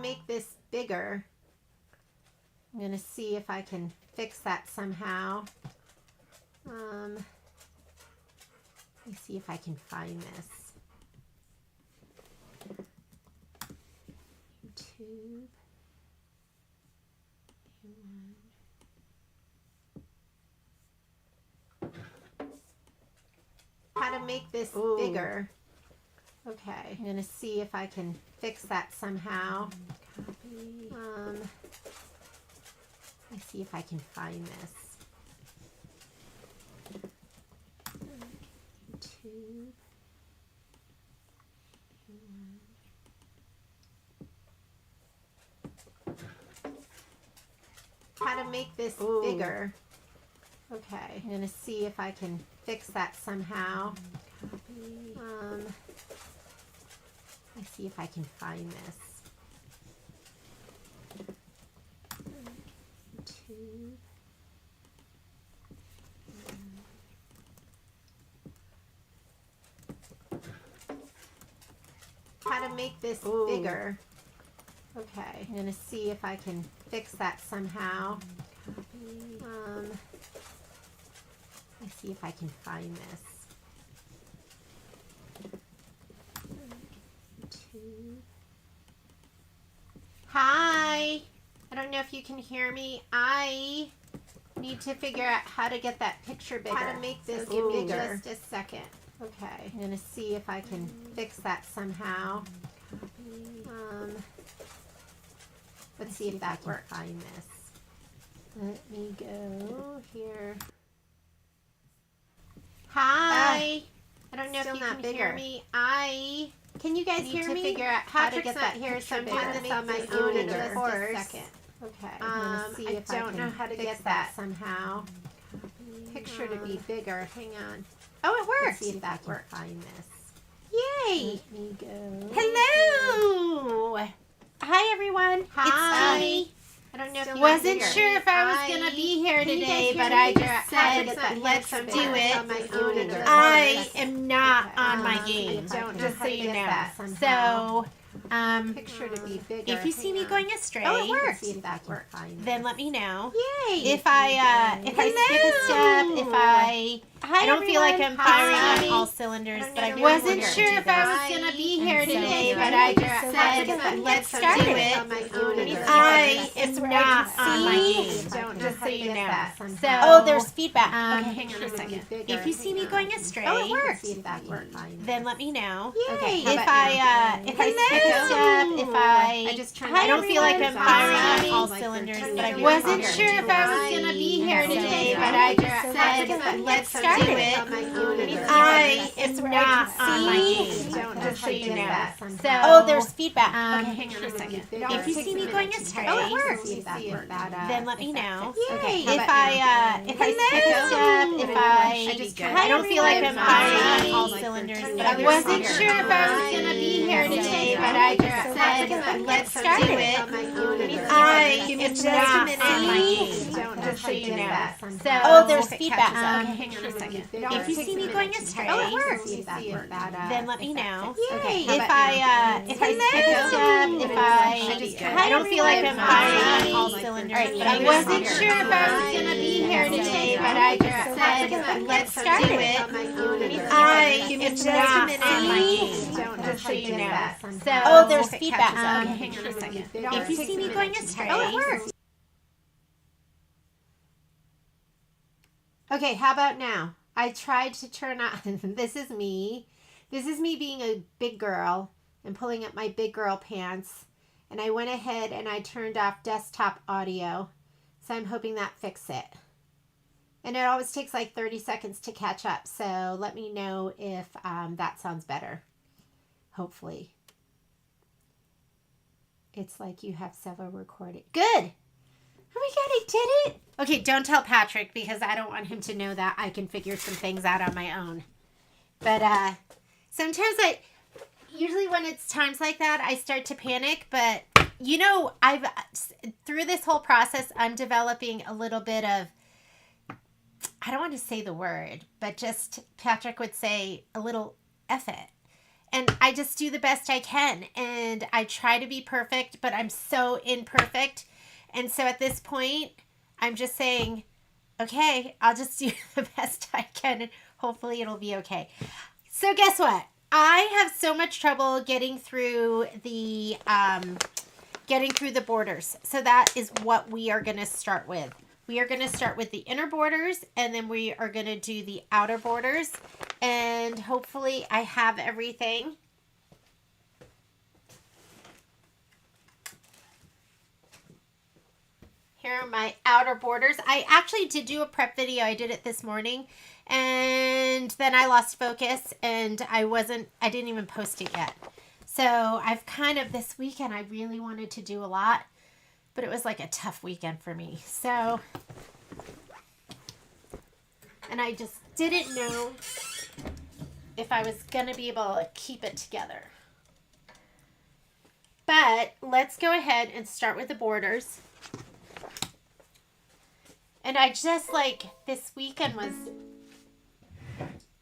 make this bigger. I'm going to see if I can fix that somehow. Let me see if I can find this. YouTube. How to make this bigger. Okay, I'm going to see if I can fix that somehow. Copy. Let me see if I can find this. YouTube. How to make this bigger. Okay, I'm going to see if I can fix that somehow. Copy. Let me see if I can find this. YouTube. How to make this bigger. Okay, I'm going to see if I can fix that somehow. Copy. Let me see if I can find this. YouTube. Hi! I don't know if you can hear me. I need to figure out how to get that picture bigger. How to make this bigger. Just a second. Okay, I'm going to see if I can fix that somehow. Copy. Let's see if I can find this. Let me go here. Hi. I don't know if you can hear me. Can you guys hear me? Figure out how to get that here. So I'm doing this on my own in just a second. Okay. I'm gonna see if I don't know how to get that somehow. Picture to be bigger. Hang on. Oh, it works. Let's see if I can find this. Yay! Let me go. Hello. Hi everyone. Hi. It's me. I don't know if you wasn't sure if I was going to be here today, but I just said let's do it. I am not on my game, just so you know. So, picture to be bigger. If you see me going astray, then let me know. Yay! If I skip a step, I don't feel like I'm firing on all cylinders, but I wasn't sure if I was going to be here today, but I just said let's do it. I am not on my game, just so you know. So, there's feedback. Okay, hang on a second. If you see me going astray, then let me know. Okay. If I skip a step, I don't feel like I'm firing on all cylinders, but I wasn't sure if I was going to be here today, but I just said let's do it. I am not on my game, just so you know. So, there's feedback. Okay, hang on a second. If you see me going astray, then let me know. Okay. If I skip a step, I don't feel like I'm firing on all cylinders, but I wasn't sure if I was going to be here today, but I just said let's do it. I am not on my game, just so you know. So, there's feedback. Okay, hang on a second. If you see me going astray, then let me know. Okay. If I skip a step, I don't feel like I'm firing on all cylinders, but I wasn't sure if I was going to be here today, but I just said let's do it. I am not on my game, just so you know. So, there's feedback. Okay, hang on a second. If you see me going astray, okay, how about now? I tried to turn on, this is me being a big girl and pulling up my big girl pants, and I went ahead and I turned off desktop audio, so I'm hoping that fixed it. And it always takes like 30 seconds to catch up, so let me know if that sounds better. Hopefully. It's like you have several recorded. Good! Oh my god, I did it! Okay, don't tell Patrick because I don't want him to know that I can figure some things out on my own. But sometimes usually when it's times like that, I start to panic. But, you know, through this whole process, I'm developing a little bit of, I don't want to say the word, but just Patrick would say a little F it. And I just do the best I can. And I try to be perfect, but I'm so imperfect. And so at this point, I'm just saying, okay, I'll just do the best I can and hopefully it'll be okay. So guess what? I have so much trouble getting through the borders. So that is what we are going to start with. We are going to start with the inner borders, and then we are going to do the outer borders, and hopefully I have everything. Here are my outer borders. I actually did do a prep video. I did it this morning, and then I lost focus, and I didn't even post it yet. So I've kind of, this weekend, I really wanted to do a lot, but it was like a tough weekend for me. So, and I just didn't know if I was going to be able to keep it together. But let's go ahead and start with the borders. And I just like, this weekend was,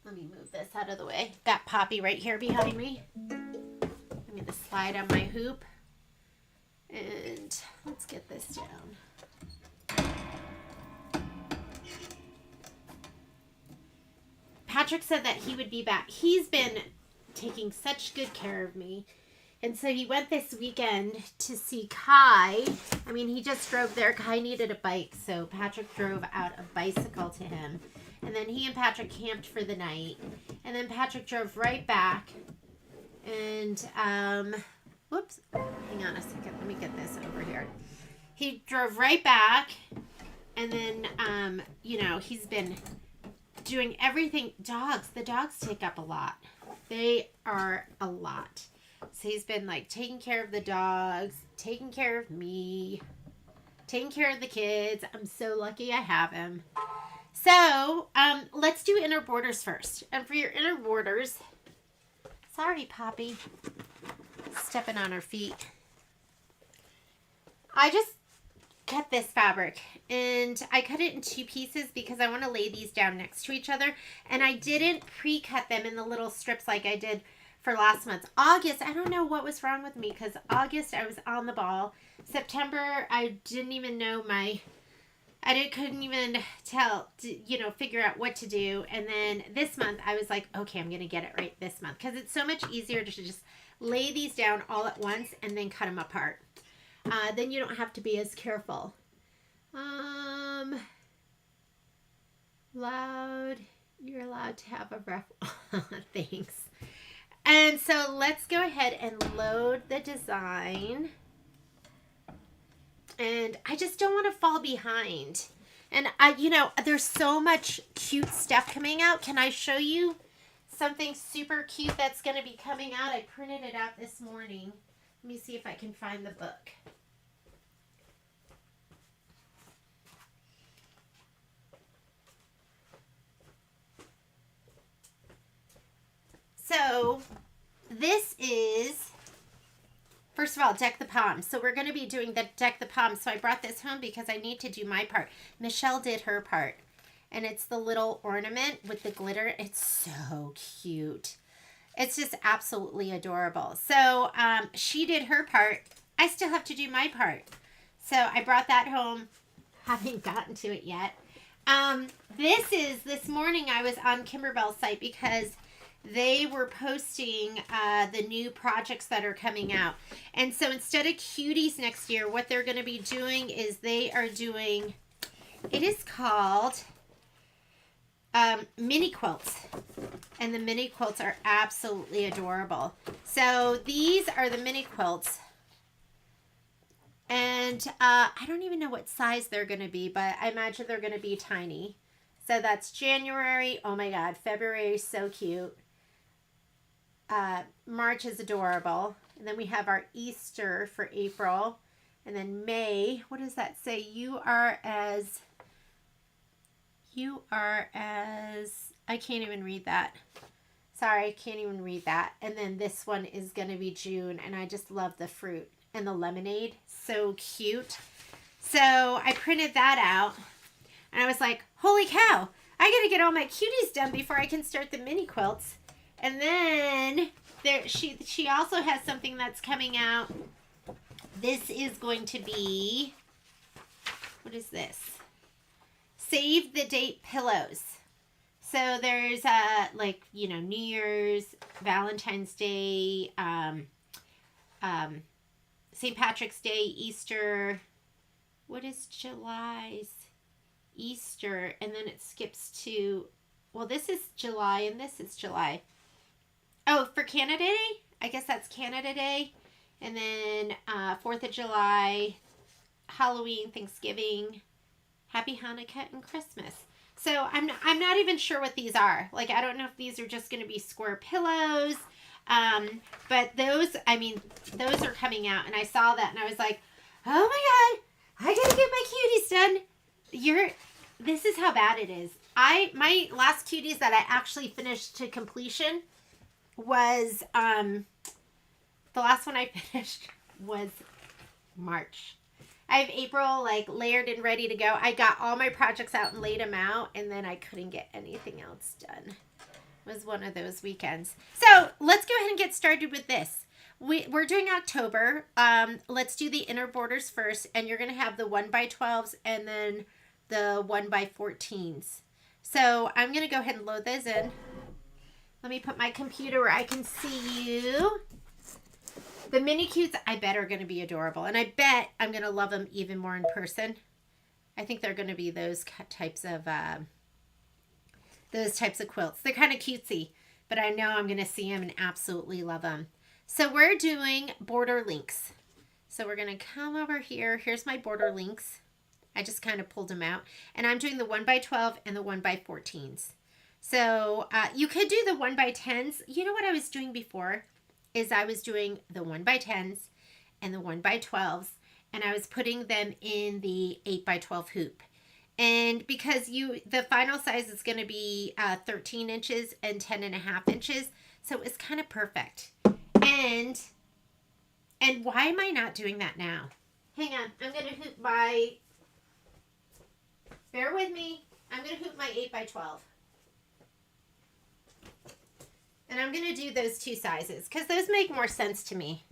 let me move this out of the way. Got Poppy right here behind me. I'm going to slide on my hoop. And let's get this down. Patrick said that he would be back. He's been taking such good care of me. And so he went this weekend to see Kai. I mean, he just drove there. Kai needed a bike, so Patrick drove out a bicycle to him. And then he and Patrick camped for the night. And then Patrick drove right back. And, whoops, hang on a second. Let me get this over here. He drove right back. And then, you know, he's been doing everything. The dogs take up a lot. They are a lot. So he's been like taking care of the dogs, taking care of me, taking care of the kids. I'm so lucky I have him. So let's do inner borders first. And for your inner borders, sorry, Poppy, stepping on her feet. I just cut this fabric and I cut it in 2 pieces because I want to lay these down next to each other. And I didn't pre-cut them in the little strips like I did for last month. August, I don't know what was wrong with me because August I was on the ball. September, I didn't even know couldn't even figure out what to do. And then this month I was like, okay, I'm going to get it right this month because it's so much easier to just lay these down all at once and then cut them apart. Then you don't have to be as careful. You're allowed to have a ref. Thanks. And so let's go ahead and load the design. And I just don't want to fall behind. And there's so much cute stuff coming out. Can I show you something super cute that's going to be coming out? I printed it out this morning. Let me see if I can find the book. So this is, first of all, Deck the Palms. So we're going to be doing the Deck the Palms. So I brought this home because I need to do my part. Michelle did her part. And it's the little ornament with the glitter. It's so cute. It's just absolutely adorable. So she did her part. I still have to do my part. So I brought that home. Haven't gotten to it yet. This morning I was on Kimberbell's site because they were posting the new projects that are coming out. And so instead of cuties next year, what they're going to be doing is they are doing, it is called mini quilts. And the mini quilts are absolutely adorable. So these are the mini quilts. And I don't even know what size they're going to be, but I imagine they're going to be tiny. So that's January. Oh my God. February is so cute. March is adorable. And then we have our Easter for April. And then May, what does that say? You are as, I can't even read that. Sorry, I can't even read that. And then this one is going to be June. And I just love the fruit and the lemonade. So cute. So I printed that out. And I was like, holy cow, I got to get all my cuties done before I can start the mini quilts. And then she also has something that's coming out. This is going to be, what is this? Save the date pillows. So there's like, you know, New Year's, Valentine's Day, St. Patrick's Day, Easter. What is July's? Easter, and then it skips to, well, this is July and this is July. Oh, for Canada Day? I guess that's Canada Day. And then 4th of July, Halloween, Thanksgiving, Happy Hanukkah, and Christmas. So I'm not even sure what these are. Like, I don't know if these are just going to be square pillows. But those, I mean, those are coming out. And I saw that and I was like, oh my God, I got to get my cuties done. This is how bad it is. My last cuties that I actually finished to completion was, the last one I finished was March. I have April like layered and ready to go. I got all my projects out and laid them out, and then I couldn't get anything else done. It was one of those weekends. So let's go ahead and get started with this. We're doing October. Let's do the inner borders first, and you're going to have the 1x12s and then the 1x14s. So I'm going to go ahead and load those in. Let me put my computer where I can see you. The mini cutes, I bet, are going to be adorable. And I bet I'm going to love them even more in person. I think they're going to be those types of quilts. They're kind of cutesy, but I know I'm going to see them and absolutely love them. So we're doing border links. So we're going to come over here. Here's my border links. I just kind of pulled them out. And I'm doing the 1x12 and the 1x14s. So you could do the 1x10s. You know what I was doing before? Is I was doing the 1x10s and the 1x12s, and I was putting them in the 8x12 hoop. And because the final size is going to be 13 inches and 10.5 inches, so it's kind of perfect. And why am I not doing that now? Hang on, I'm going to hoop bear with me, I'm going to hoop my 8x12. And I'm going to do those two sizes because those make more sense to me.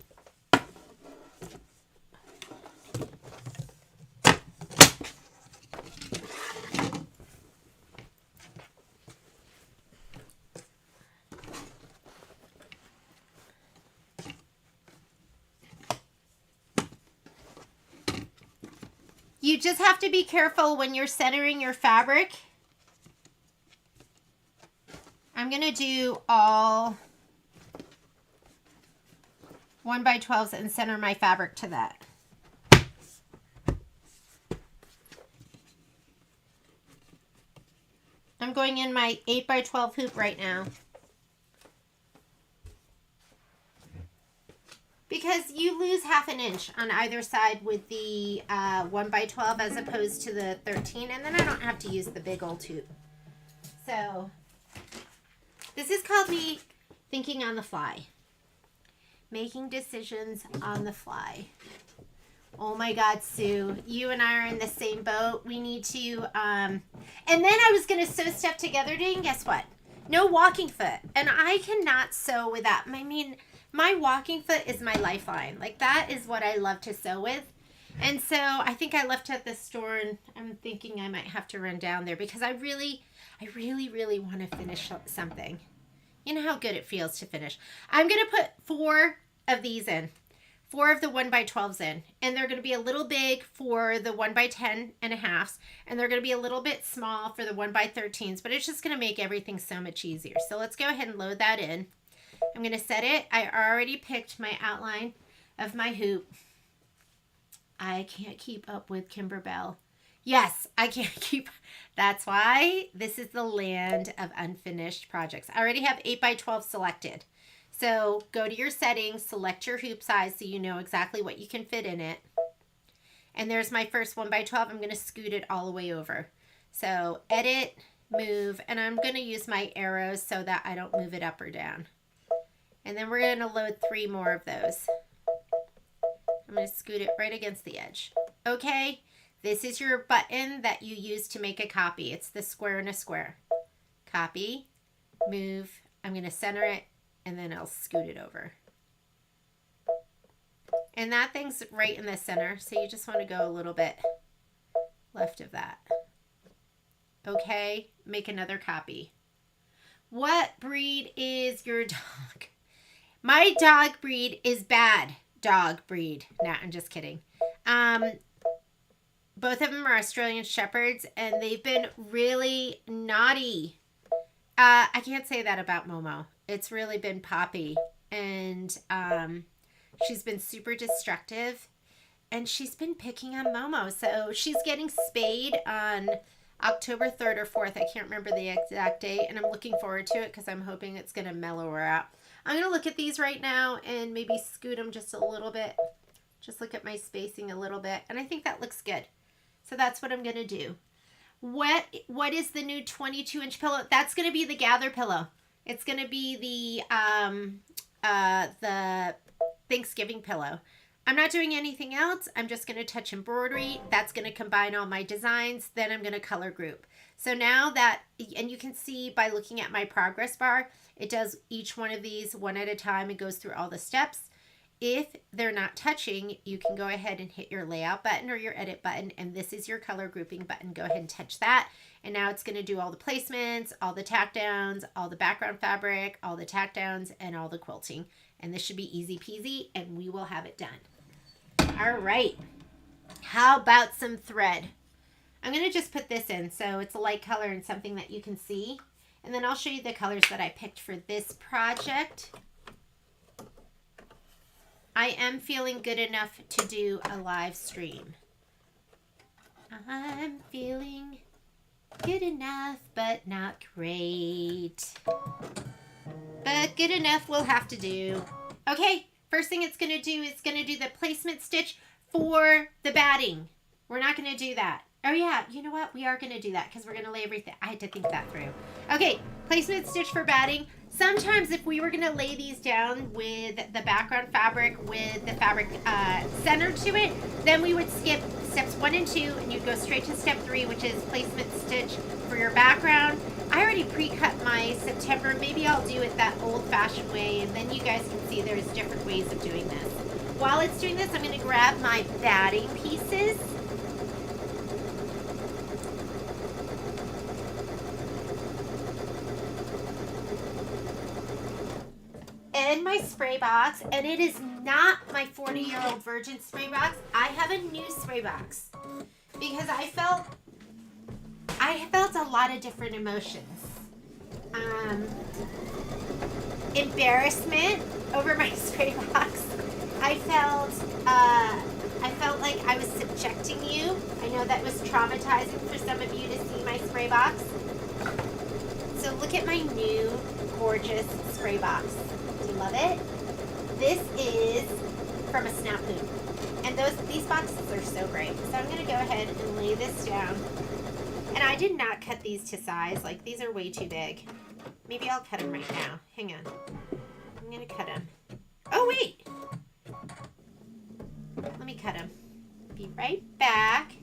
You just have to be careful when you're centering your fabric. I'm going to do all 1x12s and center my fabric to that. I'm going in my 8x12 hoop right now. Because you lose ½ an inch on either side with the 1x12 as opposed to the 13, and then I don't have to use the big old hoop. So this is called me thinking on the fly. Making decisions on the fly. Oh my God, Sue. You and I are in the same boat. We need to, and then I was going to sew stuff together today, and guess what? No walking foot. And I cannot sew with that. I mean, my walking foot is my lifeline. Like, that is what I love to sew with. And so I think I left it at the store, and I'm thinking I might have to run down there because I really want to finish something. You know how good it feels to finish. I'm going to put 4 of these in. 4 of the 1x12s in. And they're going to be a little big for the 1x10.5s. And they're going to be a little bit small for the 1x13s. But it's just going to make everything so much easier. So let's go ahead and load that in. I'm going to set it. I already picked my outline of my hoop. I can't keep up with Kimberbell. Yes, I can't keep. That's why this is the land of unfinished projects. I already have 8x12 selected. So go to your settings, select your hoop size so you know exactly what you can fit in it. And there's my first 1x12. I'm going to scoot it all the way over. So edit, move, and I'm going to use my arrows so that I don't move it up or down. And then we're going to load 3 more of those. I'm going to scoot it right against the edge. Okay, this is your button that you use to make a copy. It's the square and a square. Copy, move, I'm going to center it, and then I'll scoot it over. And that thing's right in the center, so you just want to go a little bit left of that. Okay, make another copy. What breed is your dog? My dog breed is bad dog breed. Nah, I'm just kidding. Both of them are Australian Shepherds, and they've been really naughty. I can't say that about Momo. It's really been Poppy, and she's been super destructive, and she's been picking on Momo. So she's getting spayed on October 3rd or 4th. I can't remember the exact date, and I'm looking forward to it because I'm hoping it's going to mellow her out. I'm going to look at these right now and maybe scoot them just a little bit. Just look at my spacing a little bit, and I think that looks good. So that's what I'm going to do. What is the new 22-inch pillow? That's going to be the Gather pillow. It's going to be the Thanksgiving pillow. I'm not doing anything else. I'm just going to touch embroidery. That's going to combine all my designs. Then I'm going to color group. So now that, and you can see by looking at my progress bar, it does each one of these one at a time. It goes through all the steps. If they're not touching, you can go ahead and hit your layout button or your edit button, and this is your color grouping button. Go ahead and touch that, and now it's going to do all the placements, all the tack downs, all the background fabric, all the tack downs, and all the quilting. And this should be easy peasy, and we will have it done. All right. How about some thread? I'm going to just put this in so it's a light color and something that you can see. And then I'll show you the colors that I picked for this project. I am feeling good enough to do a live stream. I'm feeling good enough, but not great. But good enough we'll have to do. Okay, first thing it's going to do is going to do the placement stitch for the batting. We're not going to do that. Oh yeah, you know what? We are going to do that because we're going to lay everything. I had to think that through. Okay, placement stitch for batting. Sometimes if we were going to lay these down with the background fabric, with the fabric centered to it, then we would skip steps 1 and 2, and you'd go straight to step 3, which is placement stitch for your background. I already pre-cut my September. Maybe I'll do it that old-fashioned way, and then you guys can see there's different ways of doing this. While it's doing this, I'm going to grab my batting pieces. In my spray box, and it is not my 40-year-old virgin spray box. I have a new spray box because I felt a lot of different emotions. Embarrassment over my spray box. I felt like I was subjecting you. I know that was traumatizing for some of you to see my spray box. So look at my new gorgeous spray box. Do you love it? This is from a Snap Hoop. And these boxes are so great. So I'm going to go ahead and lay this down. And I did not cut these to size. Like, these are way too big. Maybe I'll cut them right now. Hang on. I'm going to cut them. Oh, wait. Let me cut them. Be right back.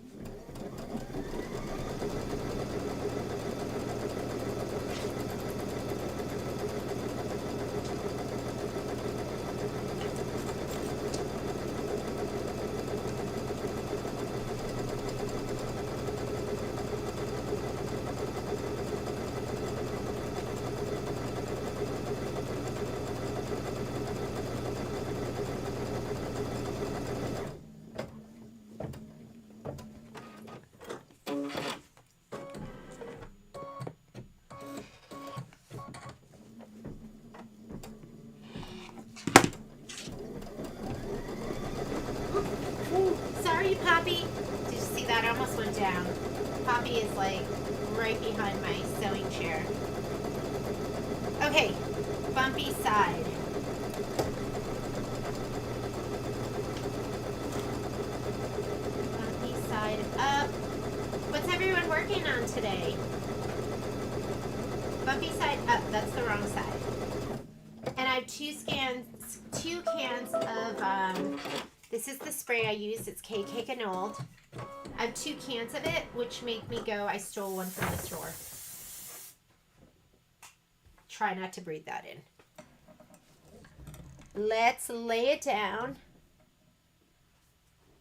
Poppy, did you see that? I almost went down. Poppy is like right behind my sewing chair. Okay, bumpy side. Bumpy side up. What's everyone working on today? Bumpy side up, that's the wrong side. And I have two cans of, this is the spray I use. It's Cake and Old. I have 2 cans of it, which make me go, I stole one from the store. try not to breathe that in. Let's lay it down.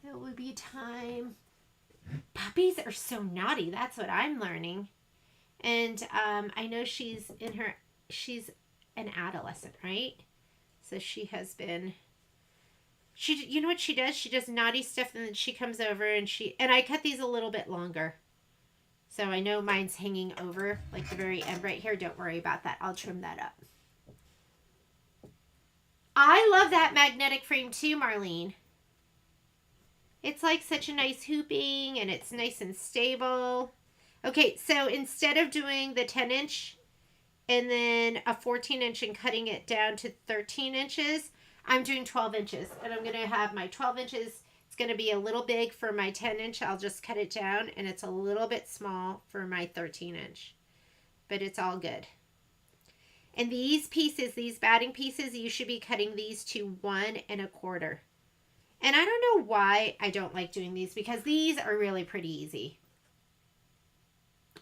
It will be time. Puppies are so naughty. That's what I'm learning. And I know she's an adolescent, right? So she has been, you know what she does? She does naughty stuff, and then she comes over and I cut these a little bit longer. So I know mine's hanging over like the very end right here. Don't worry about that. I'll trim that up. I love that magnetic frame too, Marlene. It's like such a nice hooping, and it's nice and stable. Okay, so instead of doing the 10-inch and then a 14-inch and cutting it down to 13 inches, I'm doing 12 inches. And I'm going to have my 12 inches. It's going to be a little big for my 10-inch. I'll just cut it down, and it's a little bit small for my 13-inch. But it's all good. And these pieces, these batting pieces, you should be cutting these to 1 1/4. And I don't know why I don't like doing these, because these are really pretty easy.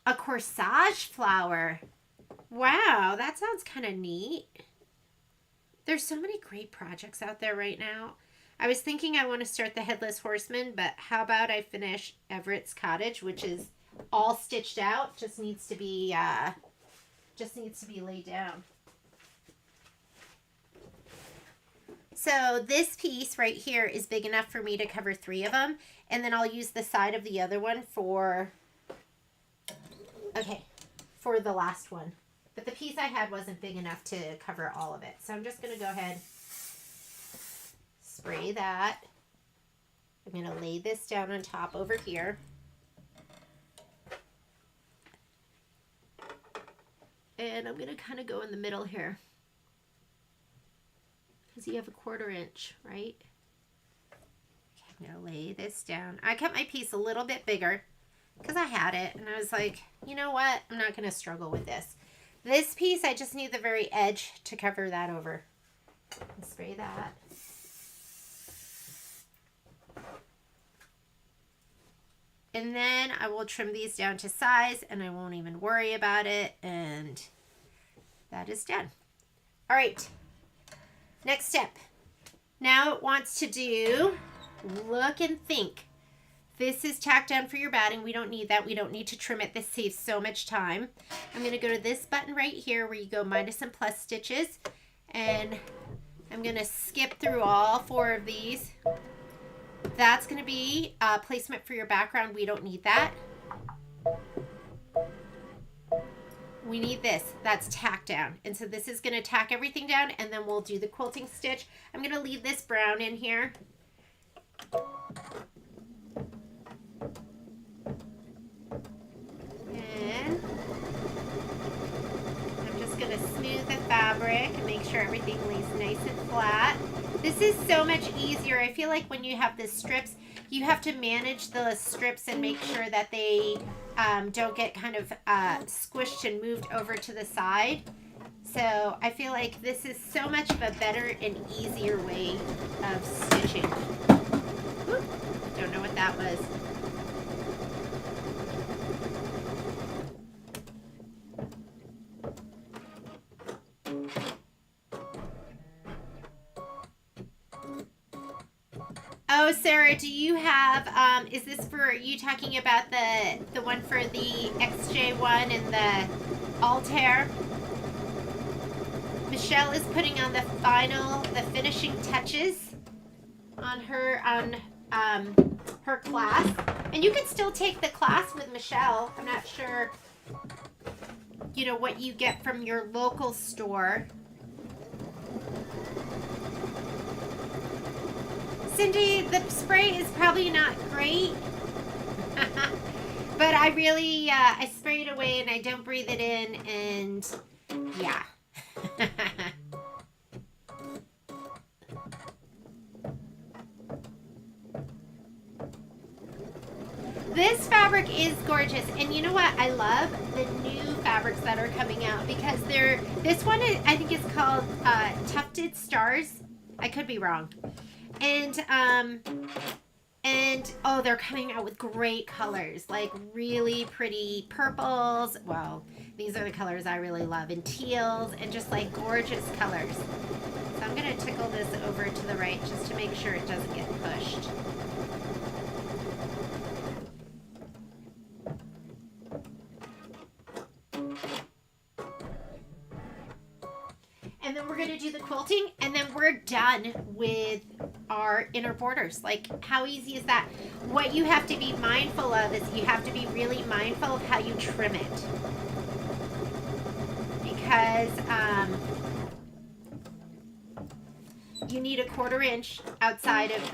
A corsage flower. Wow, that sounds kind of neat. There's so many great projects out there right now. I was thinking I want to start the Headless Horseman, but how about I finish Everett's Cottage, which is all stitched out, just needs to be laid down. So this piece right here is big enough for me to cover 3 of them, and then I'll use the side of the other one for the last one. But the piece I had wasn't big enough to cover all of it. So I'm just going to go ahead, spray that. I'm going to lay this down on top over here. And I'm going to kind of go in the middle here, because you have a 1/4 inch, right? Okay, I'm going to lay this down. I cut my piece a little bit bigger because I had it, and I was like, you know what? I'm not going to struggle with this. This piece, I just need the very edge to cover that over. I'll spray that. And then I will trim these down to size, and I won't even worry about it. And that is done. All right. Next step. Now it wants to do look and think. This is tacked down for your batting. We don't need that. We don't need to trim it. This saves so much time. I'm going to go to this button right here where you go minus and plus stitches. And I'm going to skip through all 4 of these. That's going to be placement for your background. We don't need that. We need this. That's tack down. And so this is going to tack everything down, and then we'll do the quilting stitch. I'm going to leave this brown in here. And I'm just going to smooth the fabric and make sure everything lays nice and flat. This is so much easier. I feel like when you have the strips, you have to manage the strips and make sure that they don't get kind of squished and moved over to the side. So I feel like this is so much of a better and easier way of stitching. Whoop, don't know what that was. Oh, Sarah, do you have, is this for, are you talking about the one for the XJ1 and the Altair? Michelle is putting on the finishing touches on her class. And you can still take the class with Michelle. I'm not sure, you know, what you get from your local store. Cindy, the spray is probably not great, but I really, I spray it away and I don't breathe it in, and yeah. This fabric is gorgeous, and you know what? I love the new fabrics that are coming out, because this one is, I think is called Tufted Stars. I could be wrong. And oh, they're coming out with great colors, like really pretty purples. Well, These are the colors I really love, and teals, and just like gorgeous colors. So I'm going to tickle this over to the right just to make sure it doesn't get pushed. And then we're going to do the quilting, and then we're done with our inner borders. Like, how easy is that? What you have to be mindful of is you have to be really mindful of how you trim it. Because you need a 1/4 inch outside of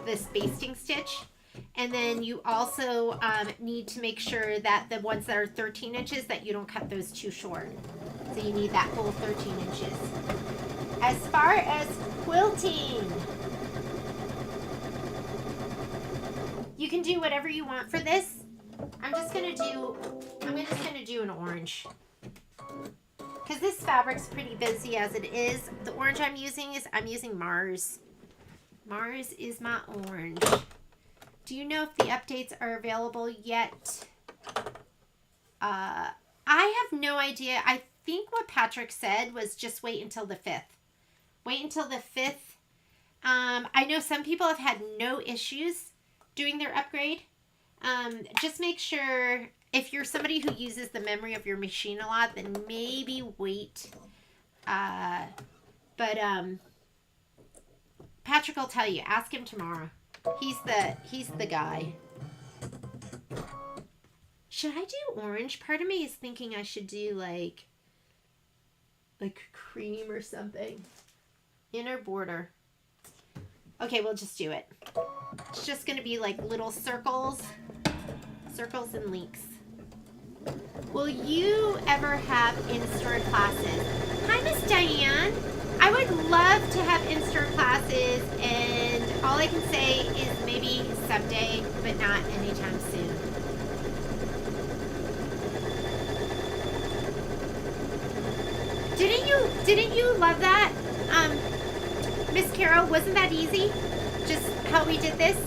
this basting stitch. And then you also need to make sure that the ones that are 13 inches, that you don't cut those too short. So you need that full 13 inches. As far as quilting, you can do whatever you want for this. I'm just gonna do an orange. Because this fabric's pretty busy as it is. The orange I'm using Mars. Mars is my orange. Do you know if the updates are available yet? I have no idea. I think what Patrick said was just wait until the 5th. Wait until the 5th. I know some people have had no issues doing their upgrade. Just make sure, if you're somebody who uses the memory of your machine a lot, then maybe wait. But Patrick will tell you. Ask him tomorrow. He's the guy. Should I do orange? Part of me is thinking I should do like cream or something. Inner border. Okay, we'll just do it. It's just going to be like little circles and links. Will you ever have in-store classes? Hi, Miss Diane. I would love to have in-store classes, and all I can say is maybe someday, but not anytime soon. Didn't you love that? Miss Carol, wasn't that easy? Just how we did this?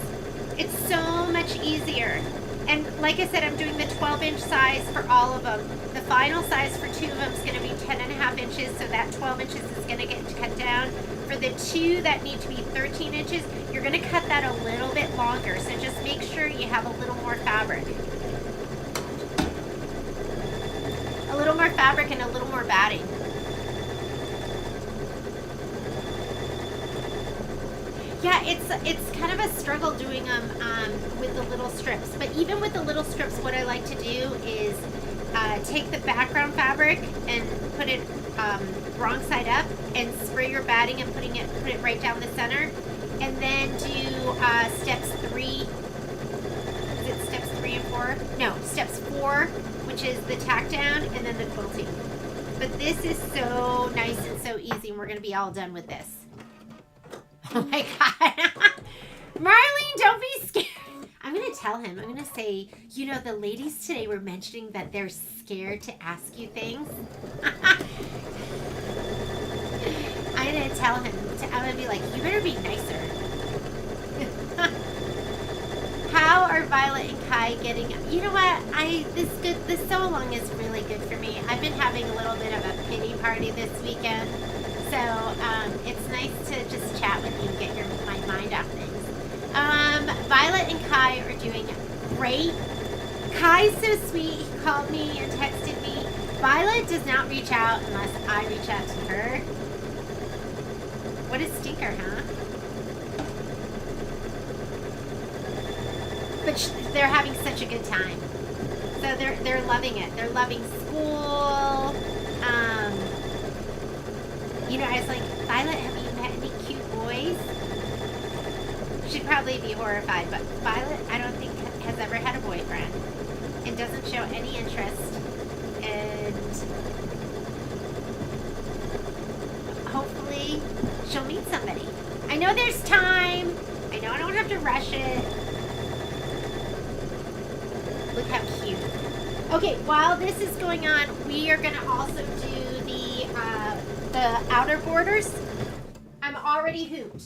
It's so much easier. And like I said, I'm doing the 12-inch size for all of them. The final size for 2 of them is going to be 10.5 inches, so that 12 inches is going to get cut down. For the 2 that need to be 13 inches, you're going to cut that a little bit longer. So just make sure you have a little more fabric. A little more fabric and a little more batting. Yeah, it's kind of a struggle doing them with the little strips. But even with the little strips, what I like to do is take the background fabric and put it wrong side up and spray your batting and put it right down the center. And then do steps 3. Is it steps 3 and 4? No, steps 4, which is the tack down, and then the quilting. But this is so nice and so easy, and we're going to be all done with this. Oh my God. Marlene, don't be scared. I'm going to tell him. I'm going to say, you know, the ladies today were mentioning that they're scared to ask you things. I'm going to tell him. I'm going to be like, you better be nicer. How are Violet and Kai getting? You know what? This sew along is really good for me. I've been having a little bit of a pity party this weekend. So it's nice to just chat with you and get my mind off things. Violet and Kai are doing great. Kai's so sweet. He called me and texted me. Violet does not reach out unless I reach out to her. What a stinker, huh? But they're having such a good time. So they're loving it. They're loving school. You know, I was like, Violet, have you met any cute boys? She'd probably be horrified, but Violet, I don't think, has ever had a boyfriend and doesn't show any interest. And hopefully she'll meet somebody. I know there's time. I know I don't have to rush it. Look how cute. Okay, while this is going on, we are going to also do the outer borders. I'm already hooped.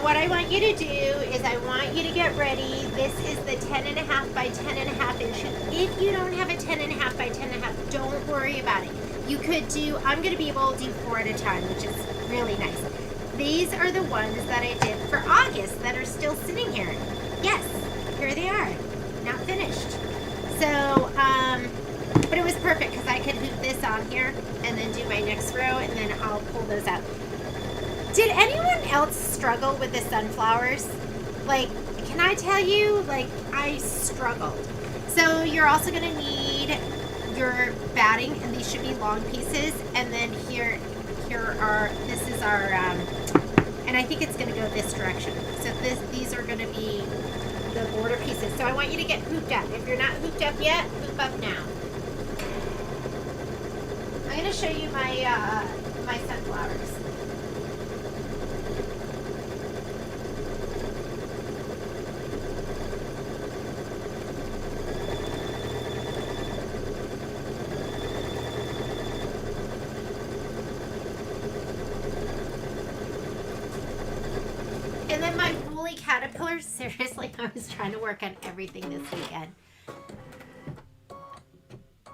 what I want you to do is I want you to get ready. This is the 10.5 by 10.5 inch. If you don't have a 10.5 by 10.5, don't worry about it. You could do, I'm going to be able to do 4 at a time, which is really nice. These are the ones that I did for August that are still sitting here. Yes, here they are, not finished. So, but it was perfect because I could hoop this on here and then do my next row and then I'll pull those out. Did anyone else struggle with the sunflowers? Like, can I tell you, like, I struggled. So you're also gonna need your batting, and these should be long pieces. And then here are, this is our, and I think it's gonna go this direction. So these are gonna be the border pieces. So I want you to get hooped up. If you're not hooped up yet, hoop up now. I'm gonna show you my, my sunflowers. And then my woolly caterpillars, seriously, I was trying to work on everything this weekend.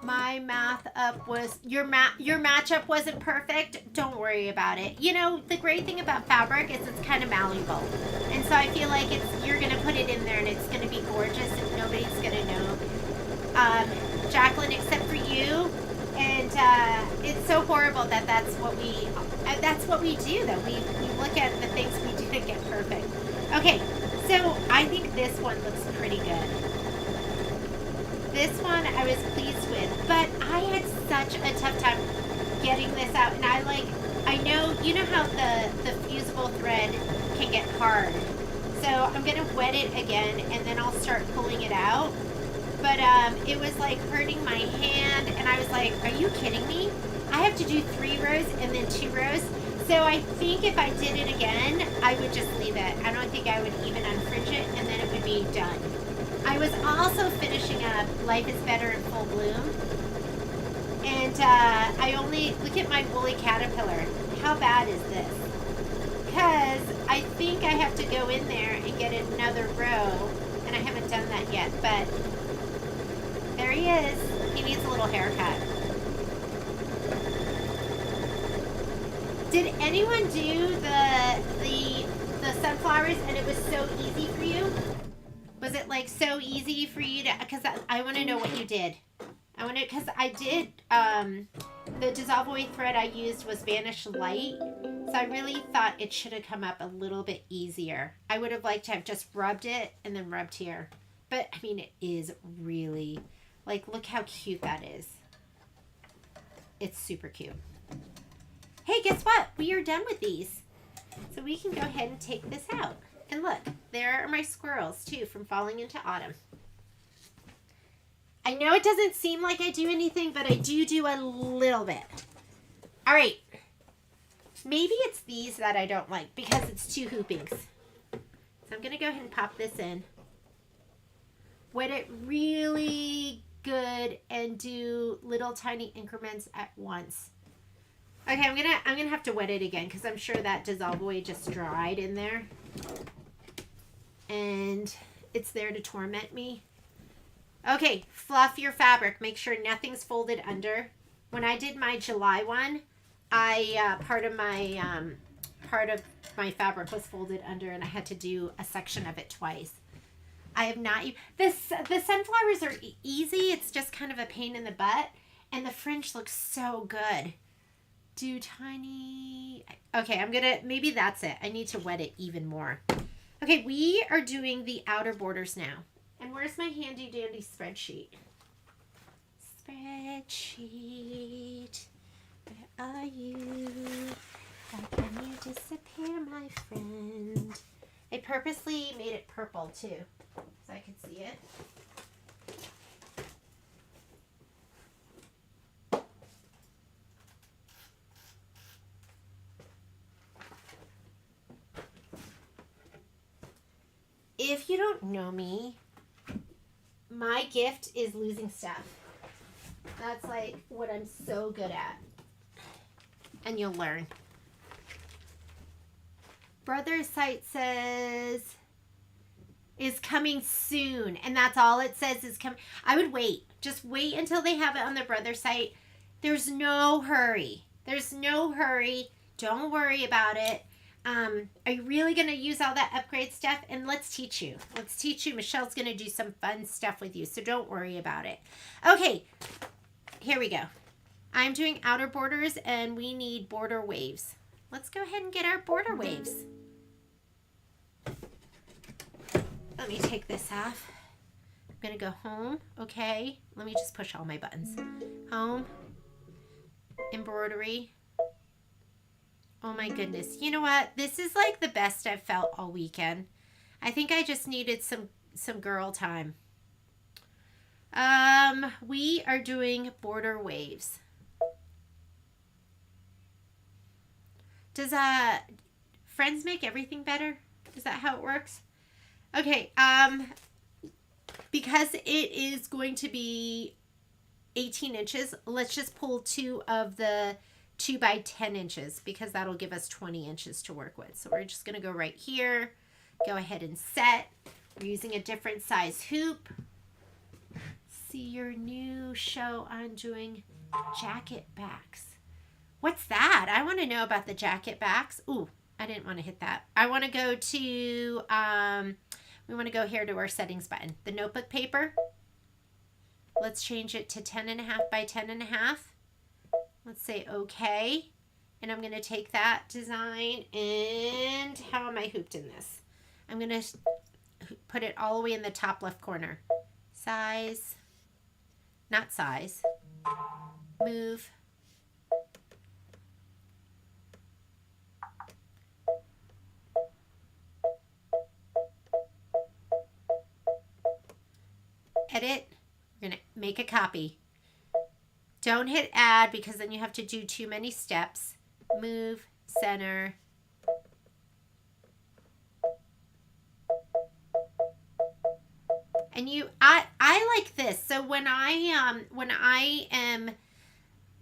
My math up was, your matchup wasn't perfect. Don't worry about it. You know, the great thing about fabric is it's kind of malleable. And so I feel like you're going to put it in there and it's going to be gorgeous and nobody's going to know. Jacqueline, except for you. And it's so horrible that that's what we do, though. We look at the things we didn't get perfect. Okay, so I think this one looks pretty good. This one I was pleased with, but I had such a tough time getting this out. And I know, you know how the fusible thread can get hard. So I'm going to wet it again and then I'll start pulling it out. But it was like hurting my hand and I was like, are you kidding me? I have to do 3 rows and then 2 rows. So I think if I did it again, I would just leave it. I don't think I would even unfringe it and then it would be done. I was also finishing up Life is Better in Full Bloom. And I only, look at my woolly caterpillar. How bad is this? Because I think I have to go in there and get another row. And I haven't done that yet, but there he is. He needs a little haircut. Did anyone do the sunflowers and it was so easy for you? Was it like so easy for you to, because I want to know what you did. I want to, because I did, the dissolve away thread I used was Vanish Light. So I really thought it should have come up a little bit easier. I would have liked to have just rubbed it and then rubbed here. But, I mean, it is really, like, look how cute that is. It's super cute. Hey, guess what? We are done with these. So we can go ahead and take this out. And look, there are my squirrels, too, from Falling into Autumn. I know it doesn't seem like I do anything, but I do a little bit. All right. Maybe it's these that I don't like because it's 2 hoopings. So I'm going to go ahead and pop this in. Wet it really good and do little tiny increments at once. Okay, I'm gonna have to wet it again because I'm sure that dissolve away just dried in there. And it's there to torment me. Okay, fluff your fabric. Make sure nothing's folded under. When I did my July one, part of my fabric was folded under and I had to do a section of it twice. I have not, the sunflowers are easy. It's just kind of a pain in the butt. And the fringe looks so good. Do tiny, okay, maybe that's it. I need to wet it even more. Okay, we are doing the outer borders now. And where's my handy dandy spreadsheet? Spreadsheet, where are you? How can you disappear, my friend? I purposely made it purple too, so I could see it. If you don't know me, my gift is losing stuff. That's like what I'm so good at. And you'll learn. brother's site says is coming soon, and that's all it says is coming. I would wait. Just wait until they have it on the brother's site. There's no hurry. There's no hurry. Don't worry about it. Are you really going to use all that upgrade stuff? And let's teach you. Let's teach you. Michelle's going to do some fun stuff with you, so don't worry about it. Okay, here we go. I'm doing outer borders, and we need border waves. Let's go ahead and get our border waves. Let me take this off. I'm going to go home. Okay, let me just push all my buttons. Home. Embroidery. Oh my goodness. You know what? This is like the best I've felt all weekend. I think I just needed some girl time. We are doing border waves. Does Friends make everything better? Is that how it works? Okay, because it is going to be 18 inches, let's just pull 2 of the 2 by 10 inches because that'll give us 20 inches to work with. So we're just going to go right here, go ahead and set. We're using a different size hoop. See your new show on doing jacket backs. What's that? I want to know about the jacket backs. Ooh, I didn't want to hit that. I want to go to, we want to go here to our settings button. The notebook paper. Let's change it to 10.5 by 10.5. Let's say okay. And I'm going to take that design and how am I hooped in this? I'm going to put it all the way in the top left corner. Size. Not size. Move. Edit. We're going to make a copy. Don't hit add because then you have to do too many steps. Move, center. And I like this. So when I am,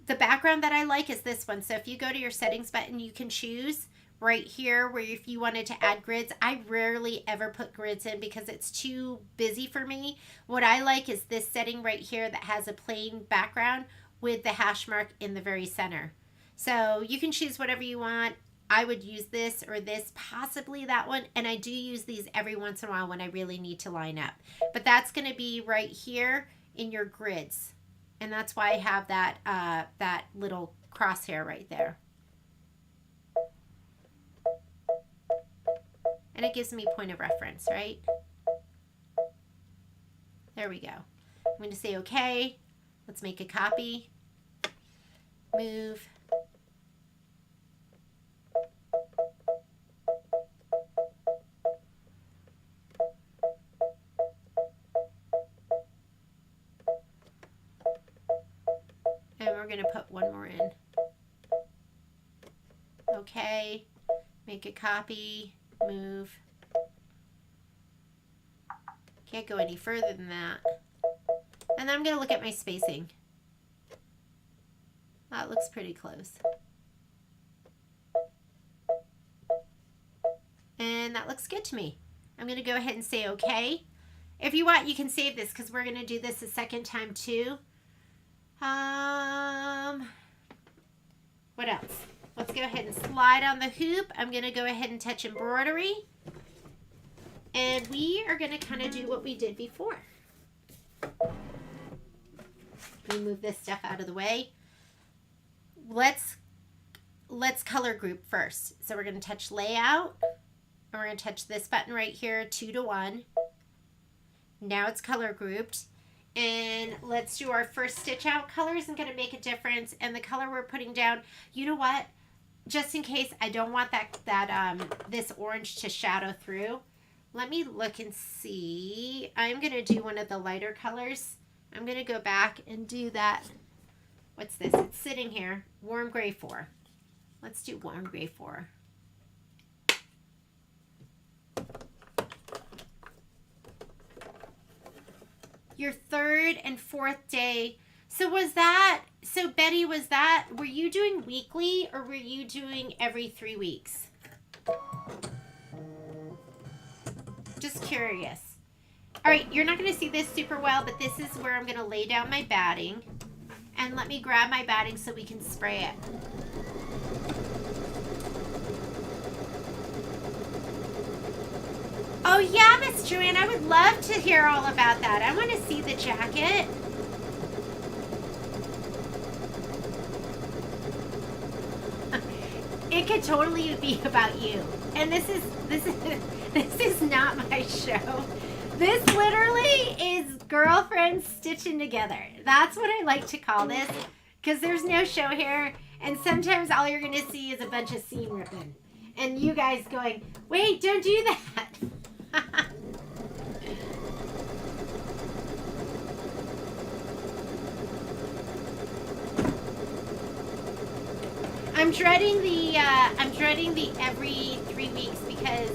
the background that I like is this one. So if you go to your settings button, you can choose right here where if you wanted to add grids. I rarely ever put grids in because it's too busy for me. What I like is this setting right here that has a plain background with the hash mark in the very center. So you can choose whatever you want. I would use this or this, possibly that one. And I do use these every once in a while when I really need to line up. But that's going to be right here in your grids. And that's why I have that, that little crosshair right there. And it gives me point of reference, right? There we go. I'm going to say okay. Let's make a copy. Move. And we're going to put one more in. Okay. Make a copy. Move. Can't go any further than that. And then I'm going to look at my spacing. That looks pretty close. And that looks good to me. I'm going to go ahead and say okay. If you want, you can save this because we're going to do this a second time too. What else? Let's go ahead and slide on the hoop. I'm going to go ahead and touch embroidery. And we are going to kind of do what we did before. We move this stuff out of the way. Let's color group first. So we're going to touch layout. And we're going to touch this button right here, 2 to 1. Now it's color grouped. And let's do our first stitch out. Color isn't going to make a difference. And the color we're putting down, you know what? Just in case I don't want this orange to shadow through, let me look and see. I'm going to do one of the lighter colors. I'm going to go back and do that. What's this? It's sitting here. Warm gray 4. Let's do warm gray 4. Your 3rd and 4th day. So Betty, were you doing weekly or were you doing every 3 weeks? Just curious. All right, you're not going to see this super well, but this is where I'm going to lay down my batting. And let me grab my batting so we can spray it. Oh yeah, Miss Joanne, I would love to hear all about that. I want to see the jacket. It could totally be about you. And this is not my show. This literally is girlfriends stitching together. That's what I like to call this, because there's no show here, and sometimes all you're gonna see is a bunch of seam ripping, and you guys going, "Wait, don't do that." I'm dreading the every 3 weeks because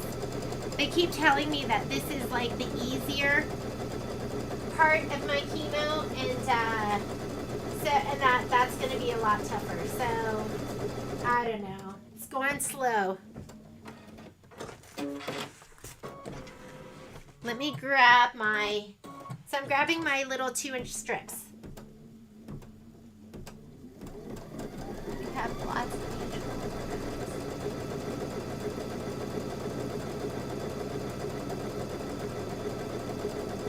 they keep telling me that this is like the easier part of my chemo, and that's going to be a lot tougher. So I don't know. It's going slow. Let me grab I'm grabbing my little 2-inch strips. We have lots of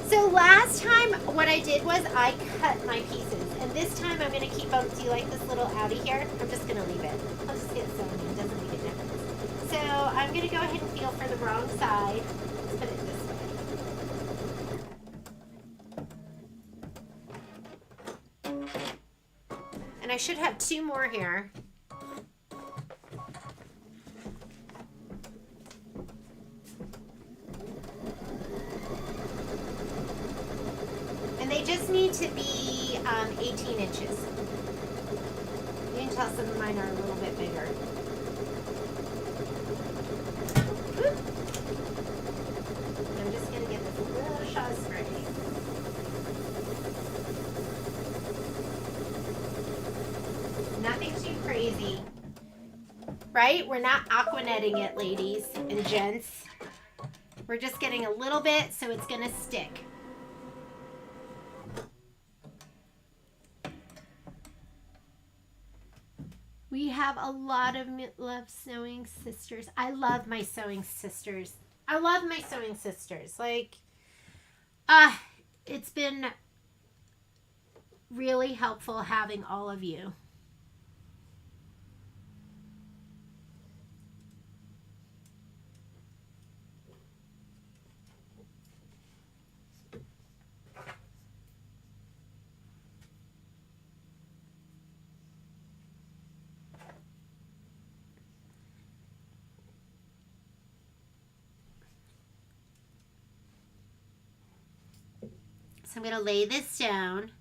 So last time, what I did was I cut my pieces, and this time I'm going to keep them. Do you like this little outie here? I'm just going to leave it. I'll just get sewn in. It doesn't make a difference. So I'm going to go ahead and feel for the wrong side. Let's put it this way. And I should have 2 more here. They just need to be 18 inches. You can tell some of mine are a little bit bigger. Whoop. I'm just going to get this little shot of spray. Nothing too crazy. Right? We're not aquanetting it, ladies and gents. We're just getting a little bit so it's going to stick. We have a lot of love sewing sisters. I love my sewing sisters. I love my sewing sisters. Like, it's been really helpful having all of you. So I'm going to lay this down.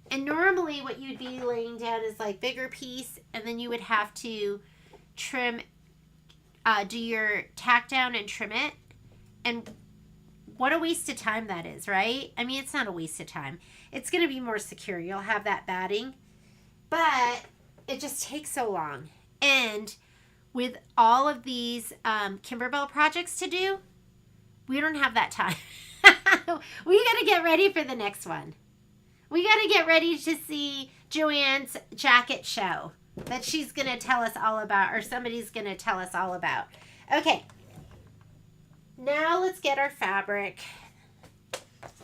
And normally what you'd be laying down is like bigger piece, and then you would have to trim, do your tack down and trim it. And what a waste of time that is, right? I mean, it's not a waste of time. It's going to be more secure. You'll have that batting, but it just takes so long. And with all of these Kimberbell projects to do, we don't have that time. We got to get ready for the next one. We got to get ready to see Joanne's jacket show that she's going to tell us all about, or somebody's going to tell us all about. Okay. Now let's get our fabric.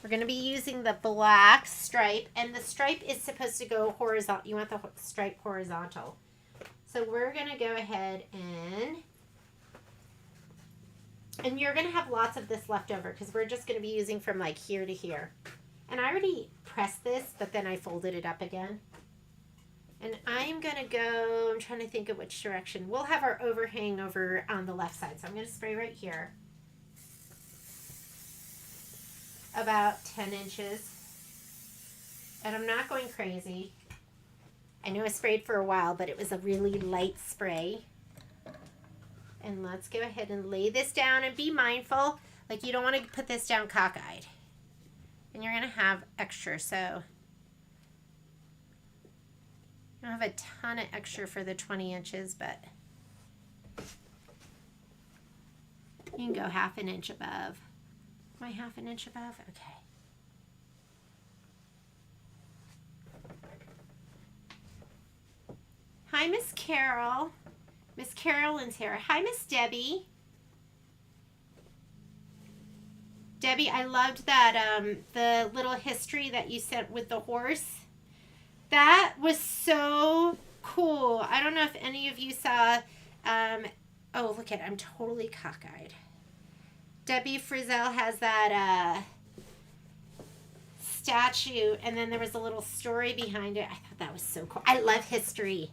We're going to be using the black stripe, and the stripe is supposed to go horizontal. You want the stripe horizontal. So we're going to go ahead and you're going to have lots of this left over because we're just going to be using from like here to here. And I already pressed this, but then I folded it up again. And I'm going to go, I'm trying to think of which direction. We'll have our overhang over on the left side. So I'm going to spray right here. About 10 inches. And I'm not going crazy. I know I sprayed for a while, but it was a really light spray. And let's go ahead and lay this down and be mindful. Like, you don't want to put this down cockeyed. And you're going to have extra, so I don't have a ton of extra for the 20 inches, but can go half an inch above. Am I half an inch above? Okay. Hi, Miss Carol. Miss Carolyn's here. Hi, Miss Debbie. Debbie, I loved that the little history that you sent with the horse. That was so cool. I don't know if any of you saw. Oh, look at, I'm totally cockeyed. Debbie Frizzell has that statue, and then there was a little story behind it. I thought that was so cool. I love history,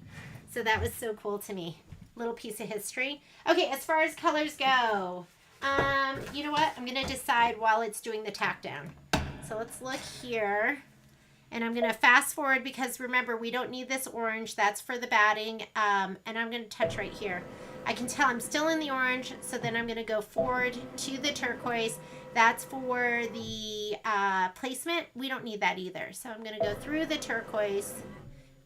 so that was so cool to me. Little piece of history. Okay, as far as colors go, you know what? I'm going to decide while it's doing the tack down. So let's look here. And I'm going to fast forward because remember, we don't need this orange. That's for the batting. And I'm going to touch right here. I can tell I'm still in the orange. So then I'm going to go forward to the turquoise. That's for the placement. We don't need that either. So I'm going to go through the turquoise,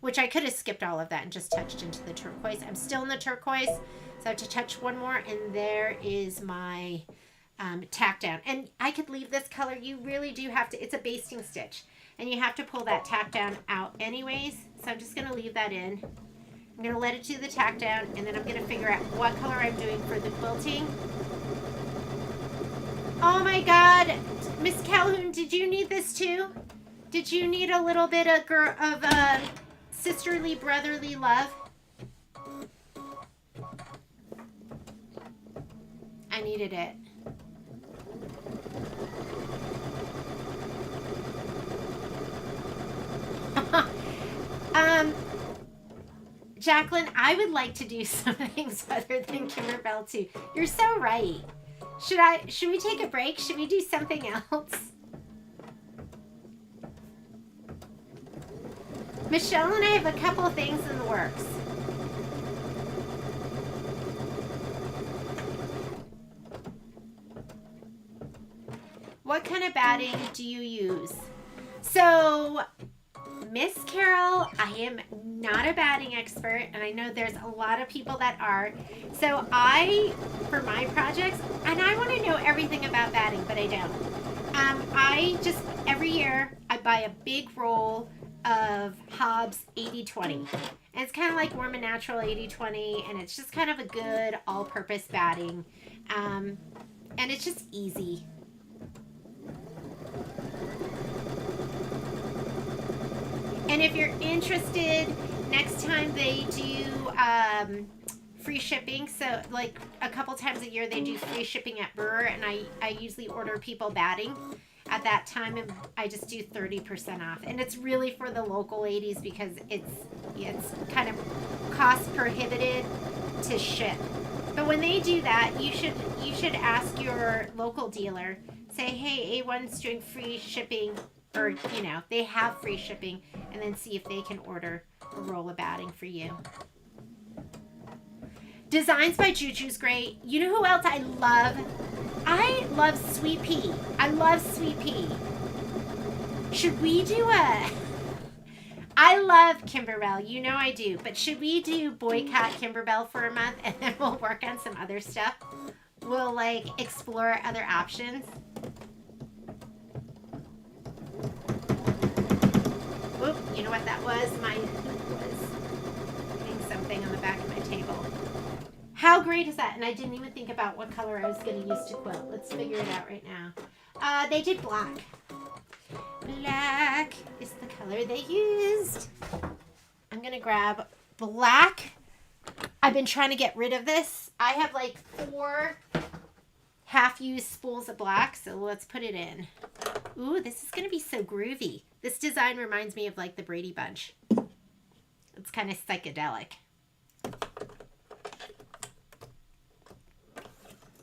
which I could have skipped all of that and just touched into the turquoise. I'm still in the turquoise. So I have to touch one more. And there is my tack down. And I could leave this color. You really do have to. It's a basting stitch. And you have to pull that tack down out anyways. So I'm just going to leave that in. I'm going to let it do the tack down. And then I'm going to figure out what color I'm doing for the quilting. Oh my God. Miss Calhoun, did you need this too? Did you need a little bit of sisterly, brotherly love? I needed it. Jacqueline, I would like to do some things other than Kimberbell too. You're so right. Should we take a break? Should we do something else? Michelle and I have a couple of things in the works. What kind of batting do you use? So, Miss Carol, I am not a batting expert, and I know there's a lot of people that are. So for my projects, and I want to know everything about batting, but I don't. Every year, I buy a big roll of Hobbs 80/20. And it's kind of like Warm and Natural 80/20, and it's just kind of a good all-purpose batting. And it's just easy. And if you're interested, next time they do free shipping, so like a couple times a year they do free shipping at Brewer, and I usually order people batting at that time, and I just do 30% off. And it's really for the local ladies because it's kind of cost prohibitive to ship. But when they do that, you should ask your local dealer, say, hey, A1's doing free shipping, or they have free shipping, and then see if they can order a roll of batting for you. Designs by Juju's great. You know who else I love? I love Sweet Pea. I love Sweet Pea. Should we do I love Kimberbell. You know I do. But should we do boycott Kimberbell for a month, and then we'll work on some other stuff? We'll explore other options. Oop, you know what that was? My hoop was hitting something on the back of my table. How great is that? And I didn't even think about what color I was going to use to quilt. Let's figure it out right now. They did black. Black is the color they used. I'm going to grab black. I've been trying to get rid of this. I have 4 half-used spools of black, so let's put it in. Ooh, this is going to be so groovy. This design reminds me of the Brady Bunch. It's kind of psychedelic.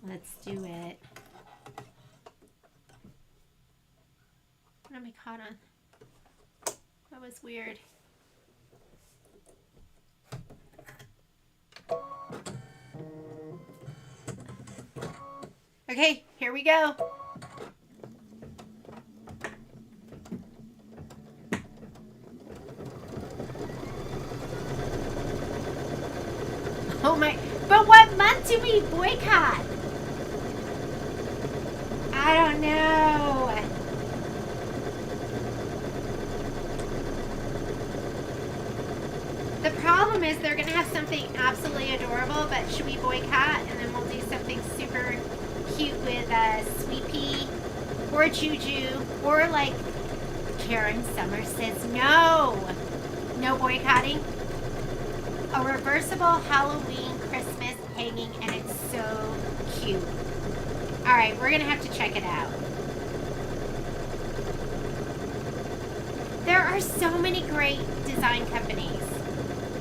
Let's do it. What am I caught on? That was weird. Okay, here we go. Oh my, but what month do we boycott? I don't know. The problem is they're going to have something absolutely adorable, but should we boycott? And then we'll do something super cute with Sweet Pea or Juju, or like Karen Summers says no. No boycotting. A reversible Halloween Christmas hanging, and it's so cute. Alright, we're going to have to check it out. There are so many great design companies,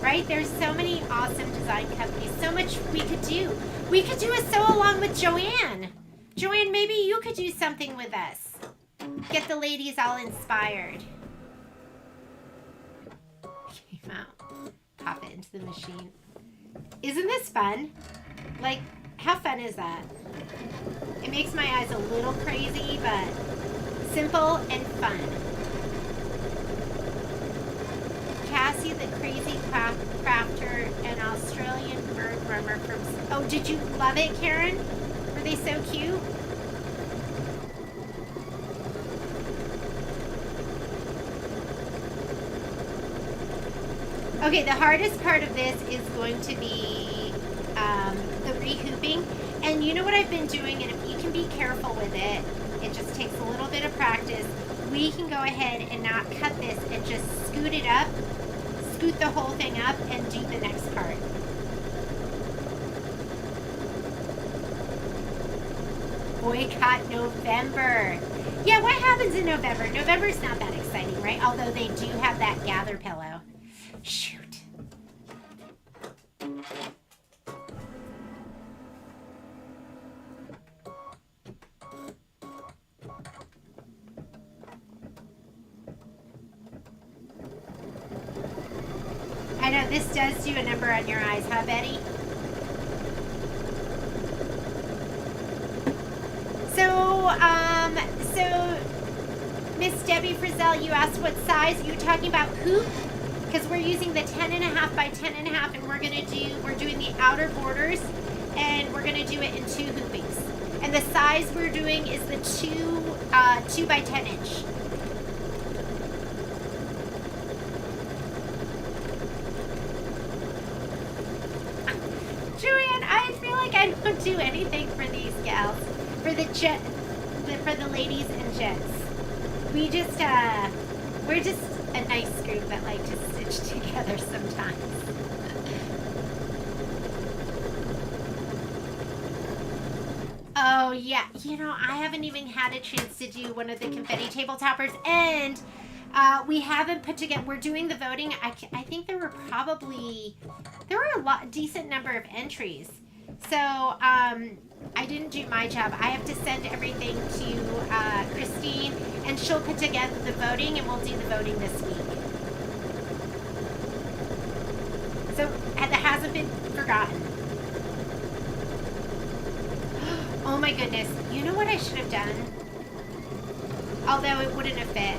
right? There's so many awesome design companies. So much we could do. We could do a sew along with Joanne. Joanne, maybe you could do something with us. Get the ladies all inspired. Came out. Pop it into the machine. Isn't this fun? Like, how fun is that? It makes my eyes a little crazy, but simple and fun. Cassie, the crazy crafter, an Australian bird rummer from... Oh, did you love it, Karen? Were they so cute? Okay, the hardest part of this is going to be the rehooping. And you know what I've been doing, and if you can be careful with it, it just takes a little bit of practice. We can go ahead and not cut this and just scoot it up, scoot the whole thing up, and do the next part. Boycott November. Yeah, what happens in November? November's not that exciting, right? Although they do have that gather pillow. Shoot. I know this does do a number on your eyes, huh, Betty? So Miss Debbie Frizzell, you asked what size. Are you talking about hoop? Because we're using the 10.5 by 10.5, and we're doing the outer borders, and we're gonna do it in 2 hoopings. And the size we're doing is the 2 by 10 inch. Joanne, I feel like I don't do anything for these gals, for the ladies and gents. We're just a nice group that like to stitch together sometimes. Oh yeah, you know, I haven't even had a chance to do one of the confetti table toppers, and we haven't put together. We're doing the voting. I think there were a decent number of entries. So I didn't do my job. I have to send everything to Christine, and she'll put together the voting, and we'll do the voting this week. So that hasn't been forgotten. Oh my goodness. You know what I should have done? Although it wouldn't have fit.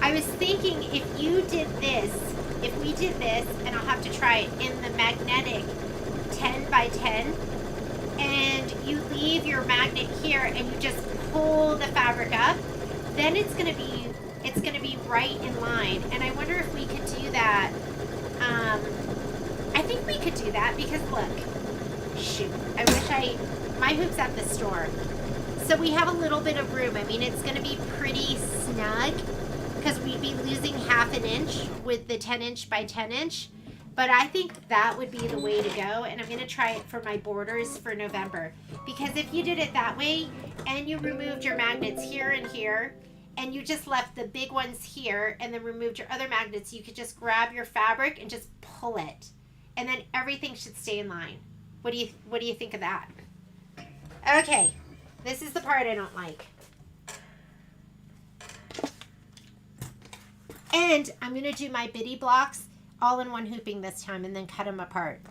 I was thinking if we did this, and I'll have to try it, in the magnetic 10 by 10, and you leave your magnet here and you just pull the fabric up, then it's gonna be right in line. And I wonder if we could do that. I think we could do that, because look, shoot, my hoop's at the store, so we have a little bit of room. I mean, it's gonna be pretty snug, because we'd be losing half an inch with the 10 inch by 10 inch. But I think that would be the way to go, and I'm going to try it for my borders for November. Because if you did it that way, and you removed your magnets here and here, and you just left the big ones here, and then removed your other magnets, you could just grab your fabric and just pull it. And then everything should stay in line. What do you think of that? Okay, this is the part I don't like. And I'm going to do my bitty blocks all in one hooping this time, and then cut them apart.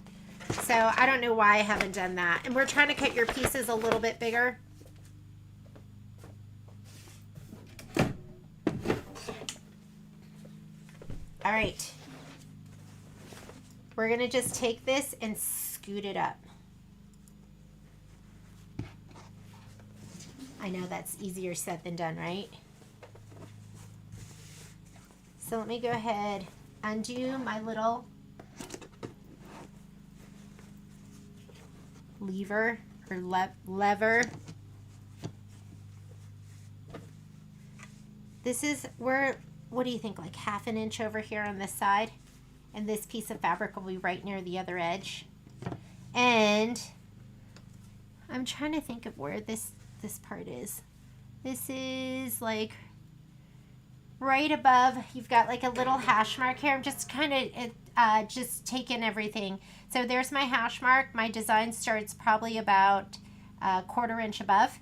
So I don't know why I haven't done that. And we're trying to cut your pieces a little bit bigger. All right. We're going to just take this and scoot it up. I know that's easier said than done, right? So let me go ahead, undo my little lever or lever. This is where, what do you think, like 1/2 inch over here on this side? And this piece of fabric will be right near the other edge. And I'm trying to think of where this part is. This is like right above. You've got like a little hash mark here. I'm just kind of just taking everything. So there's my hash mark. My design starts probably about a 1/4 inch above.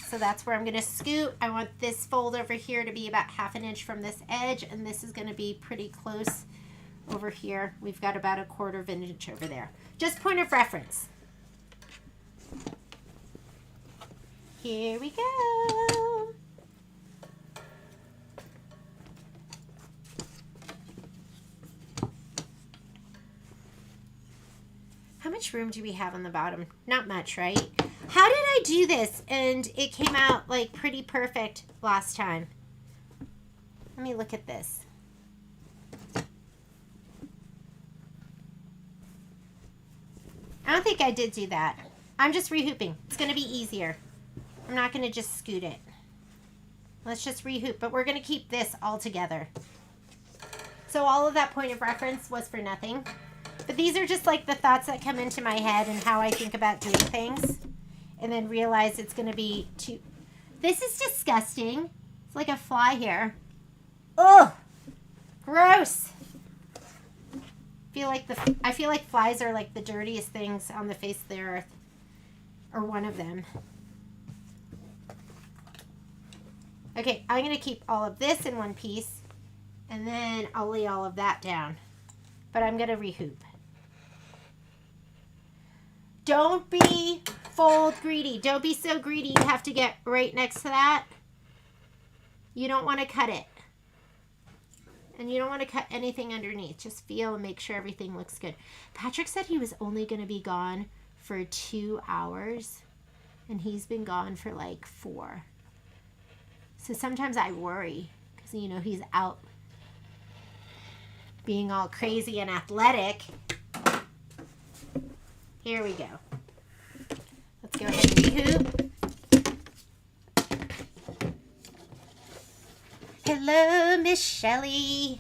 So that's where I'm going to scoot. I want this fold over here to be about 1/2 inch from this edge, and this is going to be pretty close over here. We've got about a 1/4 inch over there. Just point of reference. Here we go. How much room do we have on the bottom? Not much, right? How did I do this and it came out like pretty perfect last time? Let me look at this. I don't think I did do that. I'm just rehooping. It's going to be easier. I'm not going to just scoot it. Let's just rehoop, but we're going to keep this all together. So all of that point of reference was for nothing. But these are just like the thoughts that come into my head and how I think about doing things. And then realize it's going to be too... This is disgusting. It's like a fly here. Ugh! Gross! I feel like flies are like the dirtiest things on the face of the earth. Or one of them. Okay, I'm going to keep all of this in one piece. And then I'll lay all of that down. But I'm going to rehoop. Don't be fold greedy. Don't be so greedy you have to get right next to that. You don't want to cut it. And you don't want to cut anything underneath. Just feel and make sure everything looks good. Patrick said he was only going to be gone for 2 hours. And he's been gone for like 4. So sometimes I worry. Because, you know, he's out being all crazy and athletic. Here we go. Let's go ahead and rehoop. Hello, Miss Shelley.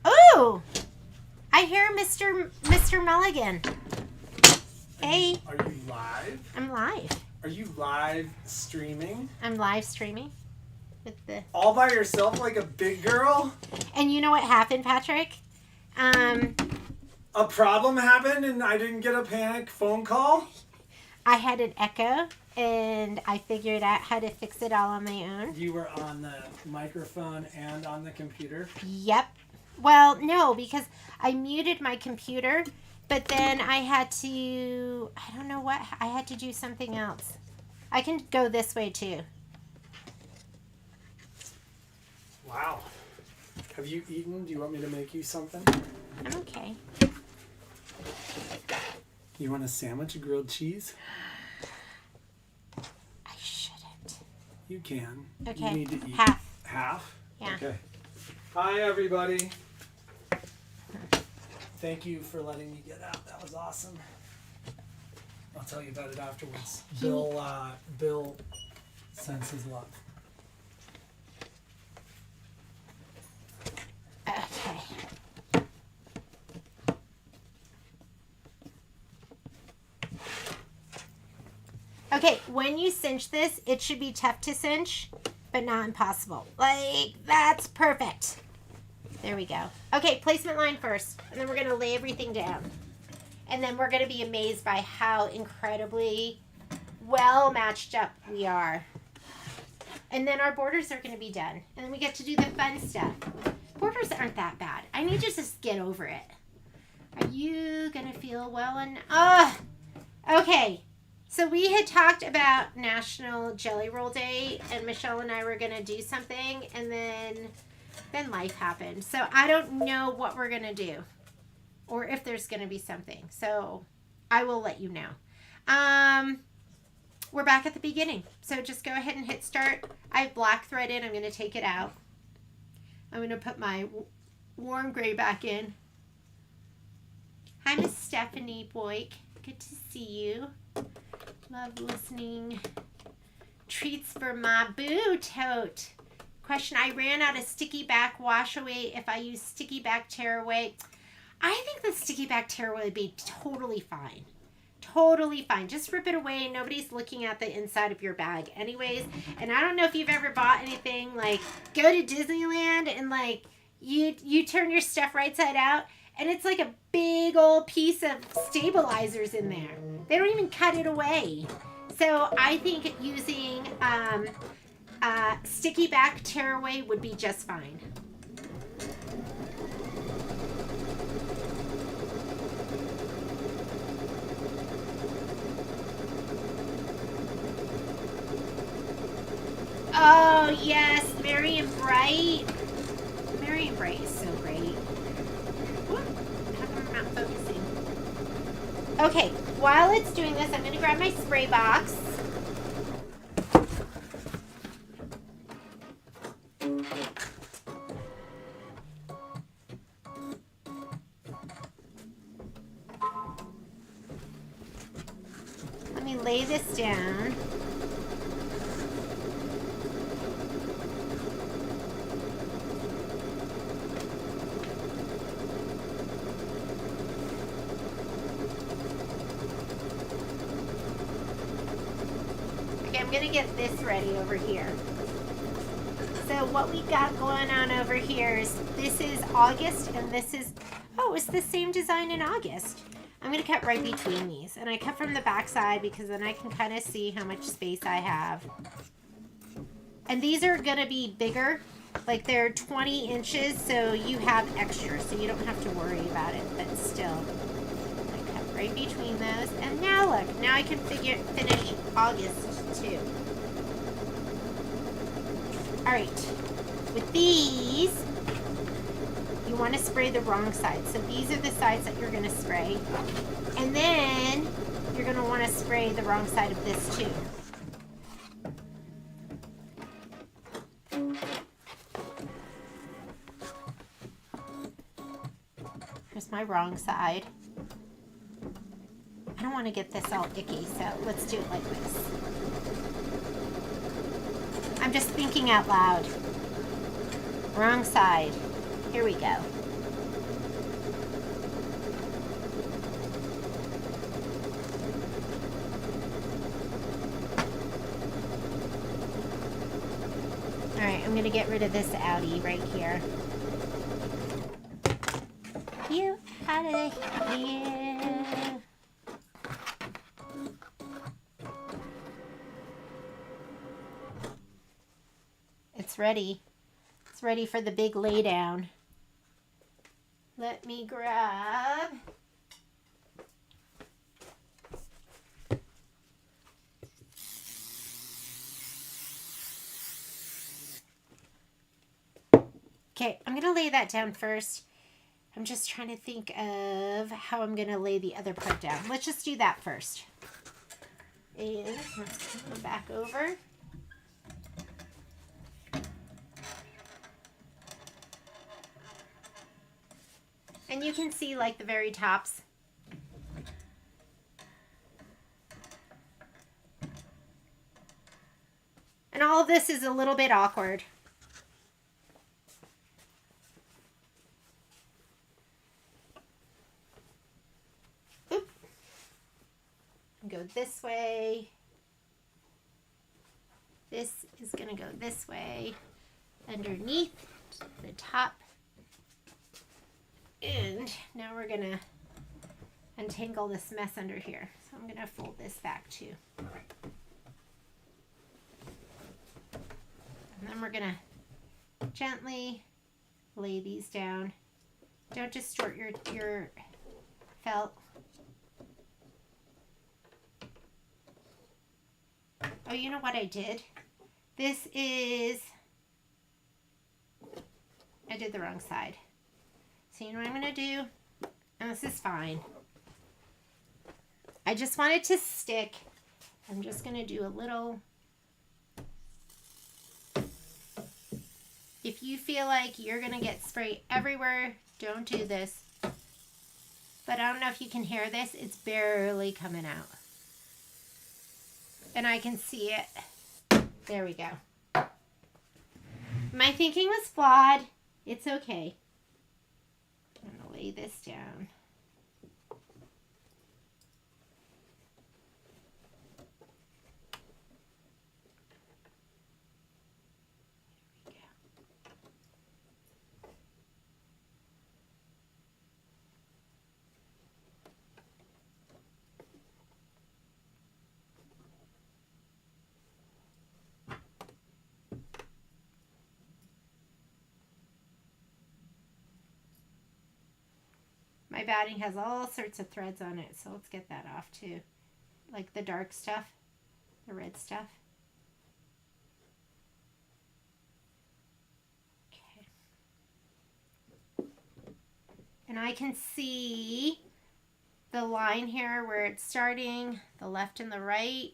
Oh, I hear Mr. Mulligan. Hey. Are you live? I'm live. Are you live streaming? I'm live streaming. With the... All by yourself like a big girl? And you know what happened, Patrick? A problem happened and I didn't get a panic phone call? I had an echo and I figured out how to fix it all on my own. You were on the microphone and on the computer? Yep. Well, no, because I muted my computer, but then I had to, I don't know what, I had to do something else. I can go this way too. Wow. Have you eaten? Do you want me to make you something? I'm okay. You want a sandwich of grilled cheese? I shouldn't. You can. Okay. You need to eat. Half. Half? Yeah. Okay. Hi, everybody. Thank you for letting me get out. That was awesome. I'll tell you about it afterwards. Bill sends his love. Okay. Okay, when you cinch this, it should be tough to cinch, but not impossible. Like, that's perfect. There we go. Okay, placement line first, and then we're going to lay everything down. And then we're going to be amazed by how incredibly well matched up we are. And then our borders are going to be done. And then we get to do the fun stuff. Borders aren't that bad. I need you to just get over it. Are you going to feel well enough? Okay. So we had talked about National Jelly Roll Day, and Michelle and I were going to do something, and then life happened. So I don't know what we're going to do or if there's going to be something. So I will let you know. we're back at the beginning. So just go ahead and hit start. I have black thread in. I'm going to take it out. I'm going to put my warm gray back in. Hi, Miss Stephanie Boyk. Good to see you. Love listening. Treats for my boo tote. Question, I ran out of sticky back wash away if I use sticky back tear away. I think the sticky back tear away would be totally fine. Totally fine. Just rip it away. Nobody's looking at the inside of your bag anyways. And I don't know if you've ever bought anything like go to Disneyland and like you turn your stuff right side out and it's like a big old piece of stabilizers in there. They don't even cut it away. So I think using sticky back tear away would be just fine. Oh, yes, Merry and Bright. Merry and Bright is so great. How come I'm not focusing? Okay, while it's doing this, I'm going to grab my spray box. Let me lay this down. I'm going to get this ready over here. So what we got going on over here is this is August and this is, oh, it's the same design in August. I'm going to cut right between these. And I cut from the back side because then I can kind of see how much space I have. And these are going to be bigger. Like they're 20 inches, so you have extra. So you don't have to worry about it. But still, I cut right between those. And now look, now I can finish August too. All right, with these, you want to spray the wrong side. So these are the sides that you're going to spray. And then you're going to want to spray the wrong side of this too. Here's my wrong side. I don't want to get this all icky, so let's do it like this. I'm just thinking out loud. Wrong side. Here we go. Alright, I'm going to get rid of this outie right here. You out of here. It's ready. It's ready for the big lay down. Let me grab. Okay, I'm going to lay that down first. I'm just trying to think of how I'm going to lay the other part down. Let's just do that first. And let's come back over. And you can see like the very tops. And all of this is a little bit awkward. Oop. Go this way. This is going to go this way. Underneath the top. And now we're going to untangle this mess under here. So I'm going to fold this back too. And then we're going to gently lay these down. Don't distort your felt. Oh, you know what I did? I did the wrong side. So you know what I'm going to do? And this is fine. I just want it to stick I'm just going to do a little. If you feel like you're going to get spray everywhere, don't do this. But I don't know if you can hear this. It's barely coming out. And I can see it. There we go. My thinking was flawed. It's okay. I'm going to lay this down. My batting has all sorts of threads on it, so let's get that off too. Like the dark stuff, the red stuff. Okay. And I can see the line here where it's starting, the left and the right.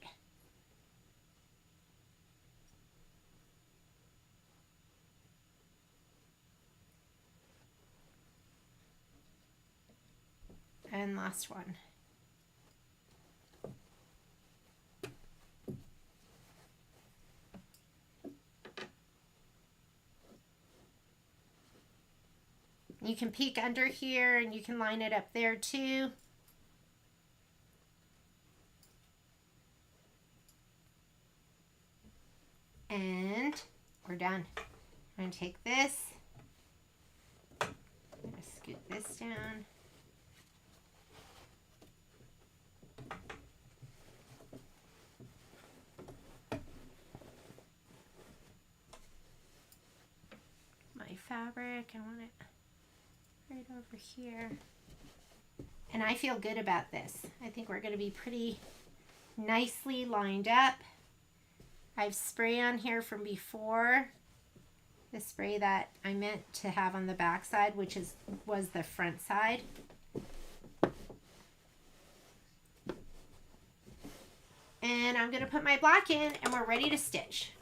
And last one. You can peek under here and you can line it up there too. And we're done. I'm going to take this. I'm going to scoot this down. Fabric, I want it right over here, and I feel good about this. I think we're going to be pretty nicely lined up. I have spray on here from before, the spray that I meant to have on the back side, which was the front side. And I'm going to put my black in and we're ready to stitch.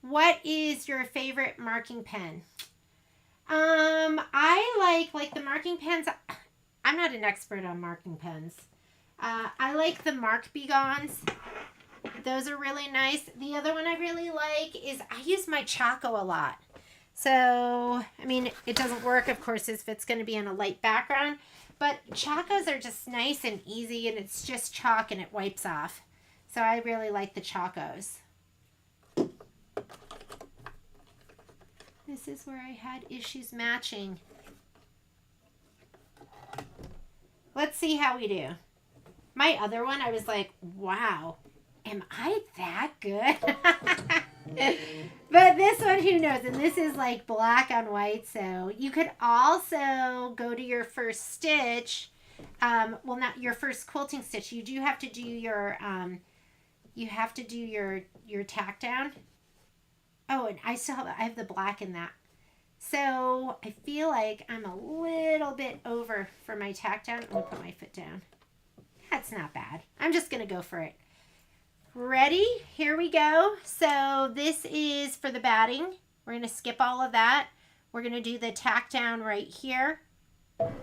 What is your favorite marking pen? I like the marking pens. I'm not an expert on marking pens. I like the Mark Begons. Those are really nice. The other one I really like is I use my Choco a lot. So, I mean, it doesn't work, of course, if it's going to be in a light background. But Chacos are just nice and easy, and it's just chalk and it wipes off. So I really like the Chacos. This is where I had issues matching. Let's see how we do. My other one, I was like, wow, am I that good? But this one, who knows? And this is like black on white. So you could also go to your first stitch. Well, not your first quilting stitch. You do have to do your, your tack down. Oh, and I have the black in that. So I feel like I'm a little bit over for my tack down. I'm going to put my foot down. That's not bad. I'm just going to go for it. Ready? Here we go. So this is for the batting. We're going to skip all of that. We're going to do the tack down right here. I'm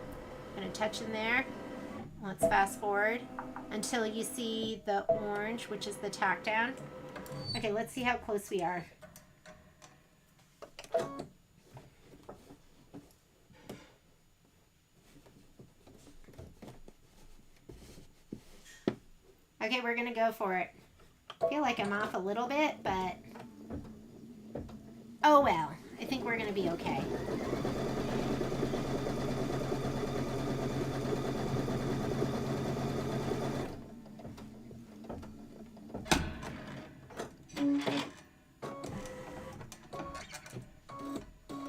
going to touch in there. Let's fast forward until you see the orange, which is the tack down. Okay, let's see how close we are. Okay, we're gonna go for it. I feel like I'm off a little bit, but oh well. I think we're gonna be okay.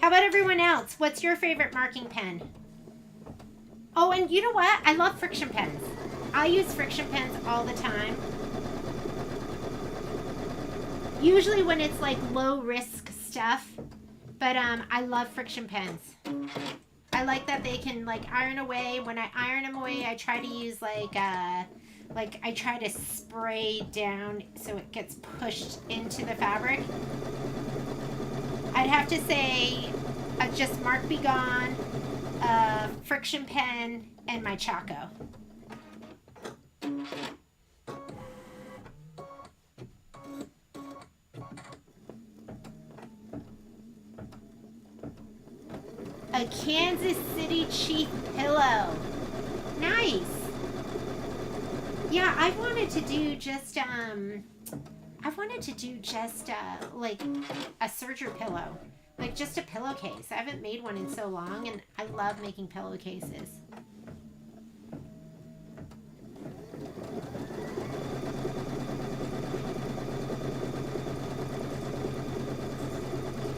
How about everyone else? What's your favorite marking pen? Oh, and you know what? I love friction pens. I use friction pens all the time. Usually when it's like low risk stuff, but I love friction pens. I like that they can like iron away. When I iron them away, I try to use like like I try to spray down so it gets pushed into the fabric. I'd have to say just Mark Be Gone, friction pen, and my Chaco. A Kansas City Chief pillow. Nice. Yeah, I wanted to do just like a serger pillow. Like just a pillowcase. I haven't made one in so long, and I love making pillowcases.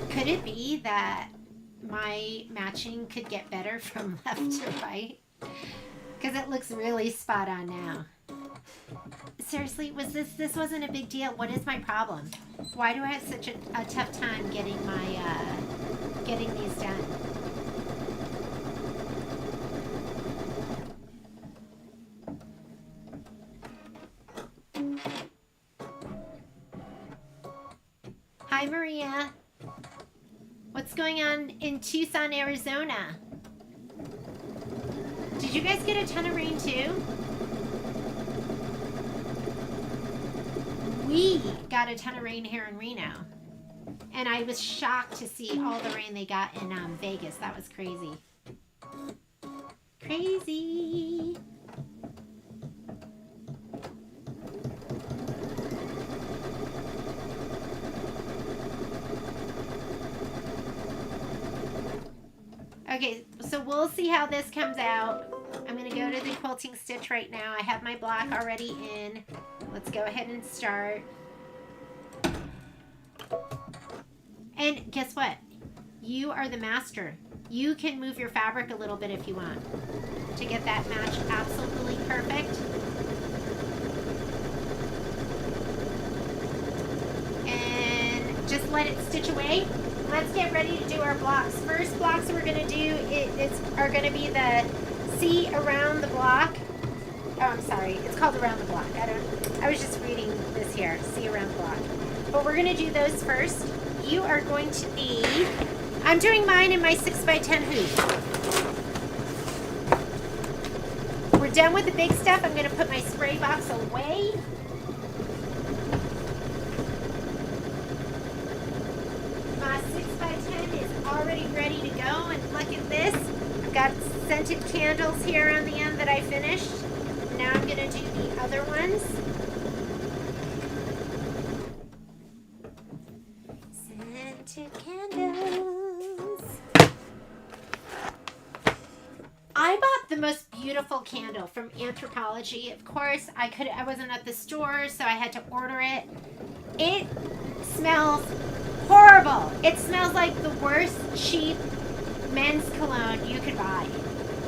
Could it be that my matching could get better from left to right? Because it looks really spot on now. Seriously, this wasn't a big deal. What is my problem? Why do I have such a tough time getting getting these done? Hi, Maria. What's going on in Tucson, Arizona? Did you guys get a ton of rain too? We got a ton of rain here in Reno. And I was shocked to see all the rain they got in Vegas. That was crazy. Crazy. Okay, so we'll see how this comes out. I'm going to go to the quilting stitch right now. I have my block already in. Let's go ahead and start. And guess what? You are the master. You can move your fabric a little bit if you want to get that match absolutely perfect. And just let it stitch away. Let's get ready to do our blocks. First blocks we're going to do are going to be the C around the block. Oh, I'm sorry. It's called around the block. I was just reading this here. C around the block. But we're going to do those first. You are going to need... I'm doing mine in my 6x10 hoop. We're done with the big stuff. I'm going to put my spray box away. My 6x10 is already ready to go. And look at this. I've got scented candles here on the end that I finished. Now I'm going to do the other ones. Scented candles. I bought the most beautiful candle from Anthropologie. Of course, I wasn't at the store, so I had to order it. It smells horrible. It smells like the worst cheap men's cologne you could buy.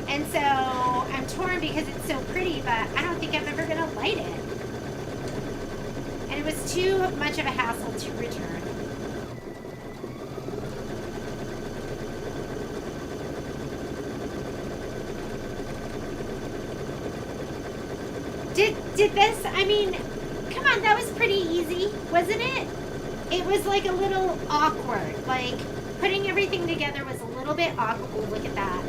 And so I'm torn because it's so pretty, but I don't think I'm ever going to light it. And it was too much of a hassle to return. Did this, I mean, come on, that was pretty easy, wasn't it? It was like a little awkward. Like, putting everything together was a little bit awkward. Oh, look at that.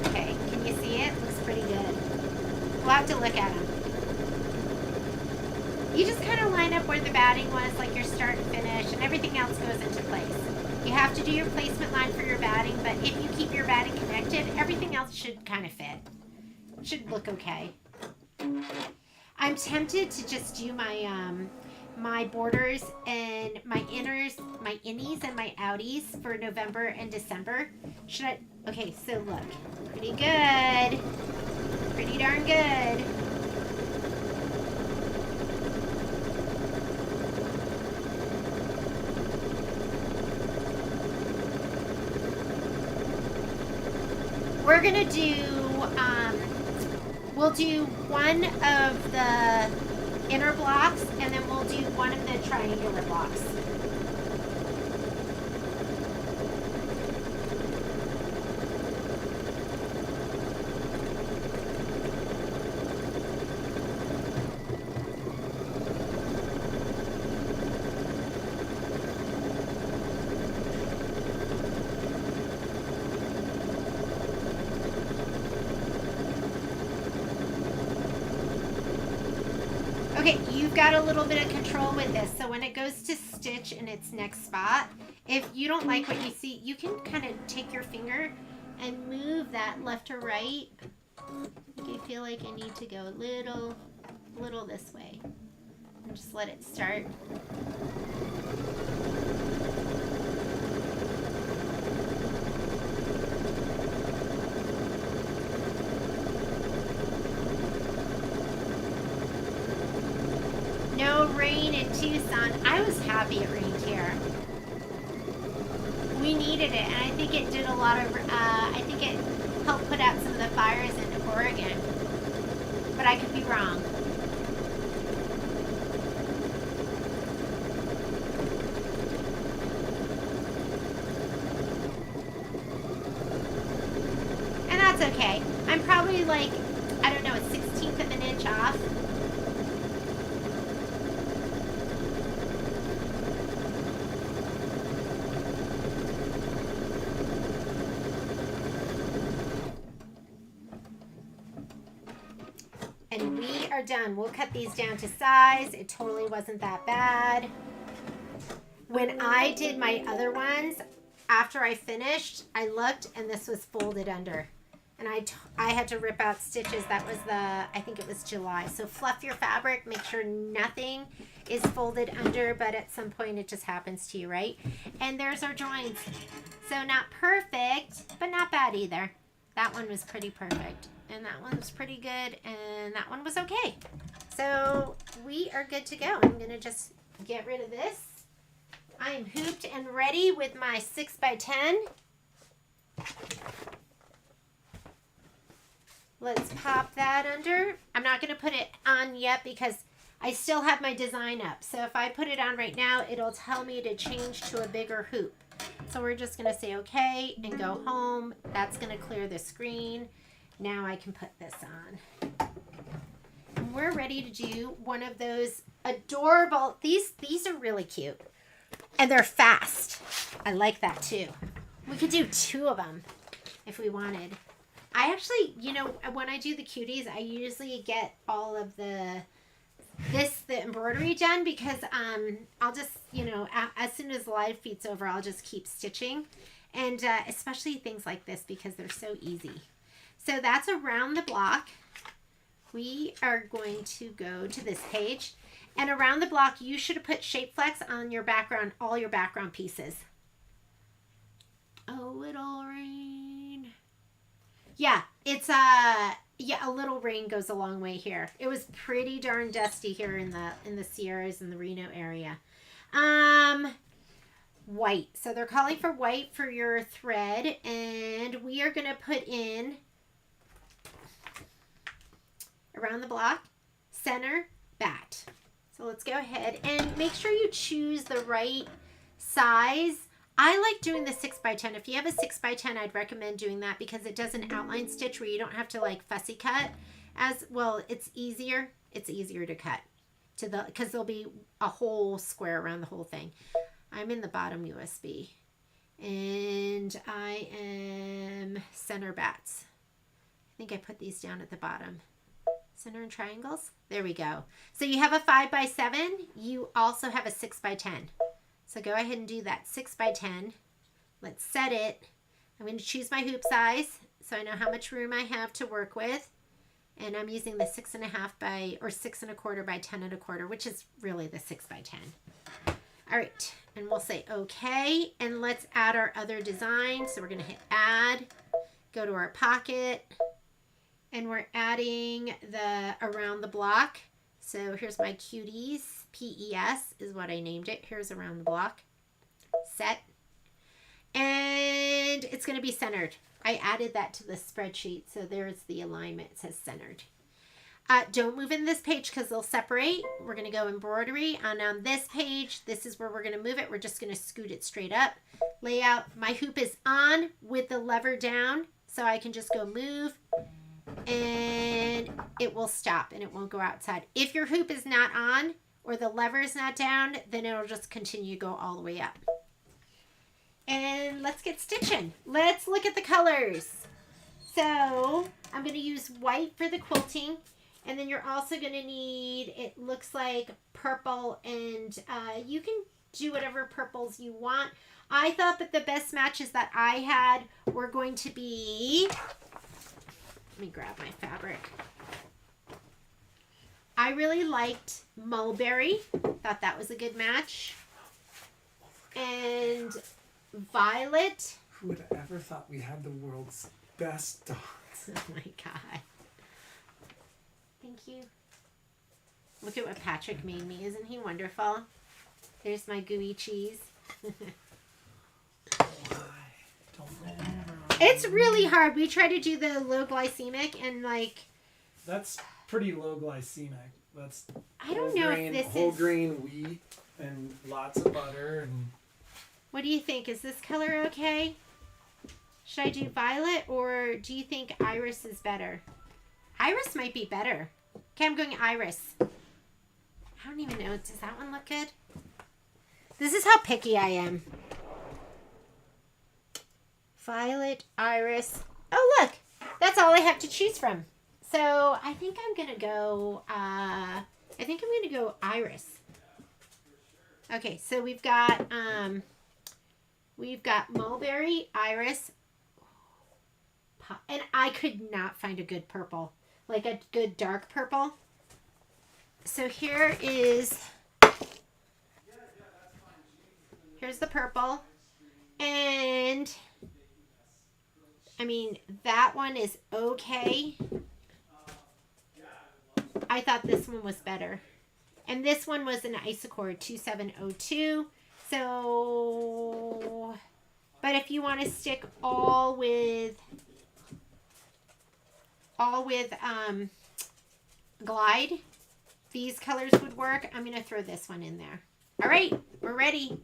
Okay, can you see it? Looks pretty good. We'll have to look at them. You just kind of line up where the batting was, like your start and finish, and everything else goes into place. You have to do your placement line for your batting, but if you keep your batting connected, everything else should kind of fit. It should look okay. I'm tempted to just do my my borders and my inners, my innies and my outies for November and December. Should I? Okay, so look, pretty good, pretty darn good. We're gonna do, we'll do one of the inner blocks, and then we'll do one of the triangular blocks. Okay, you've got a little bit of control with this. So when it goes to stitch in its next spot, if you don't like what you see, you can kind of take your finger and move that left or right. I feel like I need to go a little this way. And just let it start. No rain in Tucson. I was happy it rained here. We needed it, and I think it did a lot of, I think it helped put out some of the fires in Oregon. But I could be wrong. And that's okay. I'm probably like, I don't know, a 1/16 of an inch off. And we are done. We'll cut these down to size. It totally wasn't that bad. When I did my other ones, after I finished, I looked and this was folded under. And I had to rip out stitches. That was I think it was July. So fluff your fabric. Make sure nothing is folded under, but at some point it just happens to you, right? And there's our joins. So not perfect, but not bad either. That one was pretty perfect. And that one was pretty good, and that one was okay. So we are good to go. I'm going to just get rid of this. I am hooped and ready with my 6x10. Let's pop that under. I'm not going to put it on yet because I still have my design up. So if I put it on right now, it'll tell me to change to a bigger hoop. So we're just going to say okay and go home. That's going to clear the screen. Now I can put this on. And we're ready to do one of those adorable, these are really cute. And they're fast. I like that too. We could do 2 of them if we wanted. I actually, you know, when I do the cuties, I usually get all of the embroidery done because I'll just, you know, as soon as the live feed's over, I'll just keep stitching. And especially things like this because they're so easy. So that's around the block. We are going to go to this page. And around the block, you should have put shape flex on your background, all your background pieces. A little rain. Yeah, it's a little rain goes a long way here. It was pretty darn dusty here in the Sierras and the Reno area. White. So they're calling for white for your thread, and we are going to put in around the block, center, bat. So let's go ahead and make sure you choose the right size. I like doing the 6x10. If you have a 6x10, I'd recommend doing that because it does an outline stitch where you don't have to like fussy cut as well. It's easier. It's easier to cut because there'll be a whole square around the whole thing. I'm in the bottom USB and I am center bats. I think I put these down at the bottom. Center and triangles. There we go. So you have a 5x7. You also have a 6x10. So go ahead and do that 6x10. Let's set it. I'm going to choose my hoop size so I know how much room I have to work with. And I'm using the 6.5 by, or 6 1/4 by 10 1/4, which is really the 6x10. All right, and we'll say okay. And let's add our other design. So we're going to hit add, go to our pocket. And we're adding the around the block. So here's my cuties. PES is what I named it. Here's around the block. Set. And it's going to be centered. I added that to the spreadsheet. So there's the alignment. It says centered. Don't move in this page because they'll separate. We're going to go embroidery. And on this page, this is where we're going to move it. We're just going to scoot it straight up. Layout. My hoop is on with the lever down. So I can just go move. And it will stop and it won't go outside. If your hoop is not on or the lever is not down, then it'll just continue to go all the way up. And let's get stitching. Let's look at the colors. So I'm going to use white for the quilting. And then you're also going to need, it looks like purple, and you can do whatever purples you want. I thought that the best matches that I had were going to be, let me grab my fabric. I really liked mulberry. Thought that was a good match. And violet. Who would have ever thought we had the world's best dogs? Oh my God. Thank you. Look at what Patrick made me. Isn't he wonderful? There's my gooey cheese. It's really hard. We try to do the low glycemic and like... That's pretty low glycemic. That's I don't know if this whole is... grain wheat and lots of butter and... What do you think? Is this color okay? Should I do violet, or do you think iris is better? Iris might be better. Okay, I'm going iris. I don't even know. Does that one look good? This is how picky I am. Violet, iris. Oh, look. That's all I have to choose from. So I think I'm going to go, iris. Okay, so we've got mulberry, iris, and I could not find a good purple, like a good dark purple. So here's the purple, and I mean, that one is okay. I thought this one was better. And this one was an Isocord 2702. So, but if you want to stick all with Glide, these colors would work. I'm going to throw this one in there. All right, we're ready.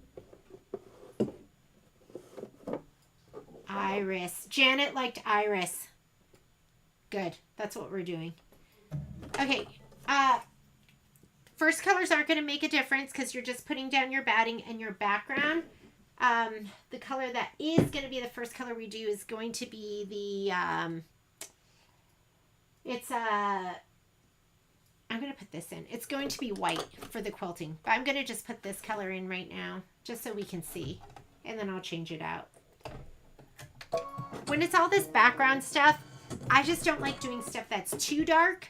Iris. Janet liked iris. Good. That's what we're doing. Okay. First colors aren't going to make a difference because you're just putting down your batting and your background. The color that is going to be the first color we do is going to be the, I'm going to put this in. It's going to be white for the quilting. But I'm going to just put this color in right now just so we can see. And then I'll change it out. When it's all this background stuff, I just don't like doing stuff that's too dark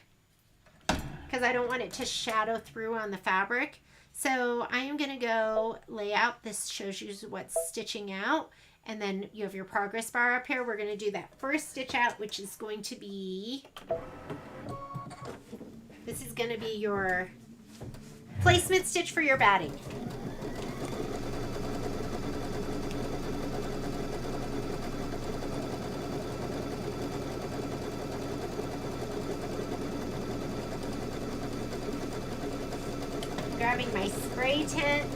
because I don't want it to shadow through on the fabric. So I am going to go lay out. This shows you what's stitching out. And then you have your progress bar up here. We're going to do that first stitch out, which is going to be, this is going to be your placement stitch for your batting. Grabbing my spray tent.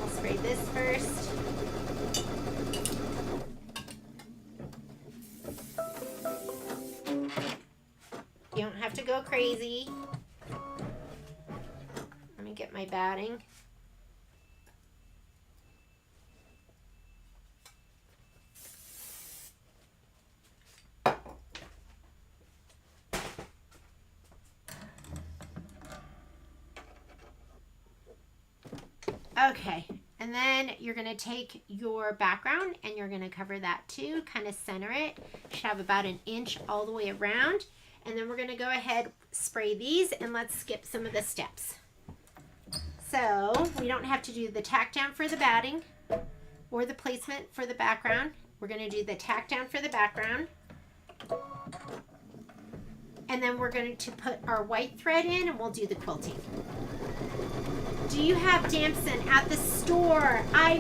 I'll spray this first. You don't have to go crazy. Let me get my batting. Okay, and then you're going to take your background and you're going to cover that too, kind of center it. You should have about an inch all the way around. And then we're going to go ahead, spray these, and let's skip some of the steps. So we don't have to do the tack down for the batting or the placement for the background. We're going to do the tack down for the background. And then we're going to put our white thread in and we'll do the quilting. Do you have damson at the store? I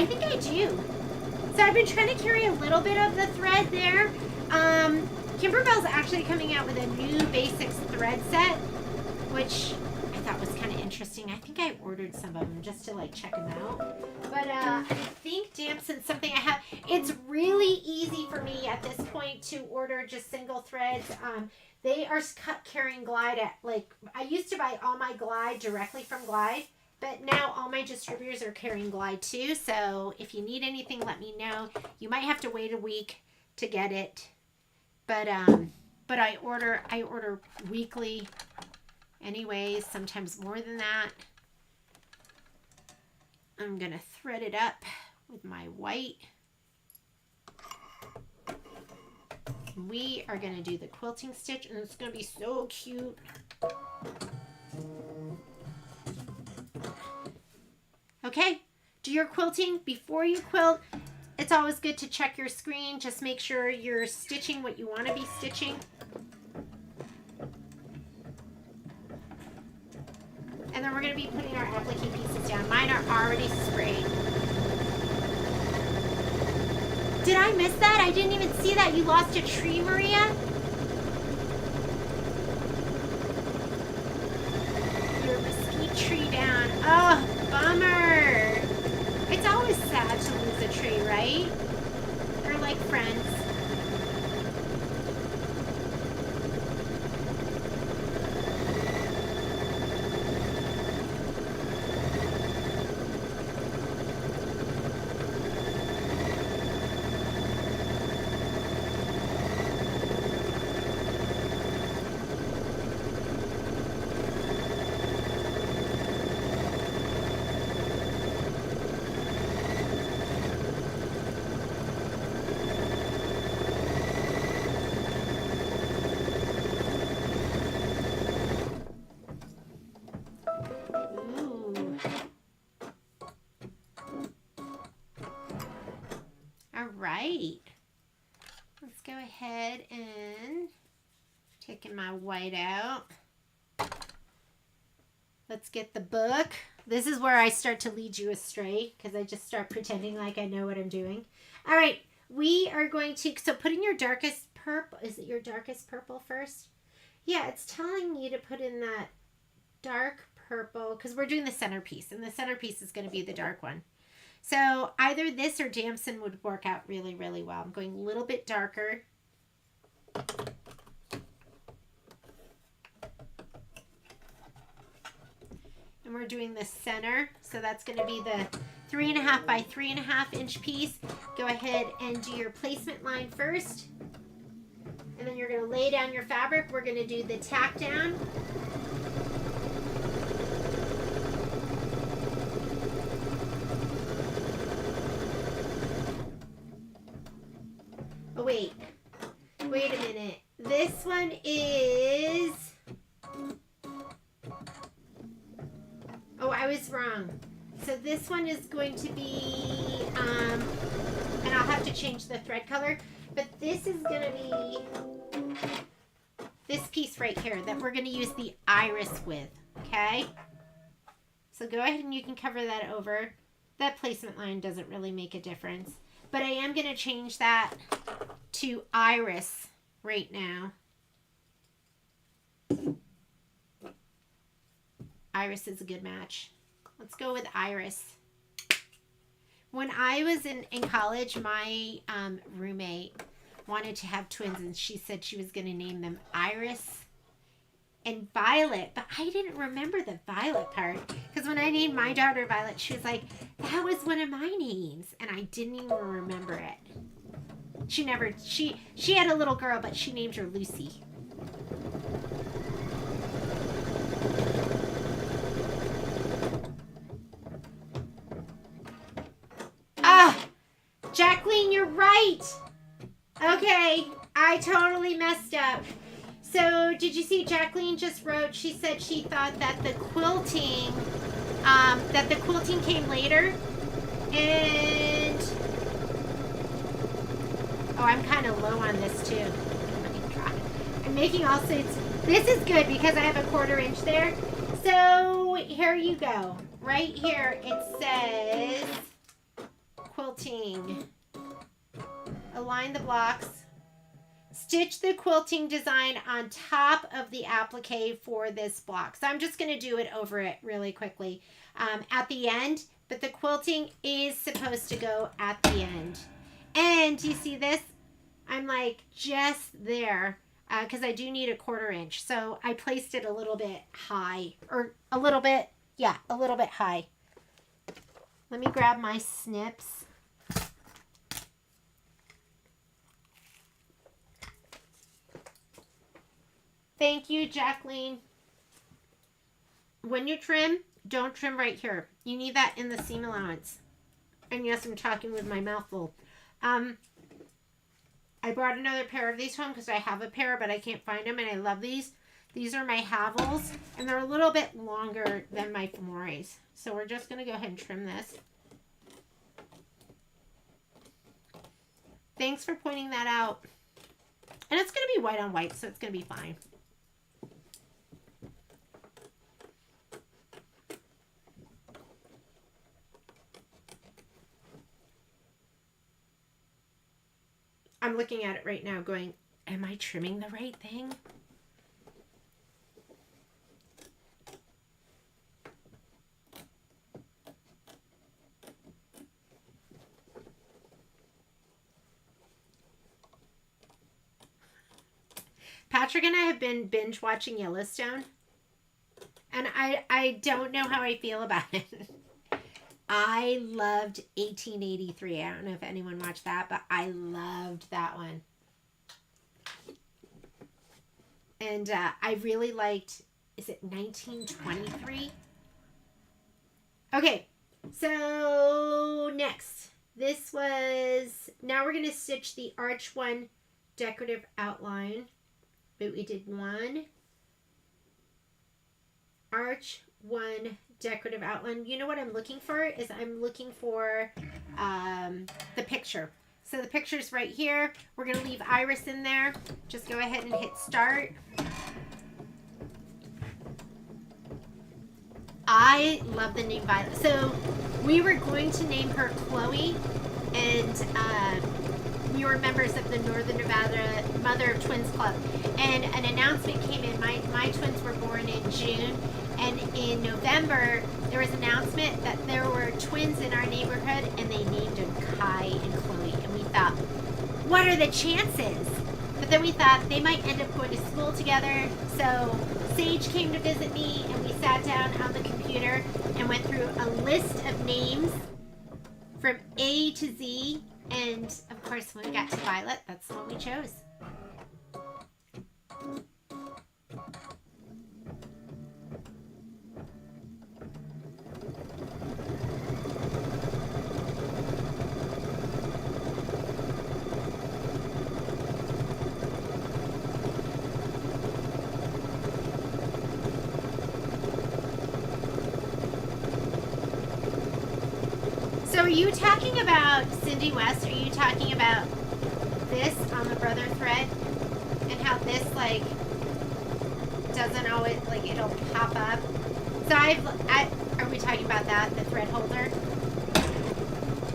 think I do. So I've been trying to carry a little bit of the thread there. Kimberbell's actually coming out with a new basics thread set, which I thought was kind of interesting. I think I ordered some of them just to like check them out. But I think damson's something I have. It's really easy for me at this point to order just single threads. They are carrying Glide at, like, I used to buy all my Glide directly from Glide, but now all my distributors are carrying Glide too. So if you need anything, let me know. You might have to wait a week to get it. But but I order weekly anyways, sometimes more than that. I'm gonna thread it up with my white. We are gonna do the quilting stitch, and it's gonna be so cute. Okay, do your quilting. Before you quilt, it's always good to check your screen. Just make sure you're stitching what you want to be stitching. And then we're going to be putting our applique pieces down. Mine are already sprayed. Did I miss that? I didn't even see that. You lost a tree, Maria? Your mesquite tree down. Oh, bummer. It's always sad to lose a tree, right? They're like friends. Right. Let's go ahead and taking my white out. Let's get the book. This is where I start to lead you astray because I just start pretending like I know what I'm doing. All right, we are going to, so put in your darkest purple. Is it your darkest purple first? Yeah, it's telling you to put in that dark purple because we're doing the centerpiece, and the centerpiece is going to be the dark one. So either this or damson would work out really, really well. I'm going a little bit darker. And we're doing the center. So that's going to be the 3.5 by 3.5 inch piece. Go ahead and do your placement line first. And then you're going to lay down your fabric. We're going to do the tack down. Oh, wait a minute. This one is, oh, I was wrong. So this one is going to be, and I'll have to change the thread color, but this is going to be this piece right here that we're going to use the iris with, okay? So go ahead and you can cover that over. That placement line doesn't really make a difference. But I am going to change that to iris right now. Iris is a good match. Let's go with iris. When I was in college, my roommate wanted to have twins, and she said she was going to name them Iris and Violet, but I didn't remember the Violet part because when I named my daughter Violet, she was like, that was one of my names, and I didn't even remember it. She had a little girl, but she named her Lucy. Ah, Jacqueline, you're right. Okay, I totally messed up. So, did you see Jacqueline just wrote, she said she thought that the quilting came later. And, oh, I'm kind of low on this too. Oh my God. I'm making all suits. This is good because I have a 1/4 inch there. So, here you go. Right here it says quilting. Align the blocks. Stitch the quilting design on top of the applique for this block. So I'm just going to do it over it really quickly at the end, but the quilting is supposed to go at the end. And do you see this? I'm like just there because I do need a 1/4 inch. So I placed it a little bit high, or a little bit high. Let me grab my snips. Thank you, Jacqueline. When you trim, don't trim right here. You need that in the seam allowance. And yes, I'm talking with my mouth full. I brought another pair of these home because I have a pair, but I can't find them, and I love these. These are my Havels, and they're a little bit longer than my Femores. So we're just going to go ahead and trim this. Thanks for pointing that out. And it's going to be white on white, so it's going to be fine. I'm looking at it right now going, am I trimming the right thing? Patrick and I have been binge watching Yellowstone, and I don't know how I feel about it. I loved 1883. I don't know if anyone watched that, but I loved that one. And I really liked, is it 1923? Okay, so next. This was, now we're going to stitch the arch one decorative outline. But we did one arch, one decorative outline. You know what I'm looking for is I'm looking for the picture. So the picture's right here. We're going to leave iris in there. Just go ahead and hit start. I love the name Violet. So we were going to name her Chloe, and we were members of the Northern Nevada Mother of Twins Club, and an announcement came in. My twins were born in June, and in November there was an announcement that there were twins in our neighborhood, and they named them Kai and Chloe, and we thought, what are the chances? But then we thought they might end up going to school together. So Sage came to visit me, and we sat down on the computer and went through a list of names from A to Z. And of course, when we got to Violet, that's the one we chose. So are you talking about, Cindy West, are you talking about this on the brother thread and how this like doesn't always, like it'll pop up? So are we talking about that, the thread holder?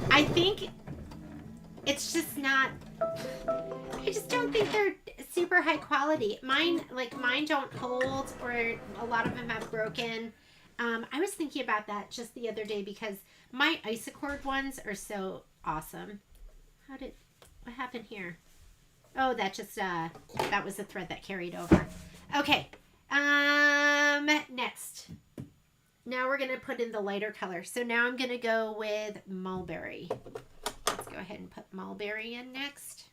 I think it's just not, I just don't think they're super high quality. Mine don't hold, or a lot of them have broken. I was thinking about that just the other day because my Isacord ones are so awesome. What happened here? Oh, that just, that was the thread that carried over. Okay. Next. Now we're going to put in the lighter color. So now I'm going to go with mulberry. Let's go ahead and put mulberry in next.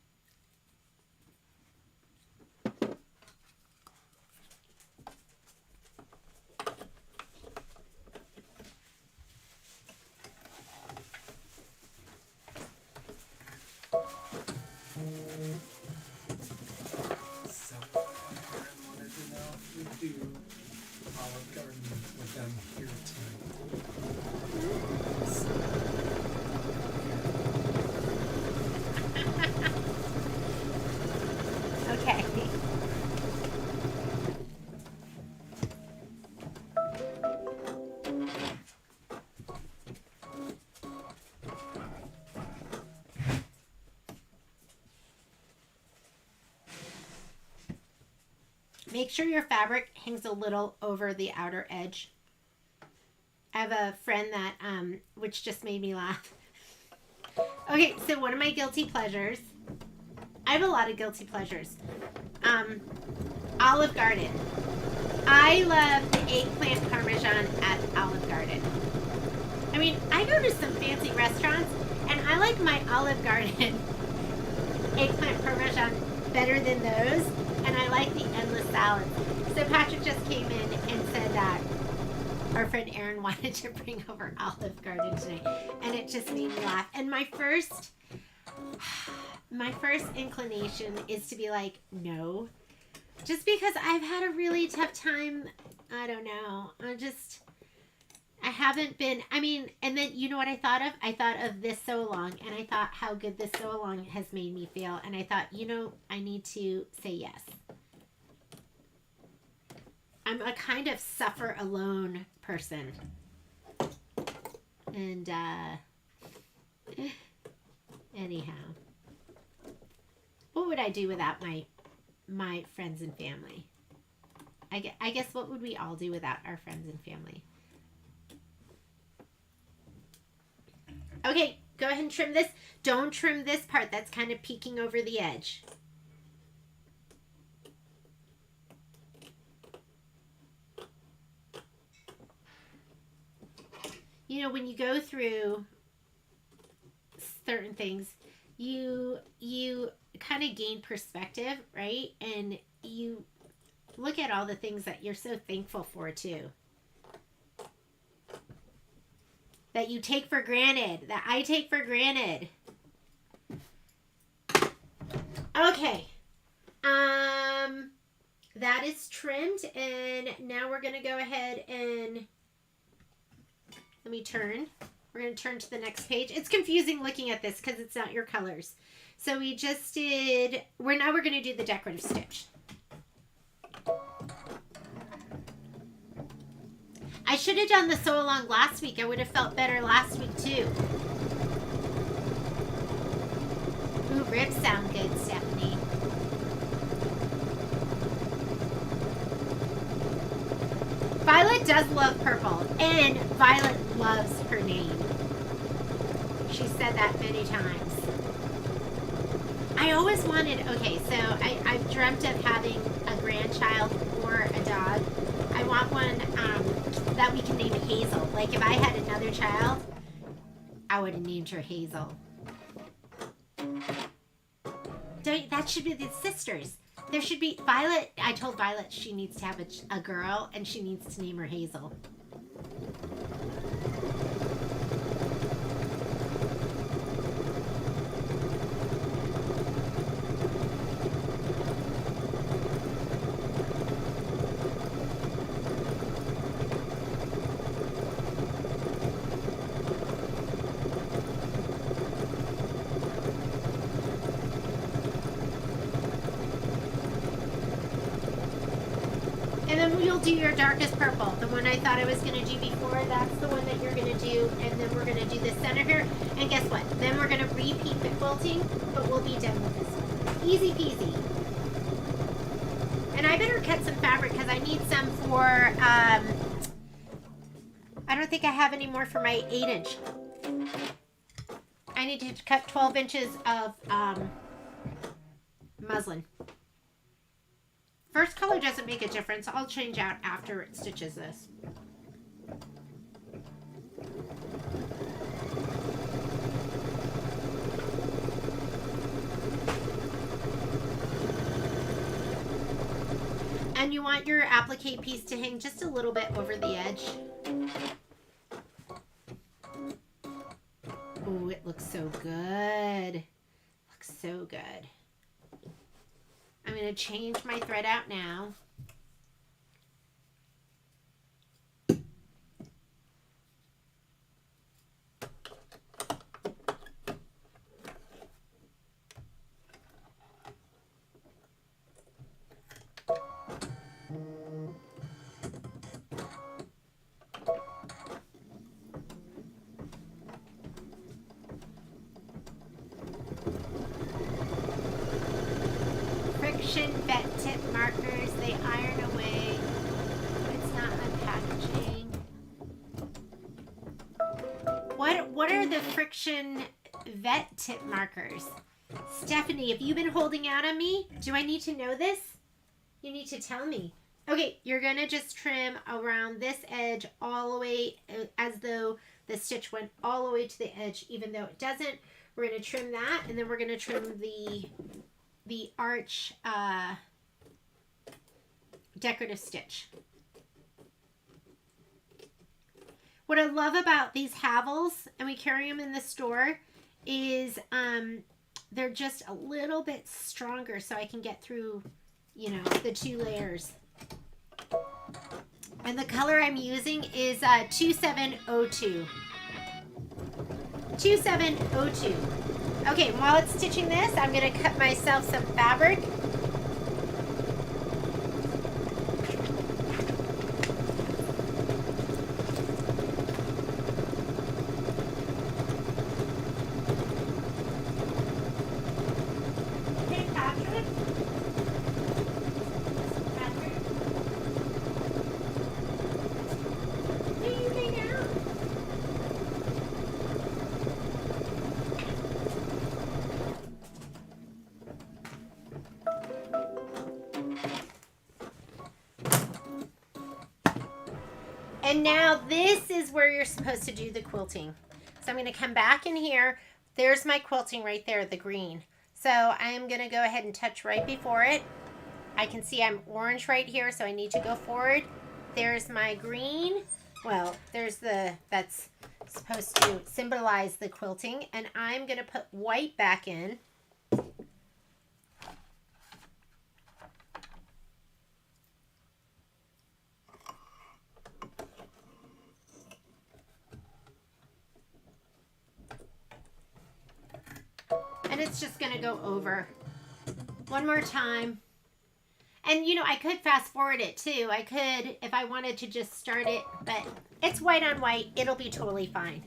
Okay. Make sure your fabric hangs a little over the outer edge. I have a friend that, which just made me laugh. Okay, so one of my guilty pleasures, I have a lot of guilty pleasures. Olive Garden. I love the eggplant parmesan at Olive Garden. I mean, I go to some fancy restaurants, and I like my Olive Garden eggplant parmesan better than those, and I like the endless salad. So Patrick just came in and said that our friend Erin wanted to bring over Olive Garden today, and it just made me laugh. And my first inclination is to be like, no, just because I've had a really tough time. I don't know. I haven't been, I mean, and then you know what I thought of? I thought of This So Long, and I thought how good This So Long has made me feel, and I thought, you know, I need to say yes. I'm a kind of suffer alone person. And, anyhow. What would I do without my friends and family? I guess what would we all do without our friends and family? Okay, go ahead and trim this. Don't trim this part that's kind of peeking over the edge. You know, when you go through certain things, you kind of gain perspective, right? And you look at all the things that you're so thankful for too. That you take for granted, that I take for granted. Okay. That is trimmed, and now we're going to go ahead and let me turn. We're going to turn to the next page. It's confusing looking at this because it's not your colors. So we just did, we're going to do the decorative stitch. I should have done the sew along last week. I would have felt better last week too. Ooh, ribs sound good, Stephanie. Violet does love purple, and Violet loves her name. She said that many times. I always wanted, okay, so I've dreamt of having a grandchild or a dog. I want one that we can name Hazel. Like if I had another child, I would have named her Hazel. That should be the sisters. There should be Violet. I told Violet she needs to have a girl, and she needs to name her Hazel. And then you'll do your darkest purple. The one I thought I was going to do before, that's the one that you're going to do. And then we're going to do the center here. And guess what? Then we're going to repeat the quilting, but we'll be done with this one. Easy peasy. And I better cut some fabric because I need some for, I don't think I have any more for my 8-inch. I need to cut 12 inches of muslin. First color doesn't make a difference. I'll change out after it stitches this. And you want your applique piece to hang just a little bit over the edge. Ooh, it looks so good. Looks so good. I'm going to change my thread out now. Vet tip markers, they iron away. It's not unpackaging. What are the friction vet tip markers? Stephanie, have you been holding out on me? Do I need to know this? You need to tell me. Okay, you're going to just trim around this edge all the way as though the stitch went all the way to the edge, even though it doesn't. We're going to trim that, and then we're going to trim the arch decorative stitch. What I love about these Havels, and we carry them in the store, is they're just a little bit stronger, so I can get through, you know, the 2 layers. And the color I'm using is 2702. 2702. Okay, while it's stitching this, I'm going to cut myself some fabric. And now this is where you're supposed to do the quilting. So I'm going to come back in here. There's my quilting right there, the green. So I'm going to go ahead and touch right before it. I can see I'm orange right here, so I need to go forward. There's my green. Well, there's that's supposed to symbolize the quilting. And I'm going to put white back in. And it's just going to go over one more time. And, you know, I could fast forward it too. I could, if I wanted to just start it, but it's white on white. It'll be totally fine.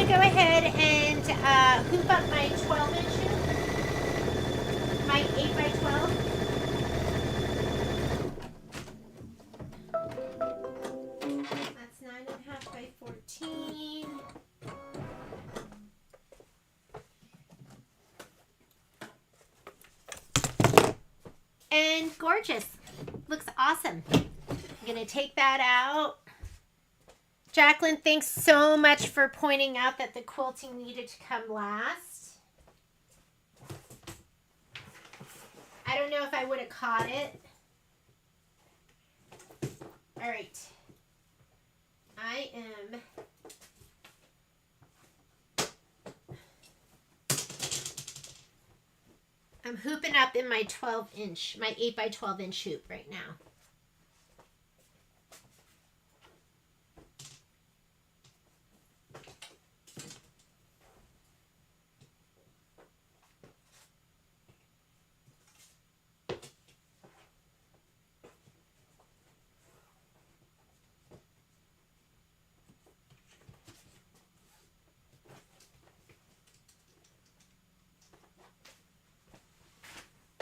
Go ahead and hoop up my 12-inch hoop, my 8x12. That's 9.5 by 14. And gorgeous. Looks awesome. I'm going to take that out. Jacqueline, thanks so much for pointing out that the quilting needed to come last. I don't know if I would have caught it. All right. I'm hooping up in my 12-inch, my 8x12-inch hoop right now.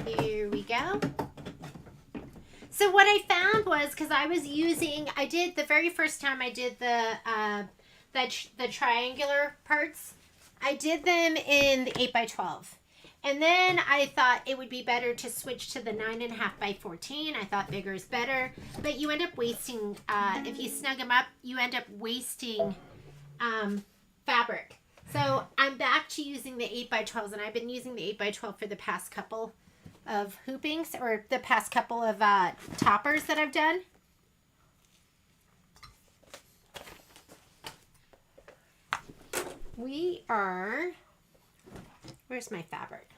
Here we go. So what I found was, because I did the very first time I did the triangular parts, I did them in the 8x12. And then I thought it would be better to switch to the 9.5 by 14. I thought bigger is better, but you end up wasting, if you snug them up, you end up wasting fabric. So I'm back to using the 8x12s, and I've been using the 8x12 for the past couple of hoopings, or the past couple of toppers that I've done. Where's my fabric?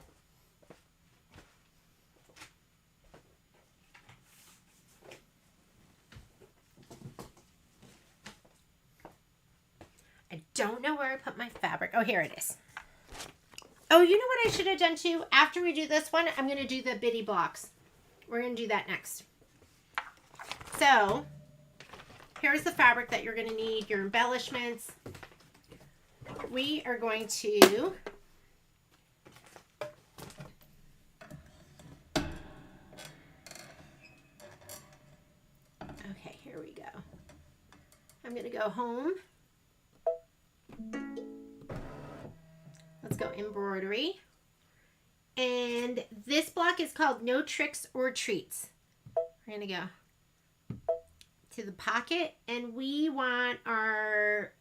I don't know where I put my fabric. Oh, here it is. Oh, you know what I should have done too? After we do this one, I'm going to do the bitty blocks. We're going to do that next. So, here's the fabric that you're going to need, your embellishments. We are going to okay, here we go. I'm going to go home. Let's go embroidery. And this block is called No Tricks or Treats. We're going to go to the pocket, and we want our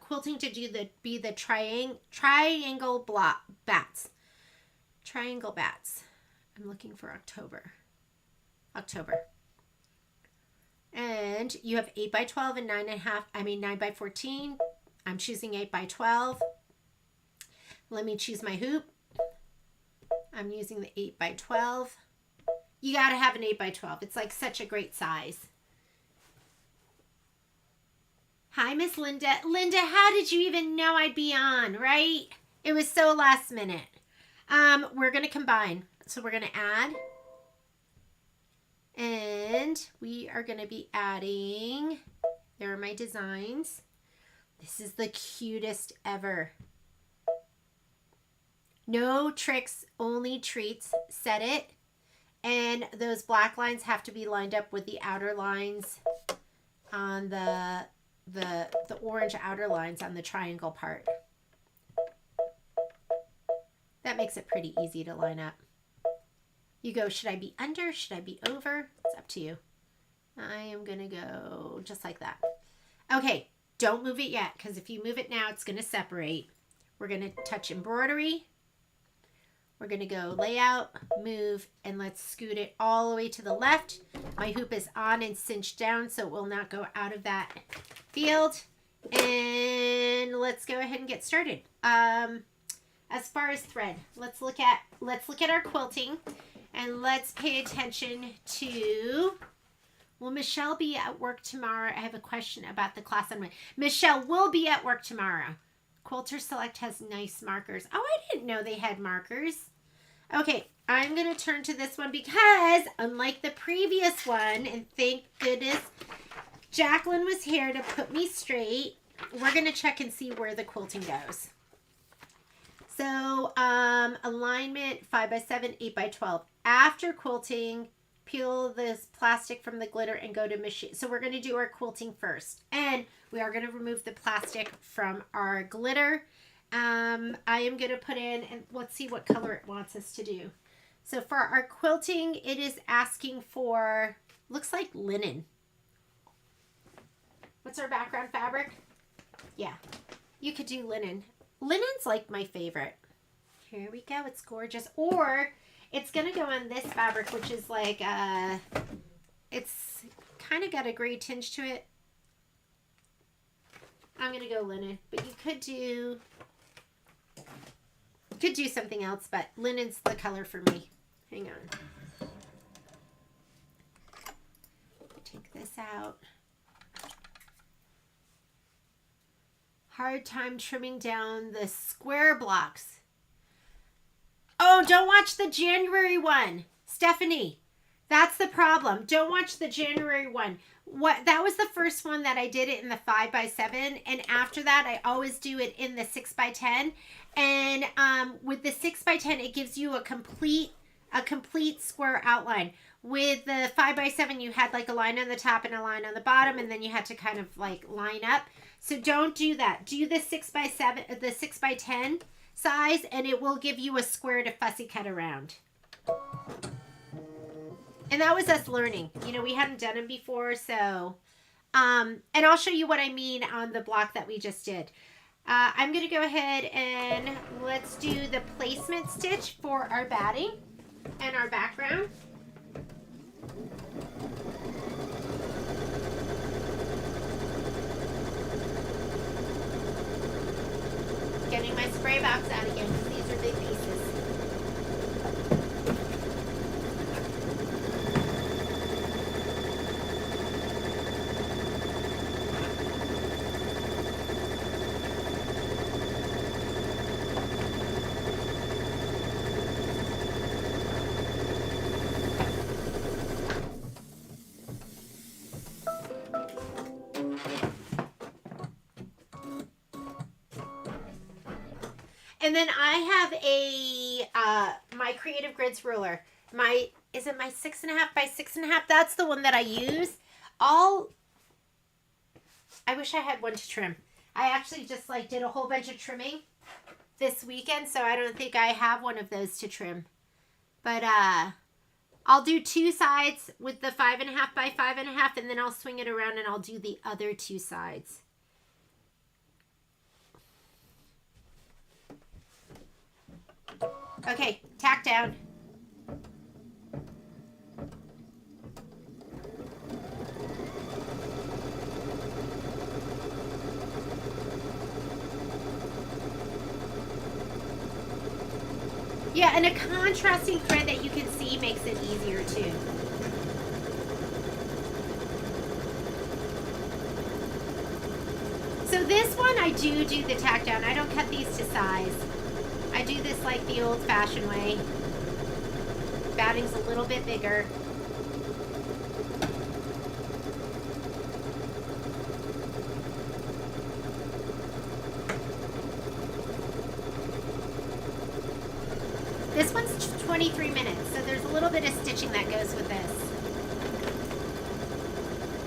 quilting to be the triangle block bats. Triangle bats. I'm looking for October. And you have 8 by 12 and 9 by 14. I'm choosing 8 by 12. Let me choose my hoop. I'm using the 8 by 12. You got to have an 8 by 12. It's like such a great size. Hi, Miss Linda. Linda, how did you even know I'd be on, right? It was so last minute. We're going to combine. So we're going to add. And we are going to be adding, there are my designs. This is the cutest ever. No tricks, only treats. Set it. And those black lines have to be lined up with the outer lines on the orange outer lines on the triangle part. That makes it pretty easy to line up. You go, should I be under? Should I be over? It's up to you. I am going to go just like that. Okay, don't move it yet, because if you move it now, it's going to separate. We're going to touch embroidery. We're going to go layout, move, and let's scoot it all the way to the left. My hoop is on and cinched down, so it will not go out of that field. And let's go ahead and get started. As far as thread, let's look at our quilting, and let's pay attention to. Will Michelle be at work tomorrow? I have a question about the class on Monday. Michelle will be at work tomorrow. Quilter Select has nice markers. Oh, I didn't know they had markers. Okay, I'm going to turn to this one because unlike the previous one, and thank goodness Jacqueline was here to put me straight, we're going to check and see where the quilting goes. So, alignment 5 by 7, 8 by 12. After quilting, peel this plastic from the glitter and go to machine. So we're going to do our quilting first. And we are going to remove the plastic from our glitter. I am going to put in, and let's see what color it wants us to do. So for our quilting, it is asking for, looks like linen. What's our background fabric? Yeah, you could do linen. Linen's like my favorite. Here we go. It's gorgeous. Or it's going to go on this fabric, which is like, it's kind of got a gray tinge to it. I'm going to go linen, but you could do something else, but linen's the color for me. Hang on. Take this out. Hard time trimming down the square blocks. Oh, don't watch the January one, Stephanie. That's the problem. Don't watch the January one. That was the first one that I did it in the 5 by 7, and after that I always do it in the 6 by 10. And with the 6 by 10, it gives you a complete square outline. With the 5 by 7, you had like a line on the top and a line on the bottom, and then you had to kind of like line up. So don't do that. Do the 6 by 7, the 6 by 10 size, and it will give you a square to fussy cut around. And that was us learning. You know, we hadn't done them before, so and I'll show you what I mean on the block that we just did. I'm going to go ahead and let's do the placement stitch for our batting and our background. Getting my spray box out again because these are big pieces. And then I have my Creative Grids ruler. Is it my 6.5 by 6.5? That's the one that I use. I wish I had one to trim. I actually just like did a whole bunch of trimming this weekend, so I don't think I have one of those to trim. But I'll do 2 sides with the 5.5 by 5.5, and then I'll swing it around and I'll do the other 2 sides. Okay, tack down. Yeah, and a contrasting thread that you can see makes it easier too. So this one I do the tack down. I don't cut these to size. I do this like the old-fashioned way. Batting's a little bit bigger. This one's 23 minutes, so there's a little bit of stitching that goes with this.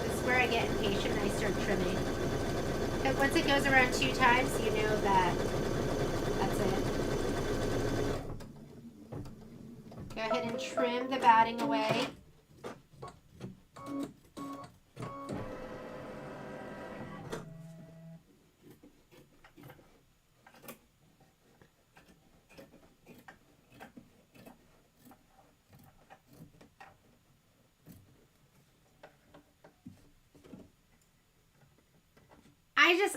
This is where I get impatient and I start trimming. But once it goes around 2 times, you know that that's it. Go ahead and trim the batting away.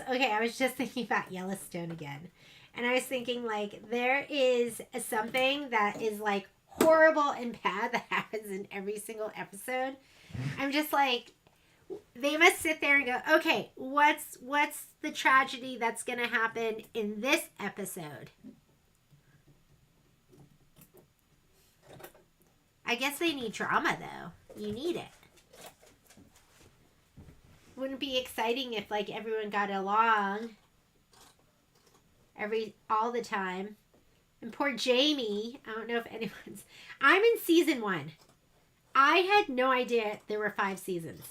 I was just thinking about Yellowstone again. And I was thinking, like, there is something that is, like, horrible and bad that happens in every single episode. I'm just like, they must sit there and go, okay, what's the tragedy that's going to happen in this episode? I guess they need drama, though. You need it. Wouldn't it be exciting if, like, everyone got along all the time? And poor Jamie, I don't know if anyone's... I'm in season 1. I had no idea there were 5 seasons.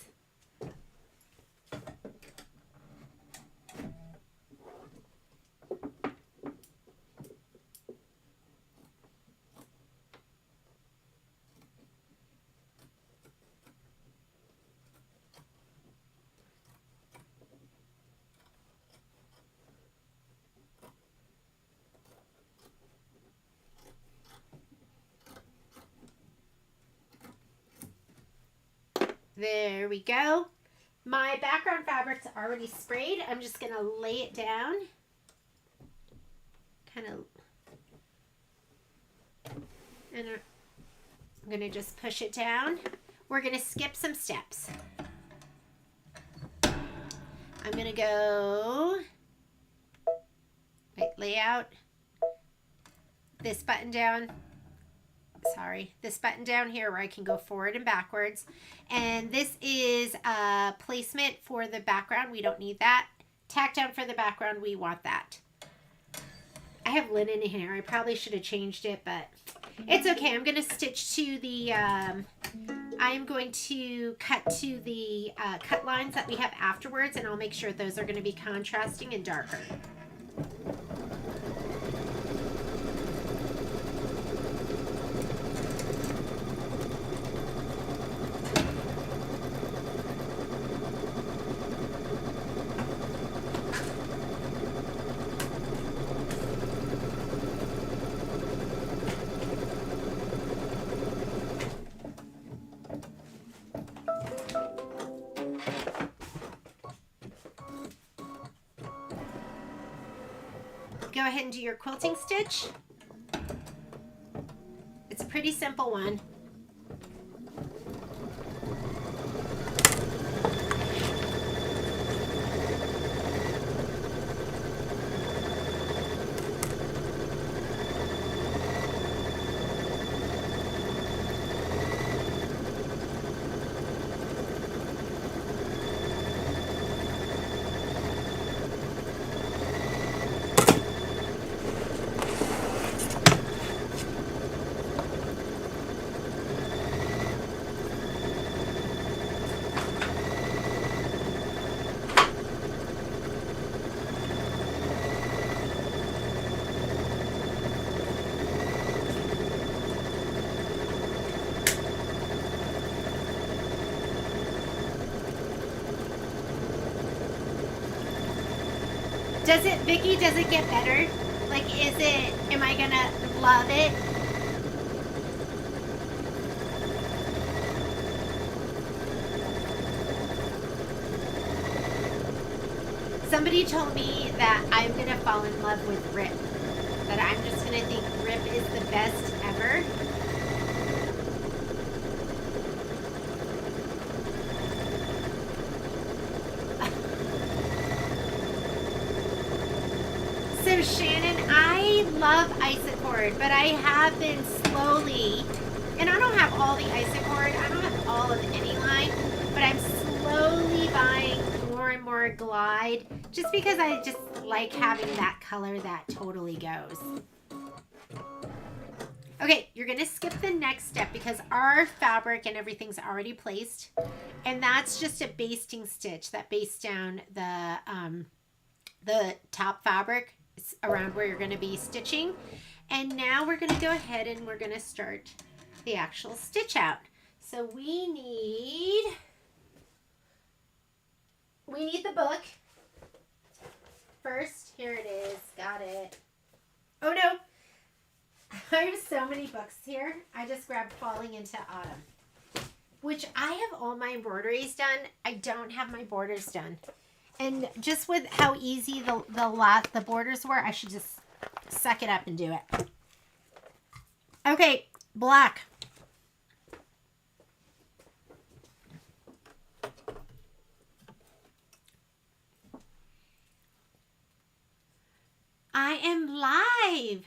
There we go. My background fabric's already sprayed. I'm just going to lay it down. And I'm going to just push it down. We're going to skip some steps. I'm going to go, lay out this button down. This button down here where I can go forward and backwards. And this is a placement for the background. We don't need that. Tack down for the background. We want that. I have linen in here. I probably should have changed it, but it's okay. I'm going to stitch to the, I'm going to cut to the cut lines that we have afterwards, and I'll make sure those are going to be contrasting and darker. Go ahead and do your quilting stitch. It's a pretty simple one. Vicky, does it get better? Like, am I gonna love it? Somebody told me that I'm gonna fall in love with Rip. That I'm just gonna think Rip is the best ever. So Shannon, I love Isacord, but I have been slowly, and I don't have all the Isacord, I don't have all of any line, but I'm slowly buying more and more Glide, just because I just like having that color that totally goes. Okay, you're gonna skip the next step because our fabric and everything's already placed, and that's just a basting stitch that bastes down the top fabric around where you're going to be stitching. And now we're going to go ahead and we're going to start the actual stitch out. So we need the book first. Here it is. Got it. Oh no, I have so many books here. I just grabbed Falling into Autumn, which I have all my embroideries done. I don't have my borders done. And just with how easy the borders were, I should just suck it up and do it. Okay, black. I am live.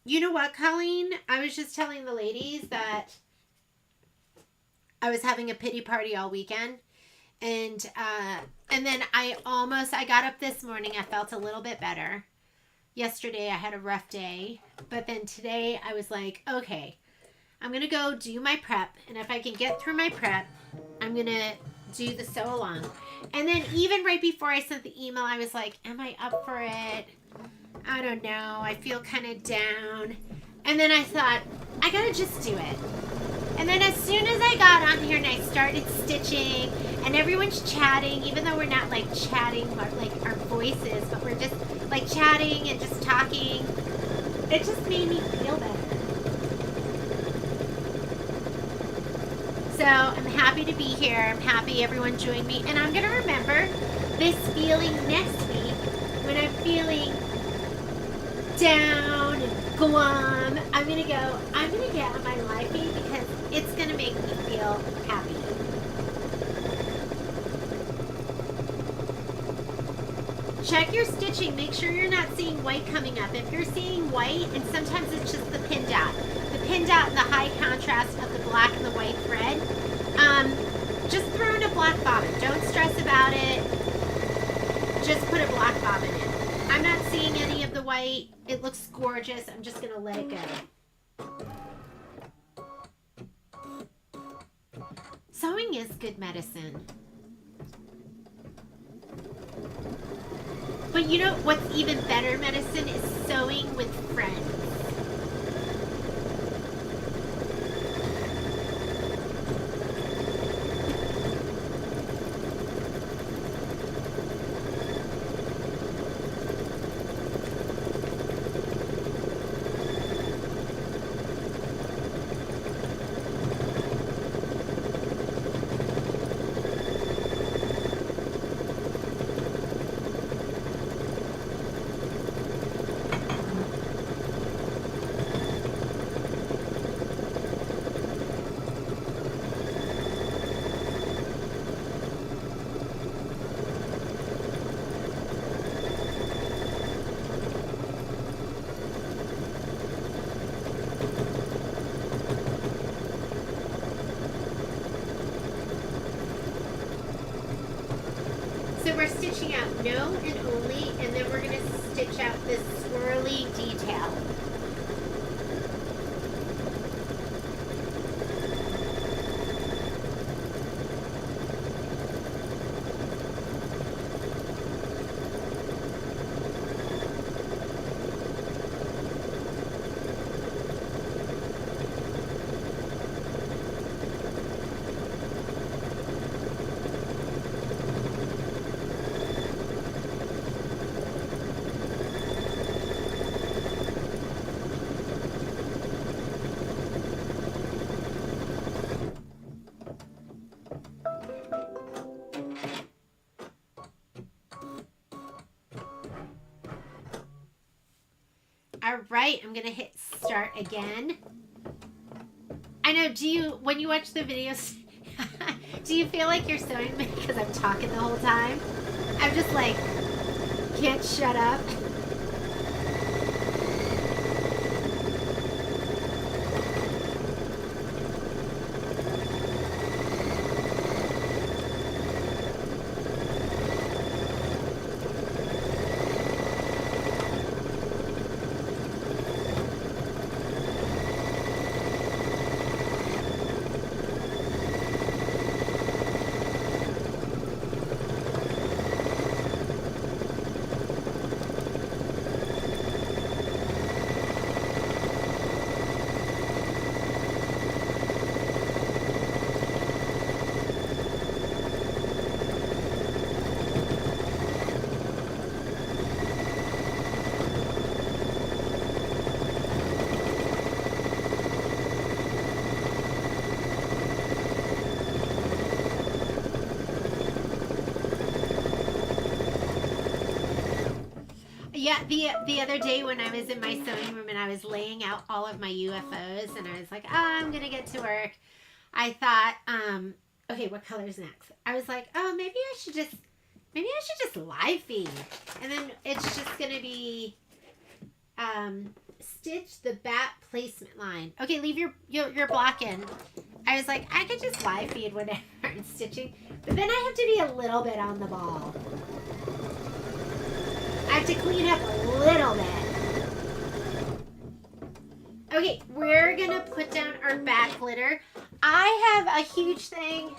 You know what, Colleen? I was just telling the ladies that I was having a pity party all weekend. And then I got up this morning. I felt a little bit better. Yesterday I had a rough day. But then today I was like, okay, I'm going to go do my prep. And if I can get through my prep, I'm going to do the sew along. And then even right before I sent the email, I was like, am I up for it? I don't know. I feel kind of down. And then I thought, I got to just do it. And then as soon as I got on here and I started stitching and everyone's chatting, even though we're not like chatting like our voices, but we're just like chatting and just talking, it just made me feel better. So I'm happy to be here. I'm happy everyone joined me. And I'm going to remember this feeling next week when I'm feeling down and glum. I'm going to get on my live feed because it's going to make me feel happy. Check your stitching. Make sure you're not seeing white coming up. If you're seeing white, and sometimes it's just the pin dot. The pin dot and the high contrast of the black and the white thread. Just throw in a black bobbin. Don't stress about it. Just put a black bobbin in. I'm not seeing any of the white. It looks gorgeous. I'm just going to let it go. Sewing is good medicine. But you know what's even better medicine is sewing with friends. So we're stitching out no and only, and then we're going to stitch out this swirly detail. All right, I'm going to hit start again. I know, when you watch the videos, do you feel like you're sewing me because I'm talking the whole time? I'm just like, can't shut up. Yeah, the other day when I was in my sewing room and I was laying out all of my UFOs and I was like, I'm gonna get to work. I thought, okay, what color's next? I was like, oh, maybe I should just live feed, and then it's just gonna be stitch the back placement line. Okay, leave your block in. I was like, I could just live feed whenever I'm stitching, but then I have to be a little bit on the ball. I have to clean up a little bit. Okay, we're gonna put down our back glitter. I have a huge thing.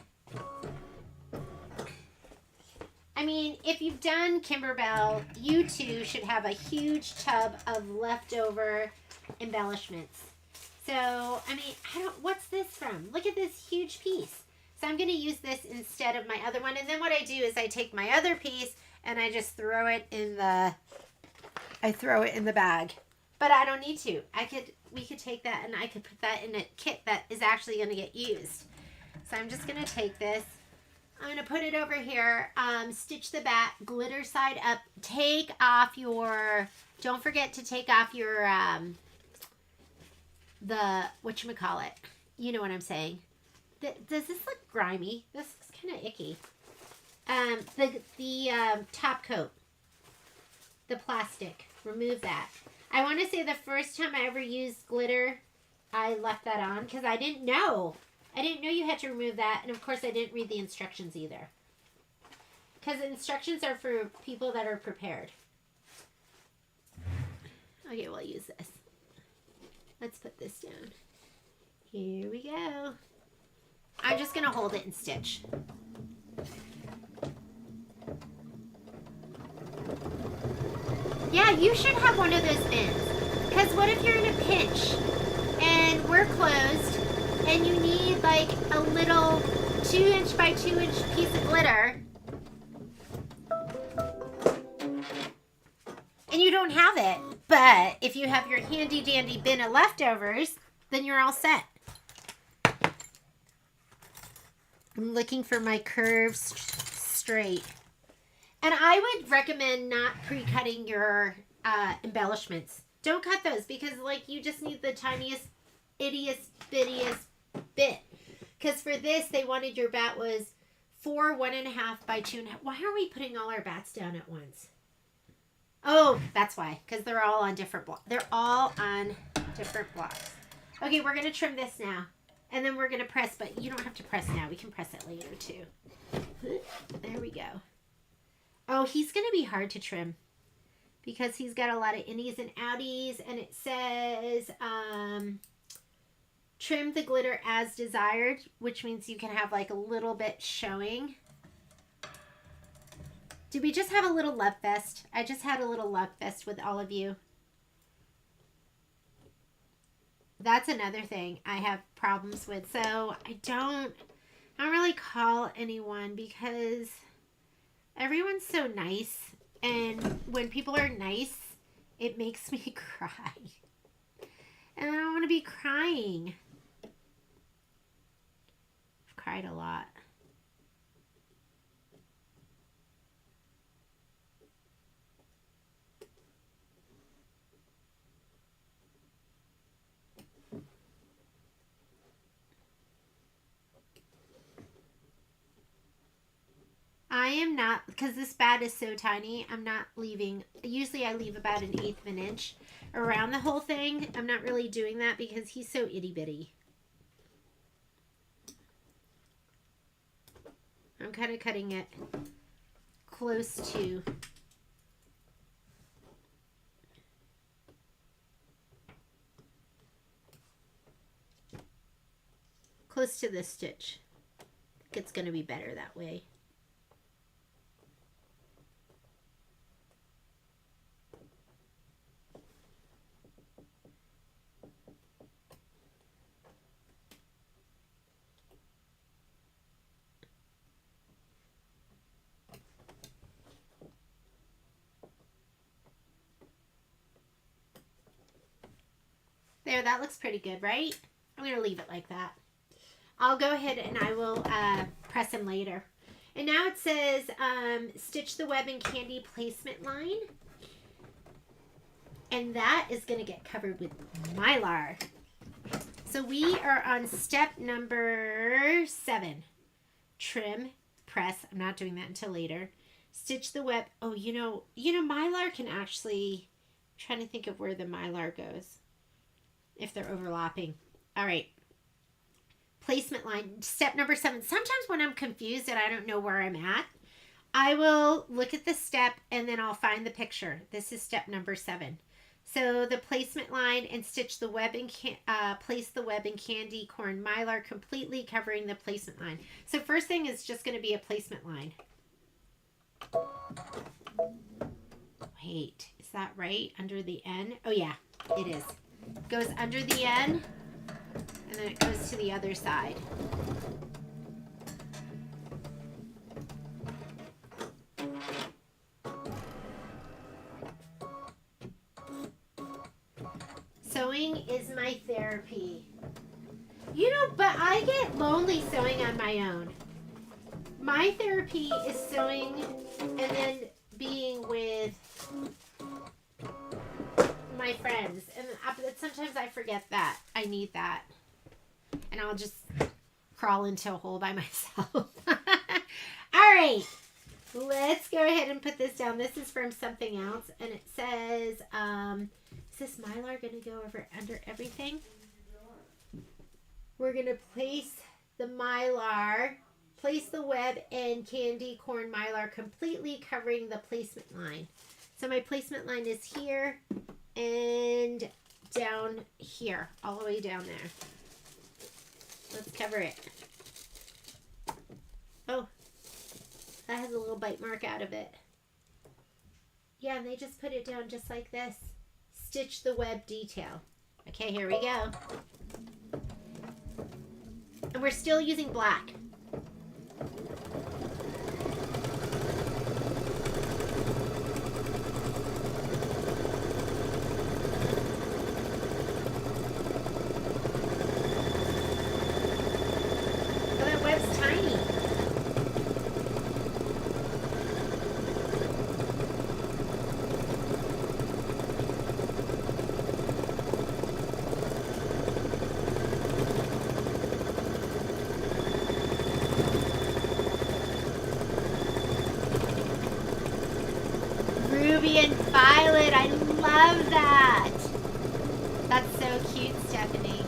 I mean, if you've done Kimberbell, you too should have a huge tub of leftover embellishments. So, I mean, what's this from? Look at this huge piece. So I'm gonna use this instead of my other one. And then what I do is I take my other piece and I just throw it in the bag. But I don't need to. We could take that and I could put that in a kit that is actually going to get used. So I'm just going to take this. I'm going to put it over here. Stitch the back, glitter side up. Take off don't forget to take off your, whatchamacallit. You know what I'm saying. Does this look grimy? This looks kind of icky. The top coat, the plastic, remove that. I want to say the first time I ever used glitter, I left that on because I didn't know. I didn't know you had to remove that, and of course I didn't read the instructions either. Because the instructions are for people that are prepared. Okay, we'll use this. Let's put this down. Here we go. I'm just going to hold it and stitch. Yeah, you should have one of those bins. Because what if you're in a pinch and we're closed and you need like a little 2" by 2" piece of glitter and you don't have it. But if you have your handy dandy bin of leftovers, then you're all set. I'm looking for my curves straight. And I would recommend not pre-cutting your embellishments. Don't cut those because like you just need the tiniest, ittiest, bittiest bit. Because for this, they wanted your bat was 4 1.5 by 2.5. Why are we putting all our bats down at once? Oh, that's why. Because they're all on different blocks. They're all on different blocks. Okay, we're going to trim this now. And then we're going to press, but you don't have to press now. We can press it later too. There we go. Oh, he's going to be hard to trim because he's got a lot of innies and outies, and it says trim the glitter as desired, which means you can have like a little bit showing. Did we just have a little love fest? I just had a little love fest with all of you. That's another thing I have problems with. So I don't really call anyone because everyone's so nice, and when people are nice, it makes me cry. And I don't want to be crying. I've cried a lot. am not, because this bat is so tiny, I'm not leaving, usually I leave about 1/8 of an inch around the whole thing. I'm not really doing that because he's so itty bitty. I'm kind of cutting it close to this stitch. I think it's going to be better that way. There, that looks pretty good, right? I'm going to leave it like that. I'll go ahead and I will press them later. And now it says stitch the web and candy placement line. And that is going to get covered with mylar. So we are on step number 7. Trim, press. I'm not doing that until later. Stitch the web. Oh, you know, mylar can actually, I'm trying to think of where the mylar goes, if they're overlapping. All right. Placement line, step number 7. Sometimes when I'm confused and I don't know where I'm at, I will look at the step and then I'll find the picture. This is step number 7. So the placement line and stitch the web and place the web in candy corn mylar completely covering the placement line. So first thing is just going to be a placement line. Wait, is that right? Under the N? Oh yeah, it is. Goes under the N. And then it goes to the other side. Sewing is my therapy. You know, but I get lonely sewing on my own. My therapy is sewing and then being with my friends. And sometimes I forget that. I need that. And I'll just crawl into a hole by myself. All right. Let's go ahead and put this down. This is from something else. And it says, is this mylar going to go under everything? We're going to place the mylar, place the web and candy corn mylar completely covering the placement line. So my placement line is here and down here, all the way down there. Let's cover it. Oh, that has a little bite mark out of it. Yeah, and they just put it down just like this. Stitch the web detail. Okay, here we go. And we're still using black. Ruby and Violet, I love that. That's so cute, Stephanie.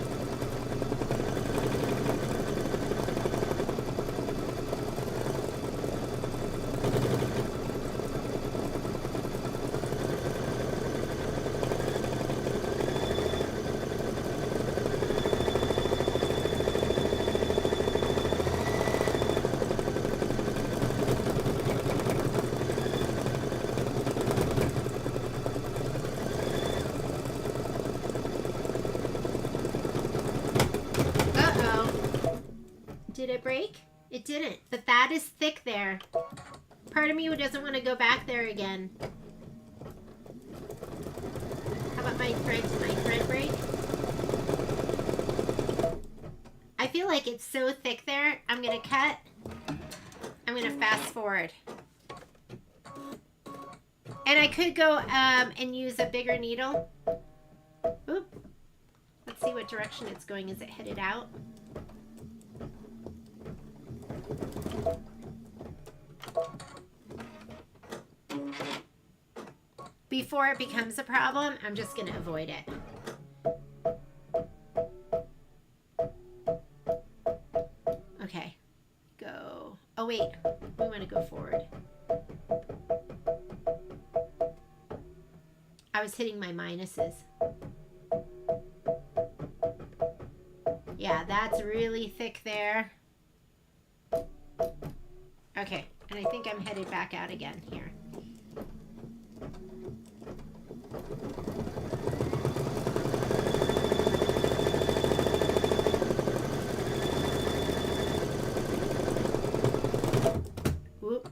Did it break? It didn't, but that is thick there. Part of me doesn't want to go back there again. How about my thread break? I feel like it's so thick there. I'm going to cut. I'm going to fast forward. And I could go and use a bigger needle. Oop. Let's see what direction it's going. Is it headed out? before it becomes a problem, I'm just going to avoid it. Okay, go. Oh wait, we want to go forward. I was hitting my minuses. Yeah, that's really thick there. Okay, and I think I'm headed back out again here. Whoop.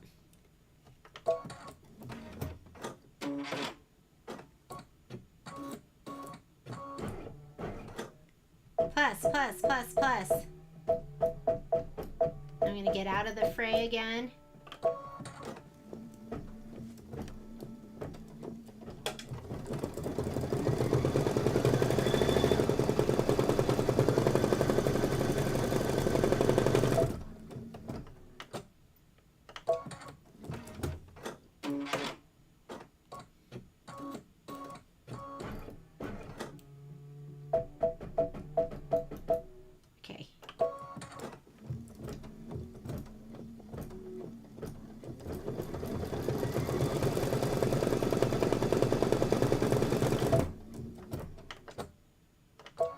Plus. I'm going to get out of the fray again.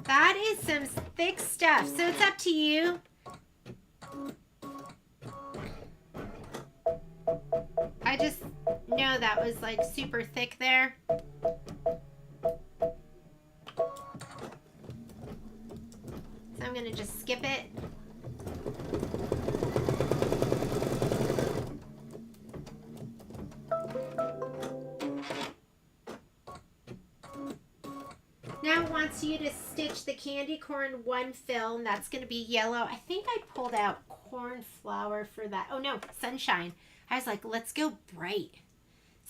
That is some thick stuff, so it's up to you. I just know that was like super thick there. So I'm gonna just skip it. Now it wants you to stitch the candy corn one fill, and that's going to be yellow. I think I pulled out cornflower for that. Oh no, sunshine. I was like, let's go bright.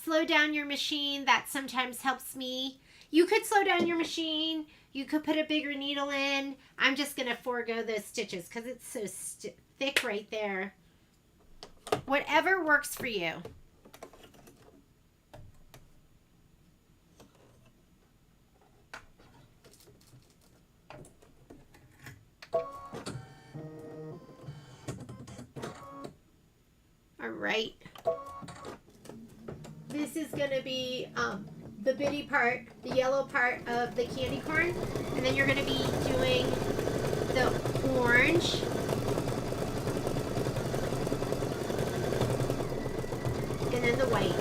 Slow down your machine. That sometimes helps me. You could slow down your machine. You could put a bigger needle in. I'm just going to forego those stitches because it's so thick right there. Whatever works for you. All right. This is going to be the bitty part, the yellow part of the candy corn. And then you're going to be doing the orange. And then the white.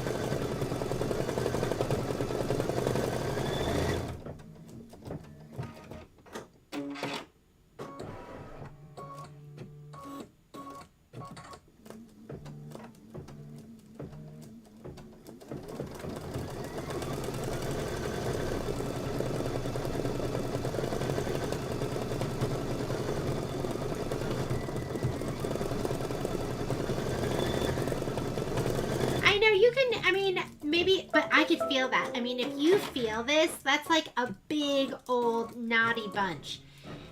Maybe, but I could feel that. I mean, if you feel this, that's like a big old knotty bunch.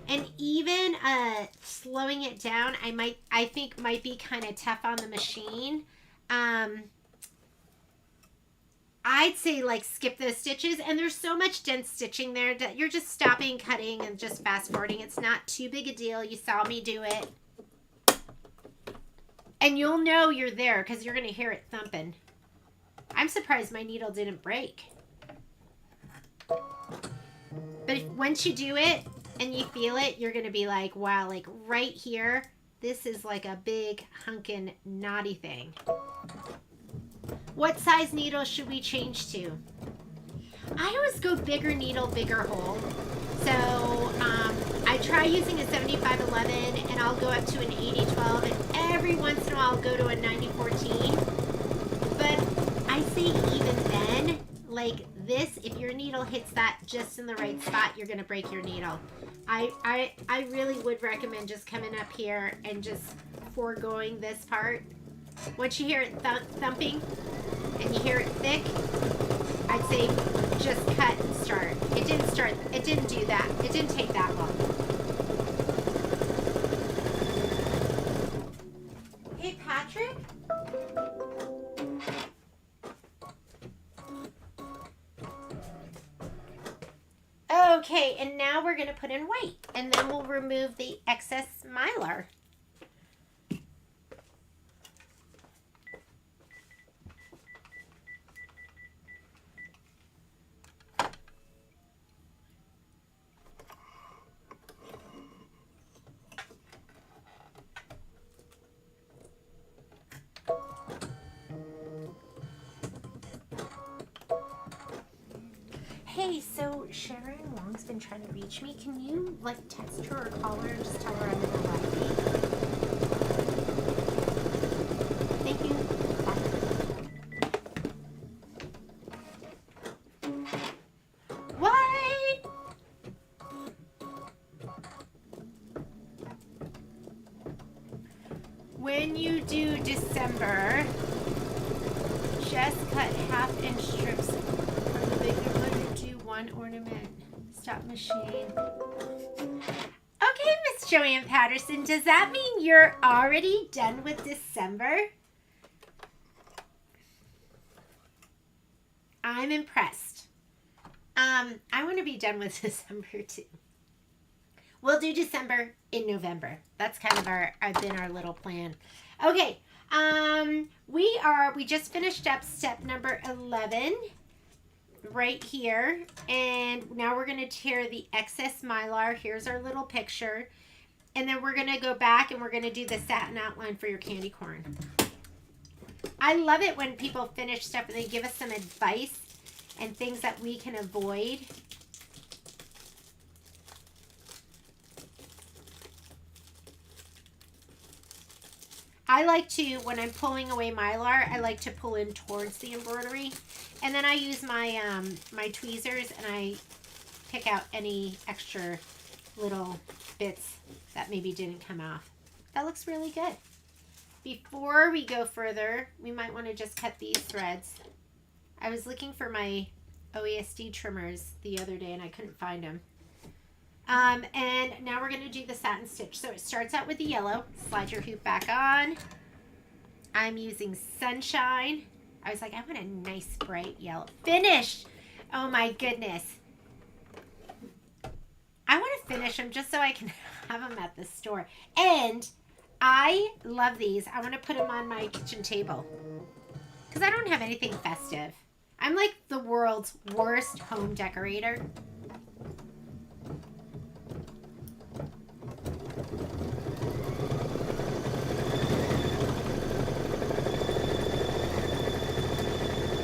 And even slowing it down, I think might be kind of tough on the machine. I'd say like skip those stitches, and there's so much dense stitching there that you're just stopping, cutting, and just fast forwarding. It's not too big a deal. You saw me do it. And you'll know you're there because you're going to hear it thumping. I'm surprised my needle didn't break. But once you do it and you feel it, you're going to be like, wow, like right here, this is like a big hunkin' knotty thing. What size needle should we change to? I always go bigger needle, bigger hole. So I try using a 7511 and I'll go up to an 8012, and every once in a while I'll go to a 9014. But I say even then, like this, if your needle hits that just in the right spot, you're going to break your needle. I really would recommend just coming up here and just foregoing this part. Once you hear it thumping and you hear it thick, I'd say just cut and start. It didn't do that. It didn't take that long. Hey, Patrick? Okay, and now we're going to put in white, and then we'll remove the excess mylar. Hey, so Sharon Wong's been trying to reach me. Can you like text her or call her and just tell her I'm in the lobby? Thank you. Bye. What? When you do December, just cut 1/2-inch strips from the bigger one to do one ornament. Stop machine. Okay, Miss Joanne Patterson, does that mean you're already done with December? I'm impressed. I want to be done with December too. We'll do December in November. That's kind of been our little plan. Okay. We just finished up step number 11 right here, and now we're going to tear the excess mylar. Here's our little picture, and then we're going to go back and we're going to do the satin outline for your candy corn. I love it when people finish stuff and they give us some advice and things that we can avoid. I like to, when I'm pulling away mylar, I like to pull in towards the embroidery. And then I use my my tweezers and I pick out any extra little bits that maybe didn't come off. That looks really good. Before we go further, we might want to just cut these threads. I was looking for my OESD trimmers the other day and I couldn't find them. And now we're going to do the satin stitch. So it starts out with the yellow. Slide your hoop back on. I'm using Sunshine. I was like, I want a nice bright yellow. Finished! Oh my goodness. I want to finish them just so I can have them at the store. And I love these. I want to put them on my kitchen table because I don't have anything festive. I'm like the world's worst home decorator.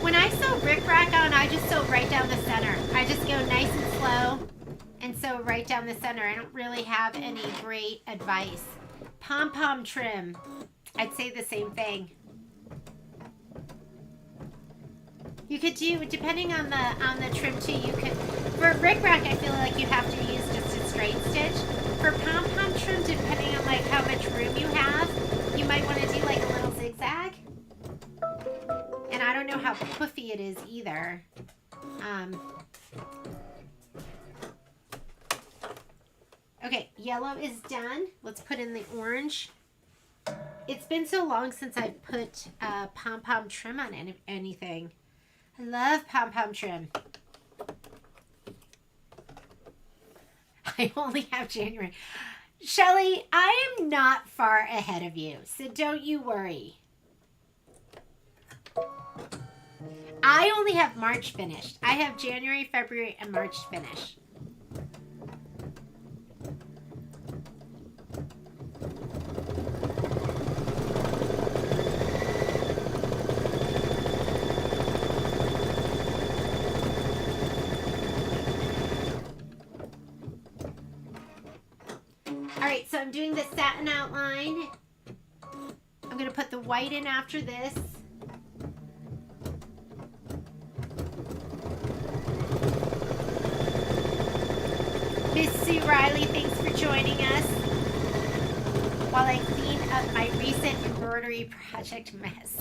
When I sew rickrack on, I just sew right down the center. I just go nice and slow and sew right down the center. I don't really have any great advice. Pom-pom trim. I'd say the same thing. You could do, depending on the trim too, you could, for rickrack I feel like you have to use just a straight stitch. For pom-pom trim, depending on like how much room you have, you might want to do like a little zigzag. And I don't know how puffy it is either. Okay, yellow is done. Let's put in the orange. It's been so long since I've put pom-pom trim on anything. I love pom-pom trim. I only have January. Shelly, I am not far ahead of you, so don't you worry. I only have March finished. I have January, February, and March finished. Alright, so I'm doing the satin outline. I'm going to put the white in after this. Miss Sue Riley, thanks for joining us while I clean up my recent embroidery project mess.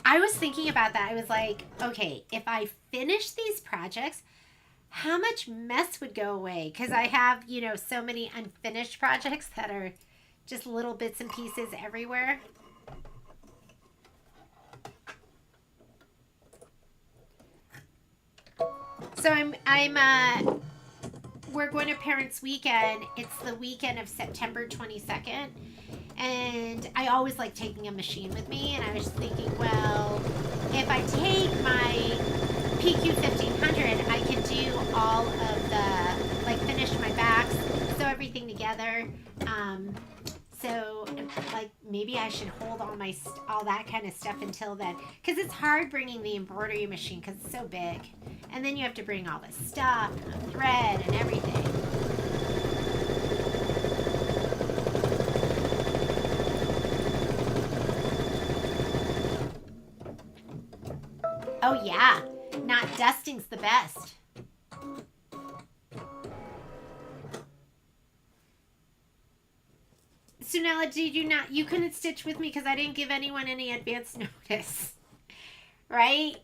I was thinking about that. I was like, okay, if I finish these projects, how much mess would go away? Because I have, you know, so many unfinished projects that are just little bits and pieces everywhere. So we're going to Parents Weekend. It's the weekend of September 22nd. And I always like taking a machine with me. And I was thinking, well, if I take my PQ 1500, I can do all of the, like, finish my backs, sew everything together. So, like, maybe I should hold all that kind of stuff until then. Because it's hard bringing the embroidery machine because it's so big. And then you have to bring all the stuff and the thread and everything. Oh, yeah. Not dusting's the best. So now, you couldn't stitch with me because I didn't give anyone any advance notice. Right?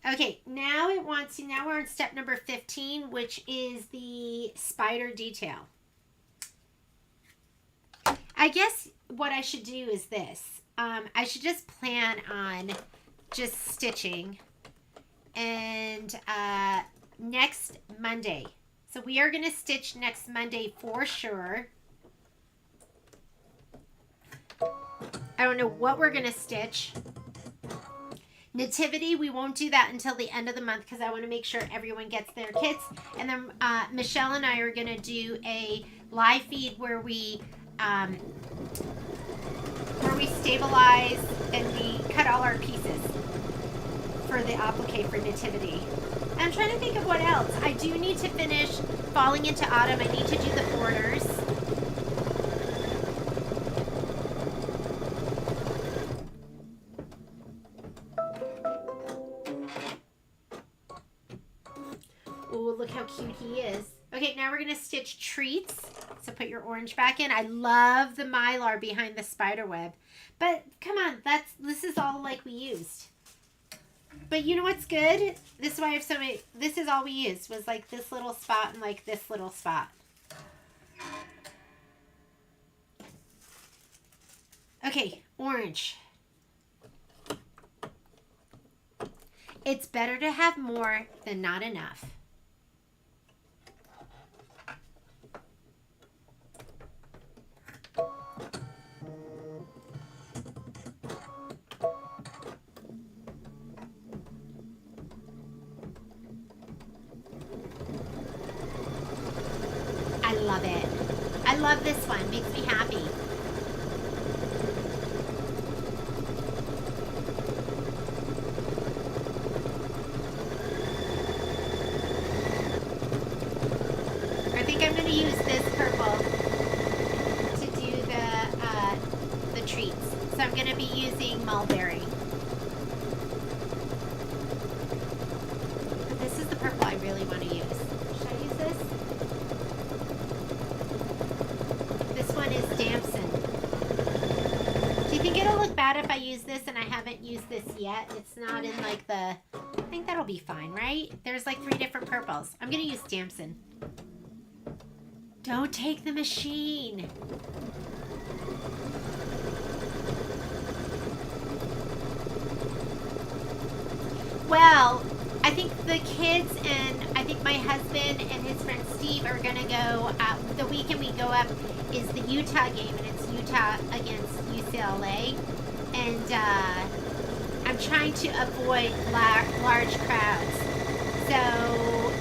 Okay, now we're on step number 15, which is the spider detail. I guess what I should do is this. I should just plan on just stitching. And next Monday. So we are going to stitch next Monday for sure. I don't know what we're going to stitch. Nativity, we won't do that until the end of the month because I want to make sure everyone gets their kits. And then Michelle and I are going to do a live feed where we stabilize and we cut all our pieces for the applique for Nativity. I'm trying to think of what else. I do need to finish Falling into Autumn. I need to do the borders. Oh, look how cute he is. Okay, now we're going to stitch treats. So put your orange back in. I love the mylar behind the spider web. But come on, this is all like we used. But you know what's good? This is why I have so many. This is all we used was like this little spot and like this little spot. Okay, orange. It's better to have more than not enough. I love it. I love this one. Makes me happy. I think I'm going to use this purple to do the treats. So I'm going to be using mulberry. This is the purple I really want to use. Should I use this? This one is damson. Do you think it'll look bad if I use this and I haven't used this yet? It's not in like the... I think that'll be fine, right? There's like 3 different purples. I'm going to use damson. Don't take the machine. Well, I think the kids and I think my husband and his friend Steve are going to go, the weekend we go up is the Utah game, and it's Utah against UCLA. And I'm trying to avoid large crowds. So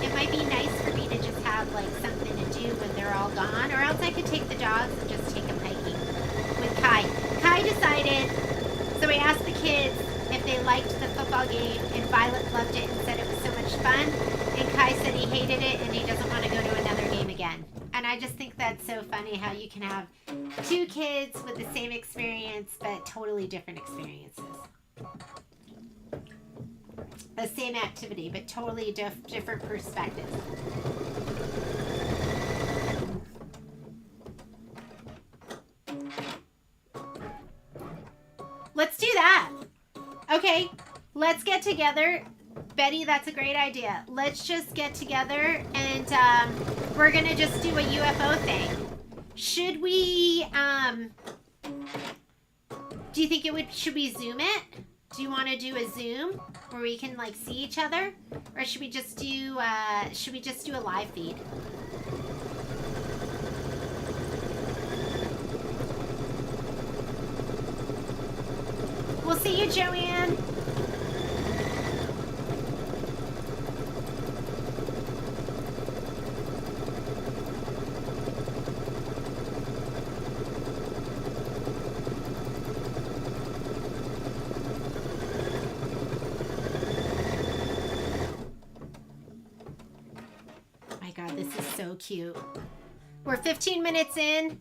it might be nice for me to just have like something to do when they're all gone, or else I could take the dogs and just take them hiking with Kai. Kai decided, so we asked the kids if they liked the football game, and Violet loved it and said it was so much fun, and Kai said he hated it and he doesn't want to go to another game again. And I just think that's so funny how you can have 2 kids with the same experience but totally different experiences. The same activity but totally different perspectives. Let's do that. Okay, let's get together. Betty, that's a great idea. Let's just get together and we're going to just do a UFO thing. Should we, do you think should we Zoom it? Do you want to do a Zoom where we can like see each other, or should we just do a live feed? We'll see you, Joanne. This is so cute. We're 15 minutes in.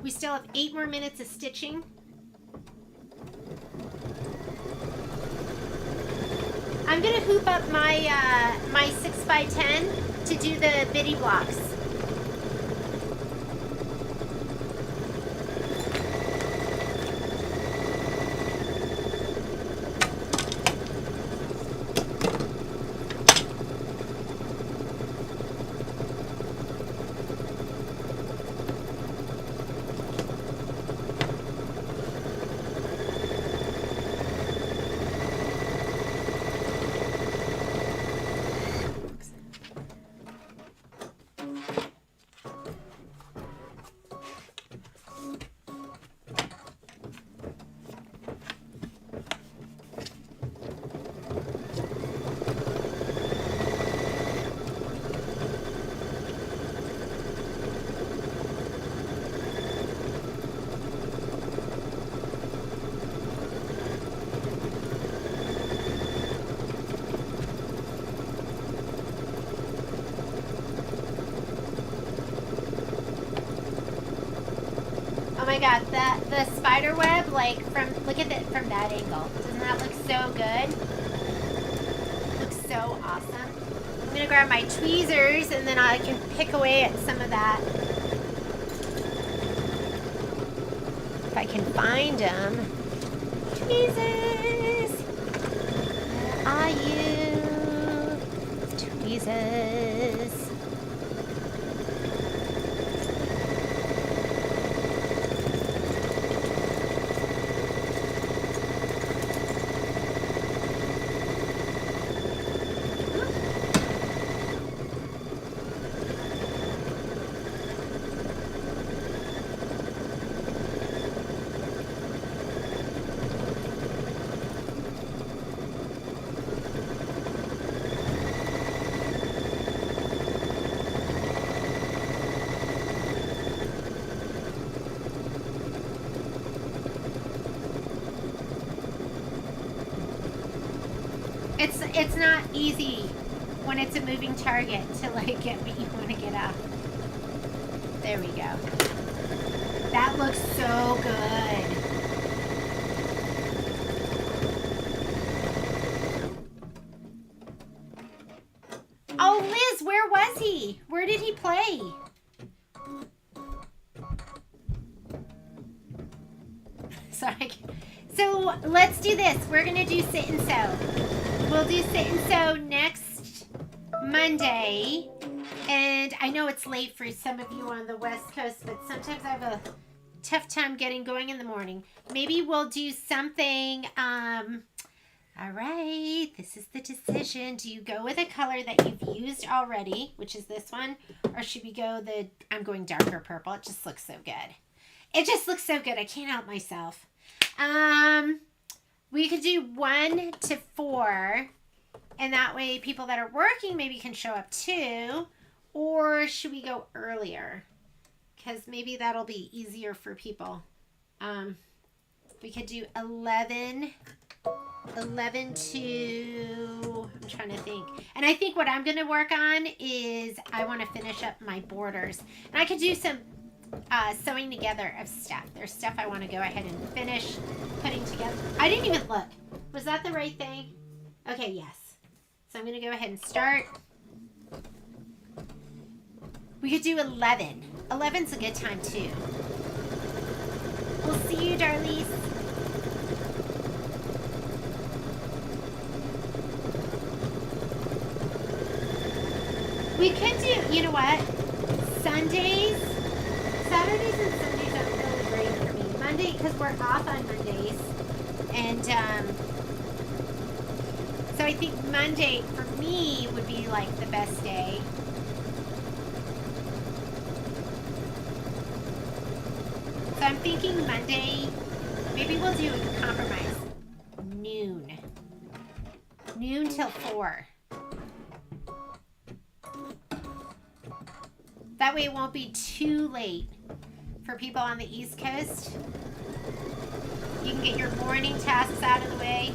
We still have 8 more minutes of stitching. I'm gonna hoop up my my 6x10 to do the bitty blocks. Oh my god, the spider web, like look at it from that angle. Doesn't that look so good? Looks so awesome. I'm gonna grab my tweezers and then I can pick away at some of that. If I can find them. Tweezers! Where are you? Tweezers. It's not easy when it's a moving target to like get what you want to get out. There we go. That looks so good. Oh, Liz, where was he? Where did he play? Sorry. So let's do this. We're going to do sit and sew. We'll do sit and sew next Monday. And I know it's late for some of you on the West Coast, but sometimes I have a tough time getting going in the morning. Maybe we'll do something. All right, this is the decision. Do you go with a color that you've used already, which is this one? Or should we go I'm going darker purple. It just looks so good. It just looks so good. I can't help myself. We could do 1 to 4, and that way people that are working maybe can show up too. Or should we go earlier? Because maybe that'll be easier for people. We could do 11 to, I'm trying to think. And I think what I'm going to work on is I want to finish up my borders. And I could do some sewing together of stuff. There's stuff I want to go ahead and finish putting together. I didn't even look. Was that the right thing? Okay, yes. So I'm going to go ahead and start. We could do 11. 11's a good time too. We'll see you, darlies. We could do, you know what? Saturdays and Sundays are really great for me. Monday, because we're off on Mondays, and so I think Monday for me would be like the best day. So I'm thinking Monday, maybe we'll do a compromise. Noon till 4. That way it won't be too late for people on the East Coast. You can get your morning tasks out of the way.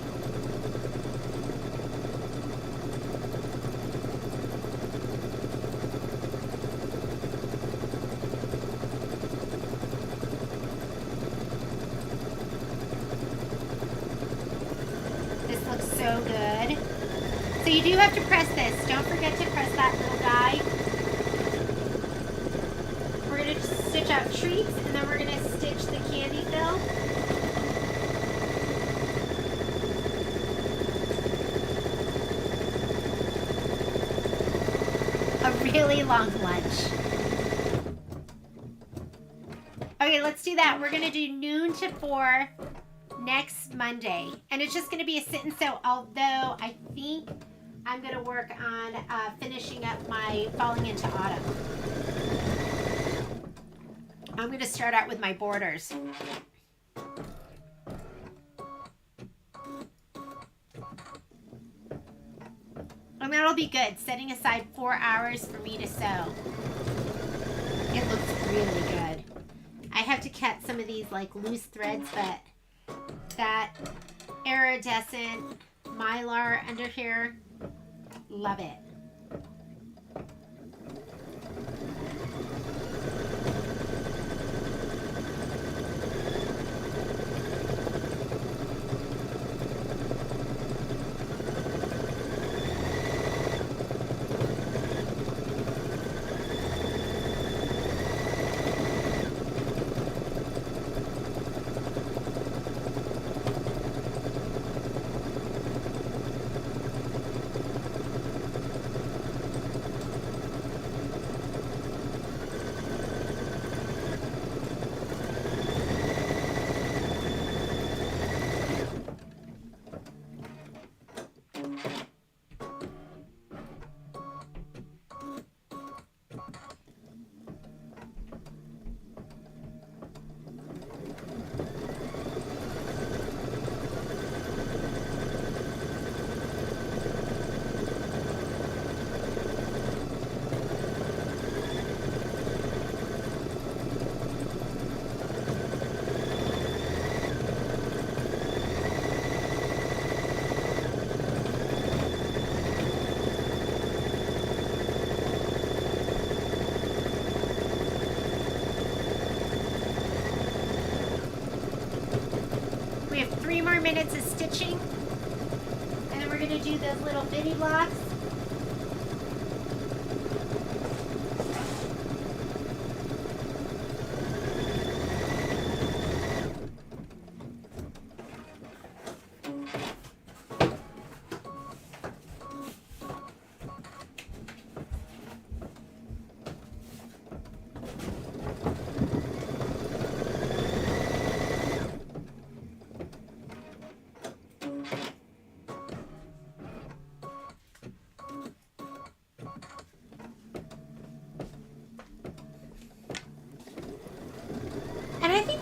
This looks so good. So you do have to press this. Don't forget to press that little guy. We're going to stitch out treats, and then we're going to stitch the candy fill. A really long lunch. Okay, let's do that. We're going to do noon to 4 next Monday. And it's just going to be a sit and sew, although I think I'm going to work on finishing up my Falling into Autumn. I'm going to start out with my borders. And that'll be good, setting aside 4 hours for me to sew. It looks really good. I have to cut some of these like loose threads, but that iridescent mylar under here, love it. We have 3 more minutes of stitching, and then we're going to do those little bitty blocks.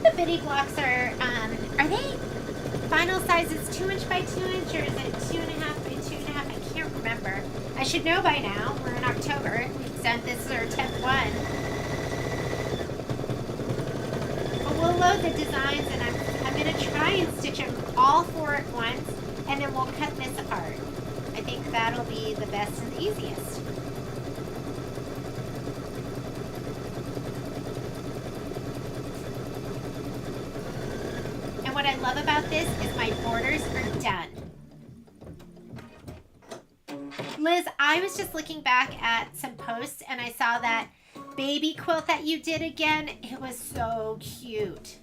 The bitty blocks are they final sizes 2 inch by 2 inch, or is it 2.5 by 2.5? I can't remember. I should know by now. We're in October. We've done this is our 10th one. But we'll load the designs, and I'm gonna try and stitch them all 4 at once, and then we'll cut this apart. I think that'll be the best and the easiest. What I love about this is my borders are done. Liz, I was just looking back at some posts and I saw that baby quilt that you did again. It was so cute.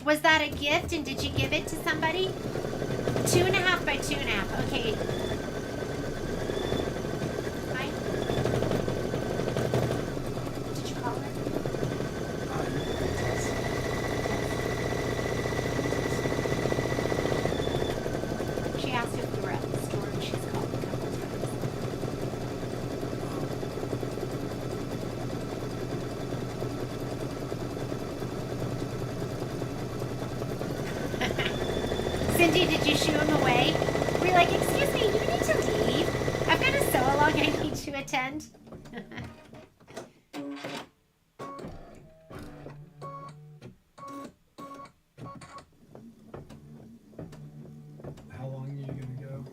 Was that a gift, and did you give it to somebody? 2.5 by 2.5. Okay. Hi. Did you call her? you, did you shoo him away? We're like, excuse me, you need to leave. I've got a sew-along I need to attend. How long are you gonna go?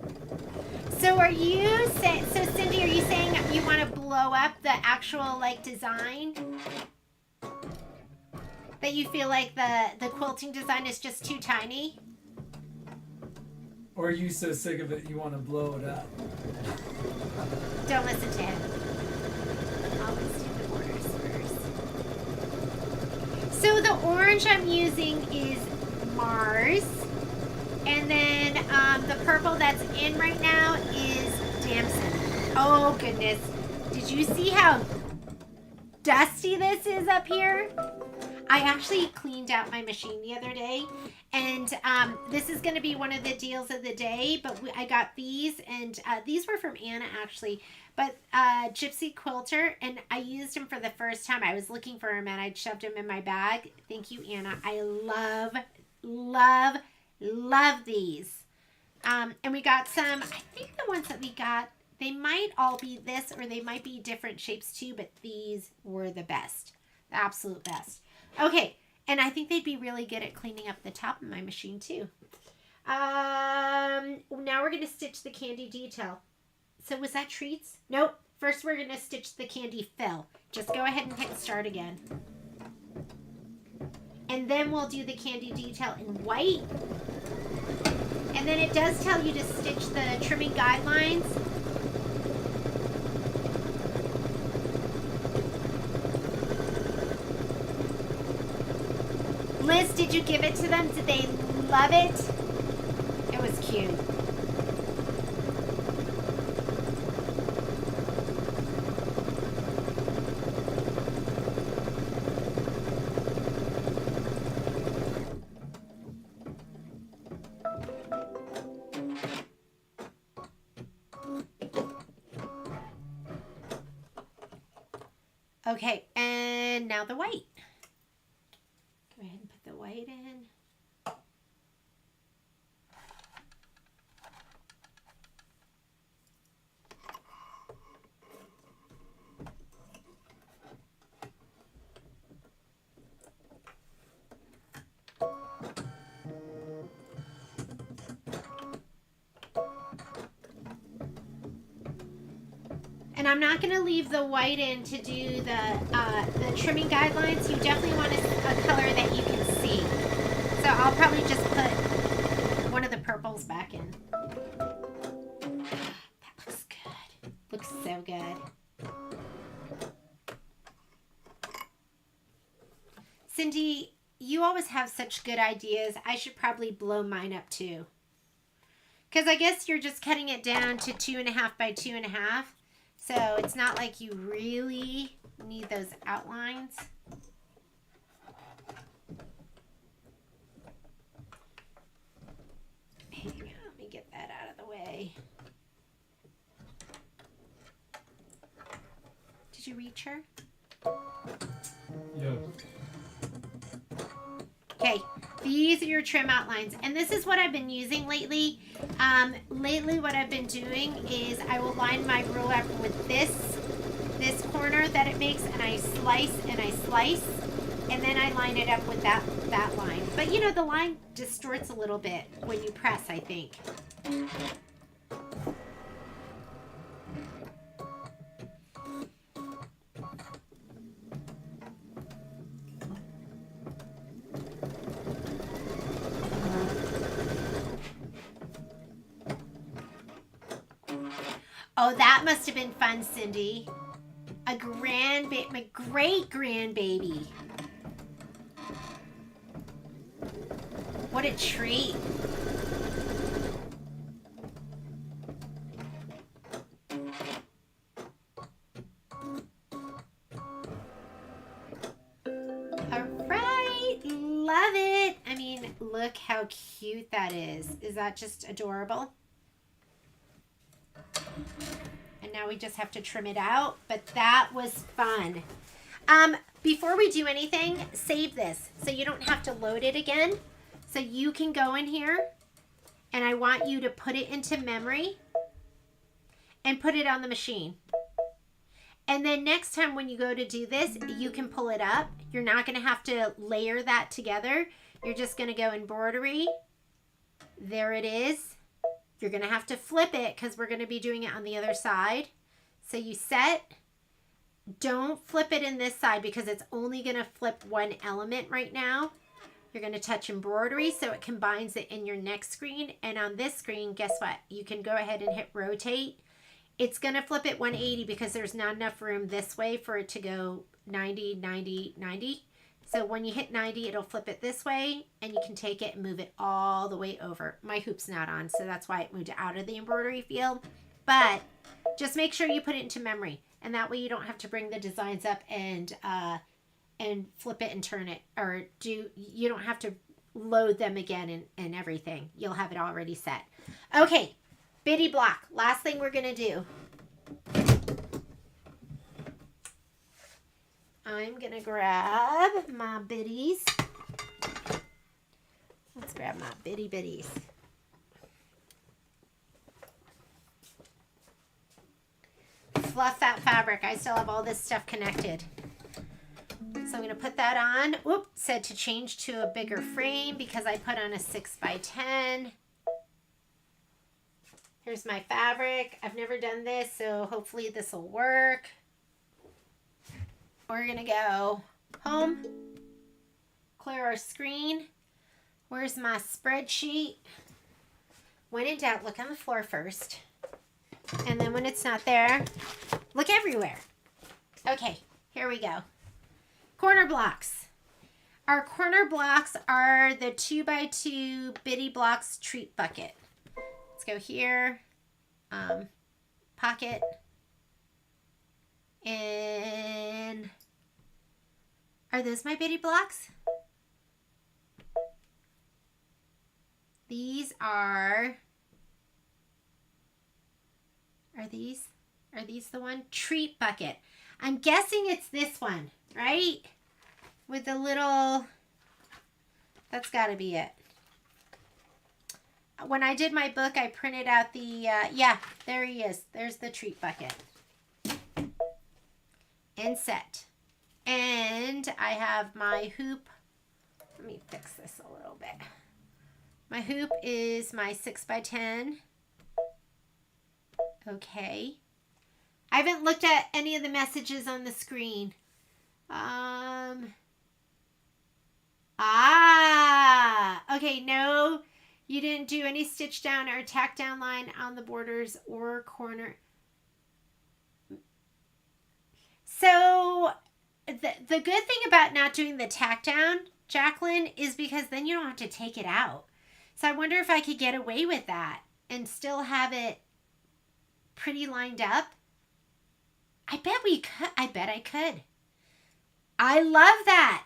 So are you saying, so Cindy, are you saying you want to blow up the actual like design? That you feel like the quilting design is just too tiny? Or are you so sick of it you want to blow it up? Don't listen to him. Always do the borders first. So the orange I'm using is Mars. And then the purple that's in right now is Damson. Oh goodness. Did you see how dusty this is up here? I actually cleaned out my machine the other day, and this is going to be one of the deals of the day, but I got these, and these were from Anna actually, but Gypsy Quilter, and I used them for the first time. I was looking for them, and I shoved them in my bag. Thank you, Anna. I love, love, love these. And we got some, I think the ones that we got, they might all be this, or they might be different shapes too, but these were the best, the absolute best. Okay, and I think they'd be really good at cleaning up the top of my machine too. Now we're going to stitch the candy detail. So was that treats? Nope. First we're going to stitch the candy fill. Just go ahead and hit start again. And then we'll do the candy detail in white. And then it does tell you to stitch the trimming guidelines. Liz, did you give it to them? Did they love it? It was cute. Okay, and now the white. Go ahead and put the white in. And I'm not going to leave the white in to do the trimming guidelines. You definitely want a color that you can see. So I'll probably just put one of the purples back in. That looks good. Looks so good. Cindy, you always have such good ideas. I should probably blow mine up too. Because I guess you're just cutting it down to 2.5 by 2.5. So it's not like you really need those outlines. Hang on, let me get that out of the way. Did you reach her? Yeah. Okay, these are your trim outlines, and this is what I've been using lately. Lately what I've been doing is I will line my ruler with this corner that it makes, and I slice, and then I line it up with that line. But you know, the line distorts a little bit when you press, I think. Oh, that must have been fun, Cindy. My great-grandbaby. What a treat. All right, love it. I mean, look how cute that is. Is that just adorable? And now we just have to trim it out, but that was fun. Before we do anything, save this so you don't have to load it again. So you can go in here and I want you to put it into memory and put it on the machine. And then next time when you go to do this, you can pull it up. You're not going to have to layer that together. You're just going to go embroidery. There it is. You're going to have to flip it because we're going to be doing it on the other side. So you set. Don't flip it in this side because it's only going to flip one element right now. You're going to touch embroidery so it combines it in your next screen. And on this screen, guess what? You can go ahead and hit rotate. It's going to flip it 180 because there's not enough room this way for it to go 90, 90, 90. So when you hit 90, it'll flip it this way, and you can take it and move it all the way over. My hoop's not on, so that's why it moved out of the embroidery field. But just make sure you put it into memory, and that way you don't have to bring the designs up and flip it and turn it, or you don't have to load them again and everything. You'll have it already set. Okay. Bitty block. Last thing we're going to do. I'm going to grab my biddies. Let's grab my bitty bitties. Fluff that fabric. I still have all this stuff connected. So I'm going to put that on. Whoop, said to change to a bigger frame because I put on a 6x10. Here's my fabric. I've never done this, so hopefully this will work. We're going to go home, clear our screen. Where's my spreadsheet? When in doubt, look on the floor first. And then when it's not there, look everywhere. Okay, here we go. Corner blocks. Our corner blocks are the 2x2 bitty blocks treat bucket. Let's go here, pocket, and are those my bitty blocks? These are these the one? Treat bucket. I'm guessing it's this one, right? With the little, that's gotta be it. When I did my book, I printed out the, yeah, there he is. There's the treat bucket. And set. And I have my hoop. Let me fix this a little bit. My hoop is my 6x10. Okay. I haven't looked at any of the messages on the screen. Okay, no. You didn't do any stitch down or tack down line on the borders or corner. So the good thing about not doing the tack down, Jacqueline, is because then you don't have to take it out. So I wonder if I could get away with that and still have it pretty lined up. I bet we could. I bet I could. I love that.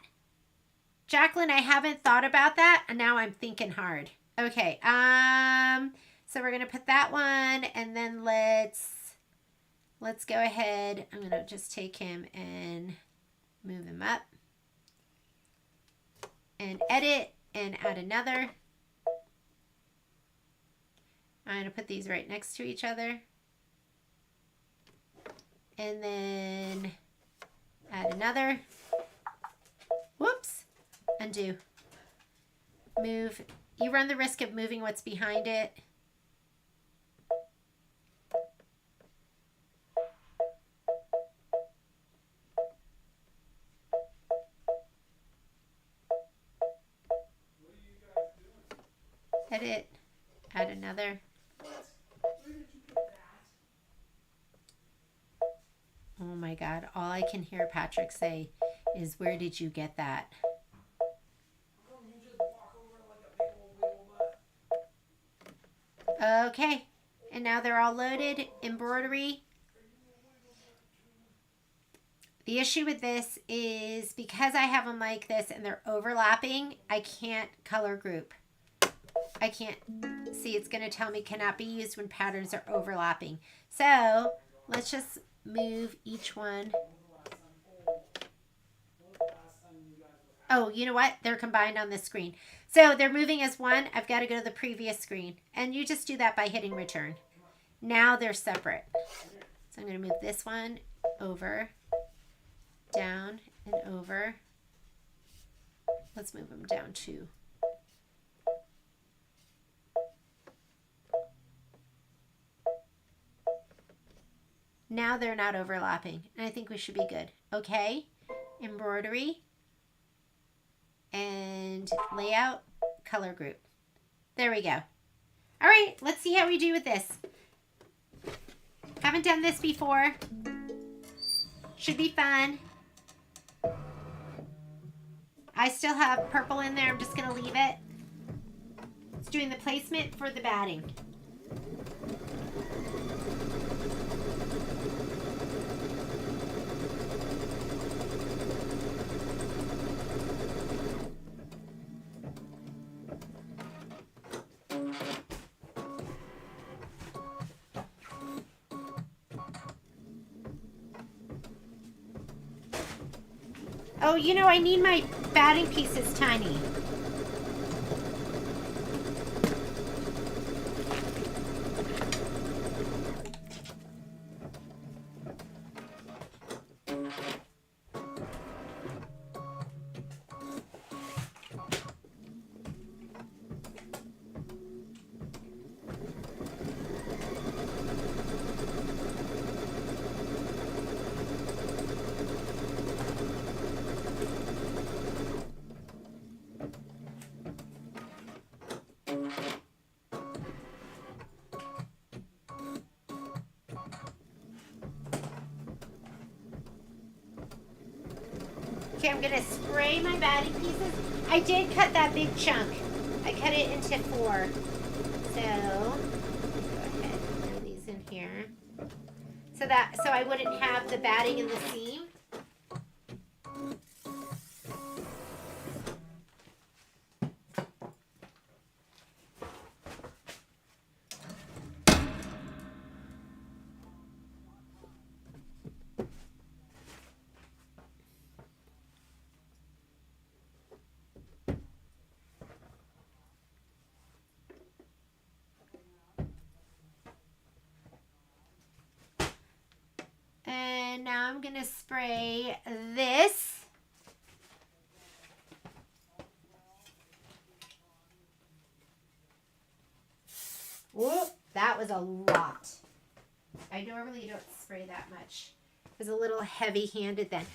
Jacqueline, I haven't thought about that, and now I'm thinking hard. Okay, so we're going to put that one, and then let's go ahead. I'm going to just take him and move him up and edit and add another. I'm going to put these right next to each other. And then add another. Whoops. Undo. Move. You run the risk of moving what's behind it. Edit. Add another. Oh my God. All I can hear Patrick say is, "Where did you get that?" Okay, and now they're all loaded. Embroidery. The issue with this is because I have them like this and they're overlapping, I can't color group. I can't see, it's going to tell me cannot be used when patterns are overlapping. So let's just move each one. Oh, you know what? They're combined on this screen. So they're moving as one. I've got to go to the previous screen. And you just do that by hitting return. Now they're separate. So I'm going to move this one over, down, and over. Let's move them down too. Now they're not overlapping. And I think we should be good. Okay. Embroidery. And layout, color group. There we go. All right, let's see how we do with this. Haven't done this before. Should be fun. I still have purple in there. I'm just going to leave it. It's doing the placement for the batting. Oh, you know, I need my batting pieces tiny. Okay, I'm gonna spray my batting pieces. I did cut that big chunk. I cut it into 4. So, go ahead and throw these in here. So I wouldn't have the batting in the seam. And now I'm going to spray this. Whoop, that was a lot. I normally don't spray that much. It was a little heavy-handed then.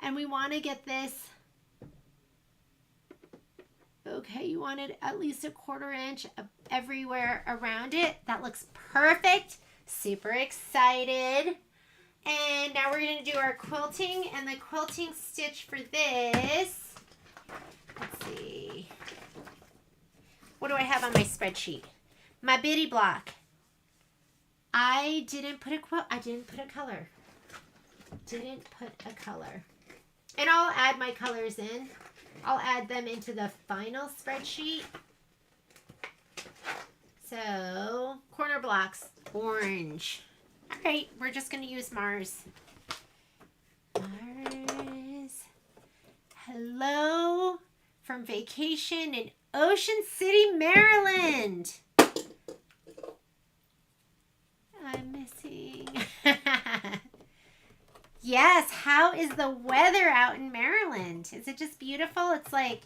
And we want to get this, okay, you wanted at least 1/4 inch of everywhere around it. That looks perfect. Super excited. And now we're going to do our quilting, and the quilting stitch for this, let's see, what do I have on my spreadsheet? My bitty block. I didn't put a color. Didn't put a color. And I'll add my colors in. I'll add them into the final spreadsheet. So, corner blocks, orange. All right, we're just going to use Mars. Mars. Hello from vacation in Ocean City, Maryland. I'm missing. Yes, how is the weather out in Maryland? Is it just beautiful? It's like,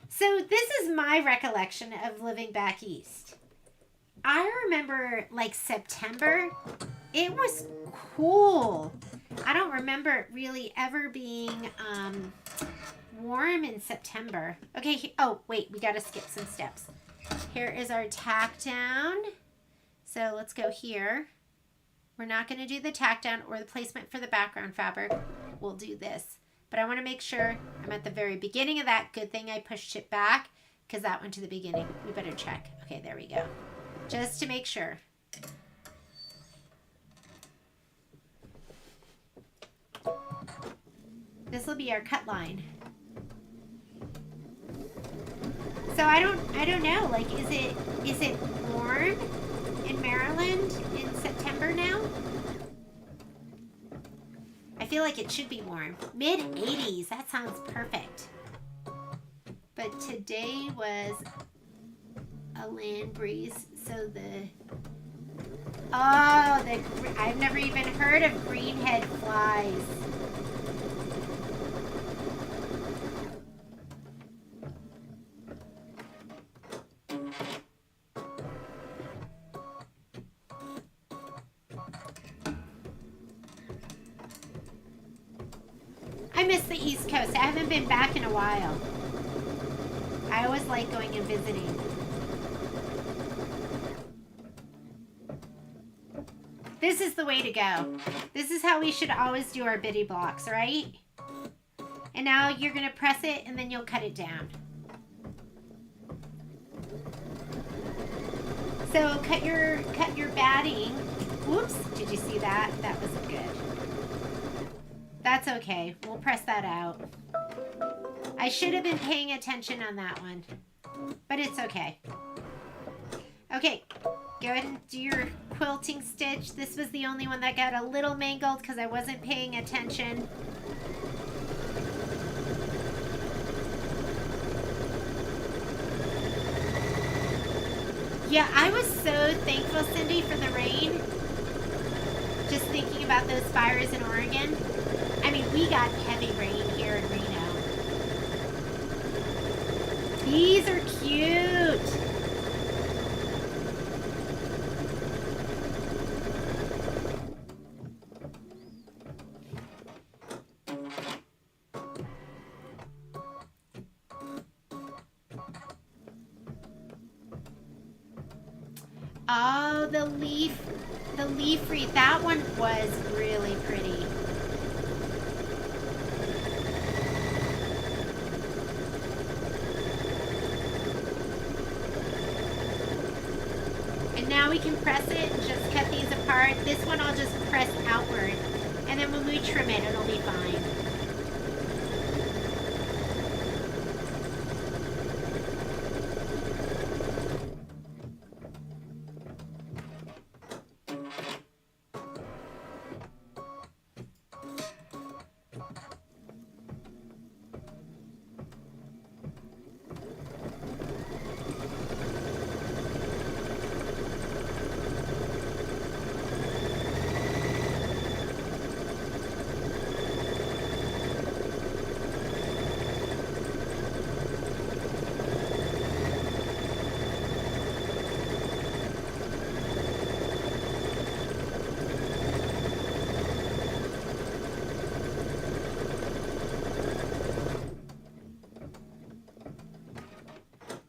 so this is my recollection of living back east. I remember like September. It was cool. I don't remember it really ever being warm in September. Okay, oh wait, we gotta skip some steps. Here is our tack down. So let's go here. We're not gonna do the tack down or the placement for the background fabric. We'll do this. But I wanna make sure I'm at the very beginning of that. Good thing I pushed it back because that went to the beginning. We better check. Okay, there we go. Just to make sure. This will be our cut line. So I don't know, like is it warm in Maryland in September now? I feel like it should be warm. Mid-80s, that sounds perfect. But today was a land breeze, so I've never even heard of greenhead flies. I miss the East Coast. I haven't been back in a while. I always like going and visiting. This is the way to go. This is how we should always do our bitty blocks, right? And now you're going to press it and then you'll cut it down. So cut your batting. Whoops, did you see that? That wasn't good. That's okay. We'll press that out. I should have been paying attention on that one, but it's okay. Okay, go ahead and do your quilting stitch. This was the only one that got a little mangled because I wasn't paying attention. Yeah, I was so thankful, Cindy, for the rain. Just thinking about those fires in Oregon. I mean, we got heavy rain here in Reno. These are cute. Oh, the leaf wreath. That one was really pretty. And now we can press it and just cut these apart. This one I'll just press outward. And then when we trim it, it'll be fine.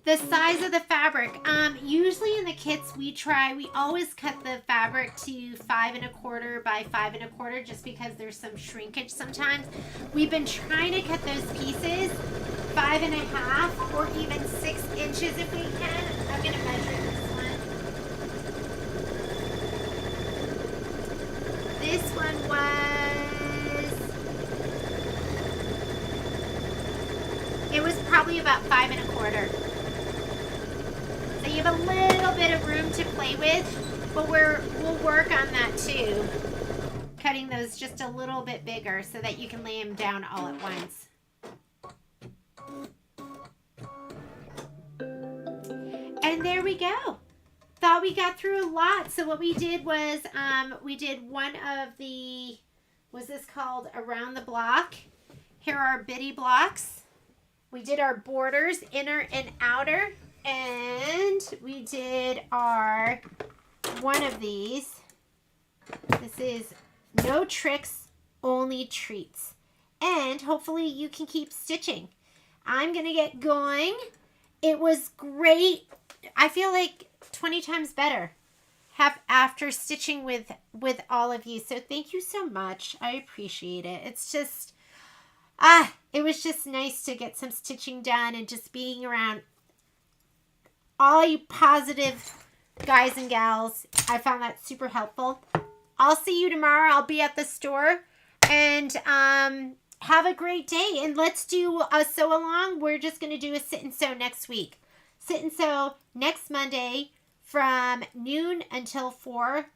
The size of the fabric. Usually in the kits we always cut the fabric to 5 1/4 by 5 1/4 just because there's some shrinkage sometimes. We've been trying to cut those pieces 5 1/2 or even 6 inches if we can. I'm going to measure this one. This one was probably about 5 1/4. So you have a little bit of room to play with, but we'll work on that too. Cutting those just a little bit bigger so that you can lay them down all at once. And there we go. Thought we got through a lot. So what we did was we did one of the, was this called Around the Block? Here are our bitty blocks. We did our borders, inner and outer. And we did our one of these. This is no tricks, only treats. And hopefully you can keep stitching. I'm going to get going. It was great. I feel like 20 times better after stitching with all of you. So thank you so much. I appreciate it. It's just, it was just nice to get some stitching done and just being around all you positive guys and gals. I found that super helpful. I'll see you tomorrow. I'll be at the store. And have a great day. And let's do a sew along. We're just going to do a sit and sew next week. Sit and sew next Monday from noon until 4.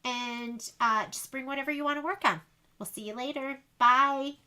And just bring whatever you want to work on. We'll see you later. Bye.